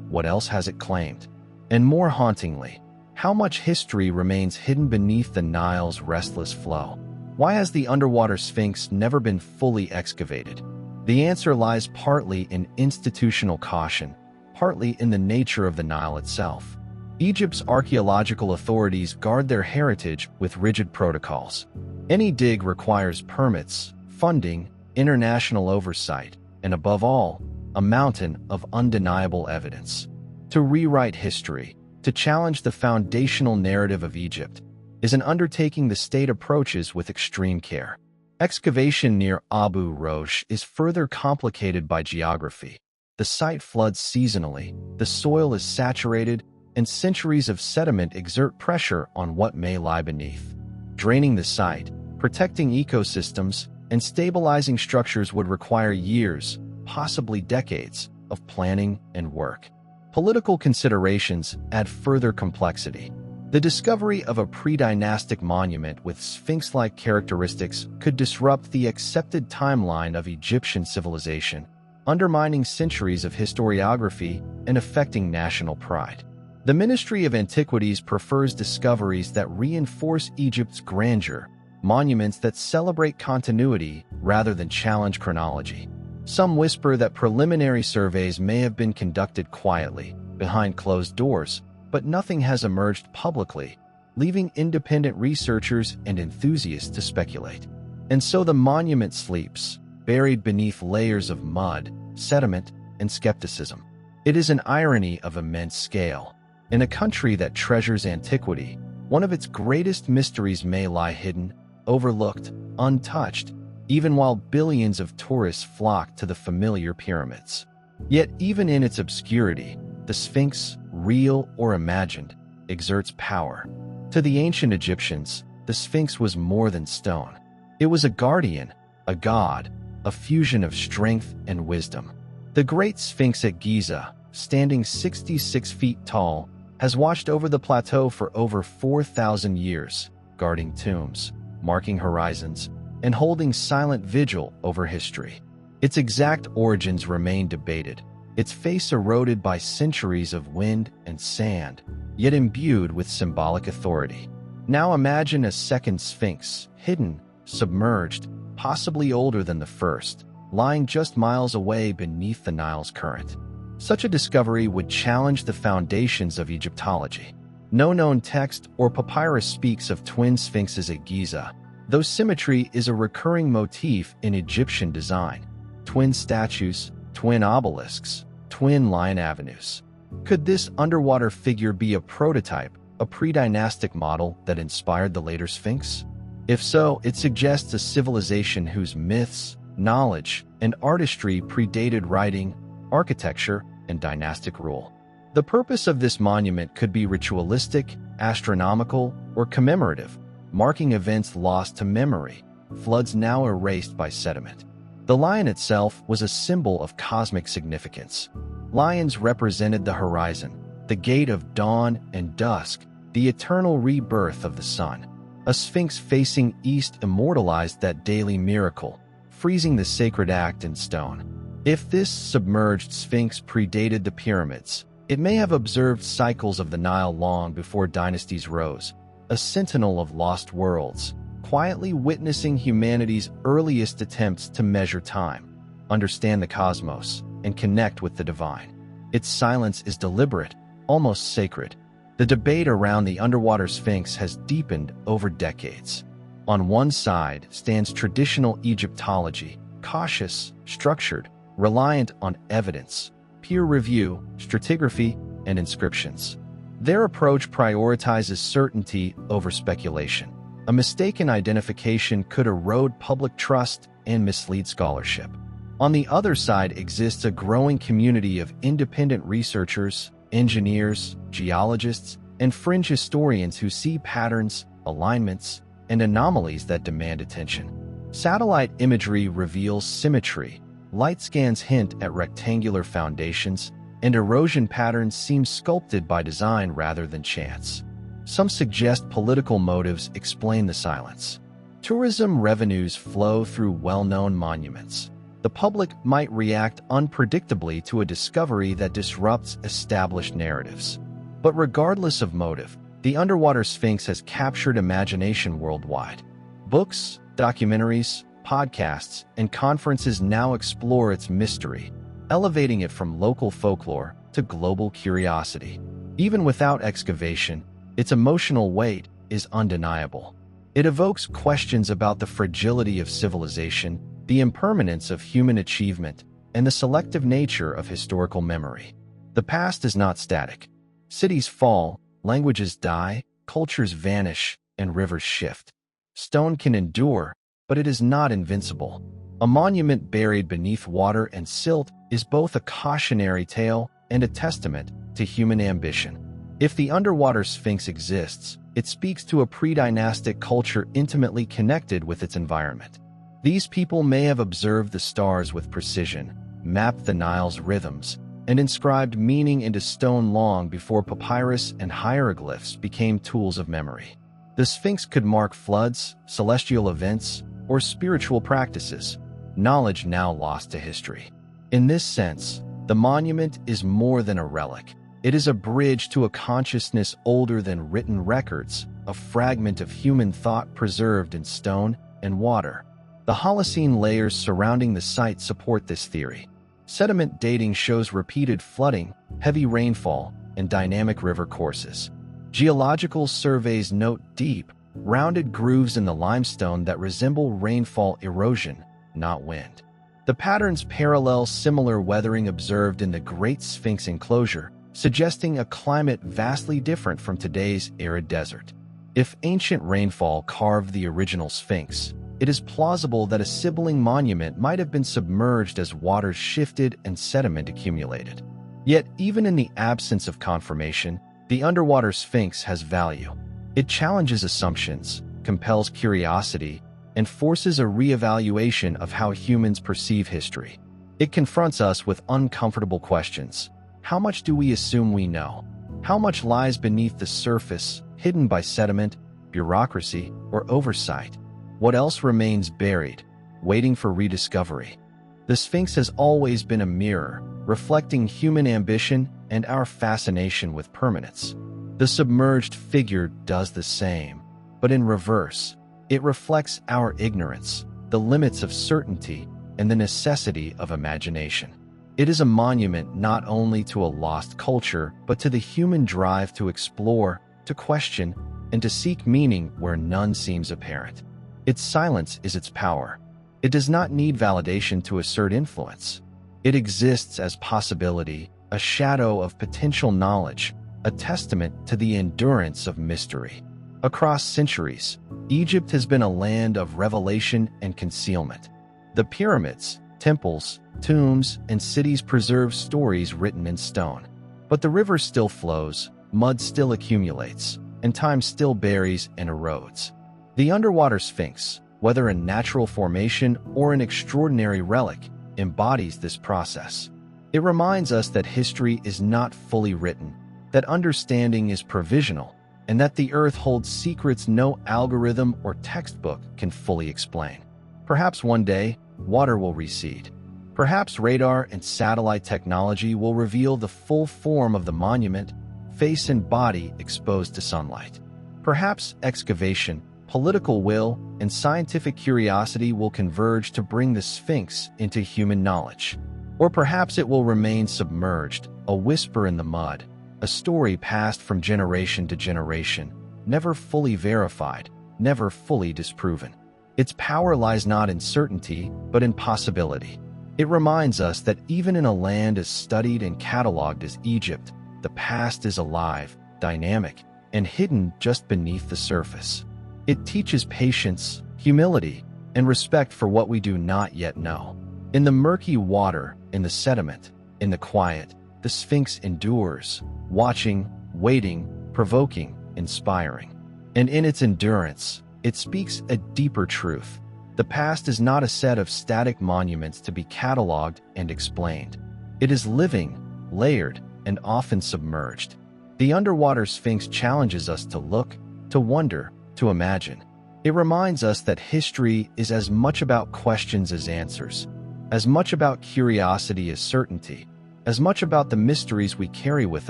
what else has it claimed? And more hauntingly, how much history remains hidden beneath the Nile's restless flow? Why has the underwater Sphinx never been fully excavated? The answer lies partly in institutional caution, partly in the nature of the Nile itself. Egypt's archaeological authorities guard their heritage with rigid protocols. Any dig requires permits, funding, international oversight, and above all, a mountain of undeniable evidence. To rewrite history, to challenge the foundational narrative of Egypt, is an undertaking the state approaches with extreme care. Excavation near Abu Rosh is further complicated by geography. The site floods seasonally, the soil is saturated, and centuries of sediment exert pressure on what may lie beneath. Draining the site, protecting ecosystems, and stabilizing structures would require years, possibly decades, of planning and work. Political considerations add further complexity. The discovery of a pre-dynastic monument with Sphinx-like characteristics could disrupt the accepted timeline of Egyptian civilization, undermining centuries of historiography and affecting national pride. The Ministry of Antiquities prefers discoveries that reinforce Egypt's grandeur, monuments that celebrate continuity rather than challenge chronology. Some whisper that preliminary surveys may have been conducted quietly, behind closed doors, but nothing has emerged publicly, leaving independent researchers and enthusiasts to speculate. And so the monument sleeps, buried beneath layers of mud, sediment, and skepticism. It is an irony of immense scale. In a country that treasures antiquity, one of its greatest mysteries may lie hidden, overlooked, untouched, even while billions of tourists flock to the familiar pyramids. Yet even in its obscurity, the Sphinx, real or imagined, exerts power. To the ancient Egyptians, the Sphinx was more than stone. It was a guardian, a god, a fusion of strength and wisdom. The Great Sphinx at Giza, standing 66 feet tall, has watched over the plateau for over 4,000 years, guarding tombs, marking horizons, and holding silent vigil over history. Its exact origins remain debated, its face eroded by centuries of wind and sand, yet imbued with symbolic authority. Now imagine a second Sphinx, hidden, submerged, possibly older than the first, lying just miles away beneath the Nile's current. Such a discovery would challenge the foundations of Egyptology. No known text or papyrus speaks of twin sphinxes at Giza, though symmetry is a recurring motif in Egyptian design. Twin statues, twin obelisks, twin lion avenues. Could this underwater figure be a prototype, a pre-dynastic model that inspired the later Sphinx? If so, it suggests a civilization whose myths, knowledge, and artistry predated writing, architecture, and dynastic rule. The purpose of this monument could be ritualistic, astronomical, or commemorative, marking events lost to memory, floods now erased by sediment. The lion itself was a symbol of cosmic significance. Lions represented the horizon, the gate of dawn and dusk, the eternal rebirth of the sun. A sphinx facing east immortalized that daily miracle, freezing the sacred act in stone. If this submerged sphinx predated the pyramids, it may have observed cycles of the Nile long before dynasties rose, a sentinel of lost worlds, quietly witnessing humanity's earliest attempts to measure time, understand the cosmos, and connect with the divine. Its silence is deliberate, almost sacred. The debate around the underwater sphinx has deepened over decades. On one side stands traditional Egyptology, cautious, structured, reliant on evidence, peer review, stratigraphy, and inscriptions. Their approach prioritizes certainty over speculation. A mistaken identification could erode public trust and mislead scholarship. On the other side exists a growing community of independent researchers, engineers, geologists, and fringe historians who see patterns, alignments, and anomalies that demand attention. Satellite imagery reveals symmetry, light scans hint at rectangular foundations, and erosion patterns seem sculpted by design rather than chance. Some suggest political motives explain the silence. Tourism revenues flow through well-known monuments. The public might react unpredictably to a discovery that disrupts established narratives. But regardless of motive, the underwater sphinx has captured imagination worldwide. Books, documentaries, podcasts, and conferences now explore its mystery, elevating it from local folklore to global curiosity. Even without excavation, its emotional weight is undeniable. It evokes questions about the fragility of civilization, the impermanence of human achievement, and the selective nature of historical memory. The past is not static. Cities fall, languages die, cultures vanish, and rivers shift. Stone can endure, but it is not invincible. A monument buried beneath water and silt is both a cautionary tale and a testament to human ambition. If the underwater sphinx exists, it speaks to a pre-dynastic culture intimately connected with its environment. These people may have observed the stars with precision, mapped the Nile's rhythms, and inscribed meaning into stone long before papyrus and hieroglyphs became tools of memory. The Sphinx could mark floods, celestial events, or spiritual practices, knowledge now lost to history. In this sense, the monument is more than a relic. It is a bridge to a consciousness older than written records, a fragment of human thought preserved in stone and water. The Holocene layers surrounding the site support this theory. Sediment dating shows repeated flooding, heavy rainfall, and dynamic river courses. Geological surveys note deep, rounded grooves in the limestone that resemble rainfall erosion, not wind. The patterns parallel similar weathering observed in the Great Sphinx enclosure, suggesting a climate vastly different from today's arid desert. If ancient rainfall carved the original Sphinx, it is plausible that a sibling monument might have been submerged as waters shifted and sediment accumulated. Yet, even in the absence of confirmation, the underwater Sphinx has value. It challenges assumptions, compels curiosity, and forces a reevaluation of how humans perceive history. It confronts us with uncomfortable questions. How much do we assume we know? How much lies beneath the surface, hidden by sediment, bureaucracy, or oversight? What else remains buried, waiting for rediscovery? The Sphinx has always been a mirror, reflecting human ambition and our fascination with permanence. The submerged figure does the same, but in reverse. It reflects our ignorance, the limits of certainty, and the necessity of imagination. It is a monument not only to a lost culture, but to the human drive to explore, to question, and to seek meaning where none seems apparent. Its silence is its power. It does not need validation to assert influence. It exists as possibility, a shadow of potential knowledge, a testament to the endurance of mystery. Across centuries, Egypt has been a land of revelation and concealment. The pyramids, temples, tombs, and cities preserve stories written in stone. But the river still flows, mud still accumulates, and time still buries and erodes. The underwater Sphinx, whether a natural formation or an extraordinary relic, embodies this process. It reminds us that history is not fully written, that understanding is provisional, and that the earth holds secrets no algorithm or textbook can fully explain. Perhaps one day, water will recede. Perhaps radar and satellite technology will reveal the full form of the monument, face and body exposed to sunlight. Perhaps excavation, political will, and scientific curiosity will converge to bring the Sphinx into human knowledge. Or perhaps it will remain submerged, a whisper in the mud, a story passed from generation to generation, never fully verified, never fully disproven. Its power lies not in certainty, but in possibility. It reminds us that even in a land as studied and cataloged as Egypt, the past is alive, dynamic, and hidden just beneath the surface. It teaches patience, humility, and respect for what we do not yet know. In the murky water, in the sediment, in the quiet, the Sphinx endures, watching, waiting, provoking, inspiring. And in its endurance, it speaks a deeper truth. The past is not a set of static monuments to be cataloged and explained. It is living, layered, and often submerged. The underwater Sphinx challenges us to look, to wonder, to imagine. It reminds us that history is as much about questions as answers, as much about curiosity as certainty, as much about the mysteries we carry with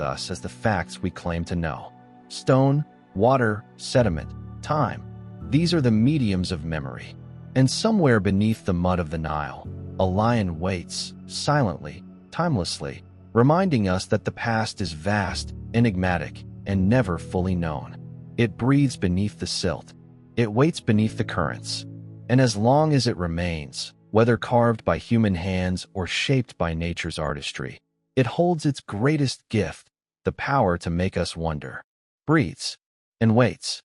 us as the facts we claim to know. Stone, water, sediment, time. These are the mediums of memory. And somewhere beneath the mud of the Nile, a lion waits, silently, timelessly, reminding us that the past is vast, enigmatic, and never fully known. It breathes beneath the silt. It waits beneath the currents. And as long as it remains, whether carved by human hands or shaped by nature's artistry, it holds its greatest gift, the power to make us wonder. Breathes and waits.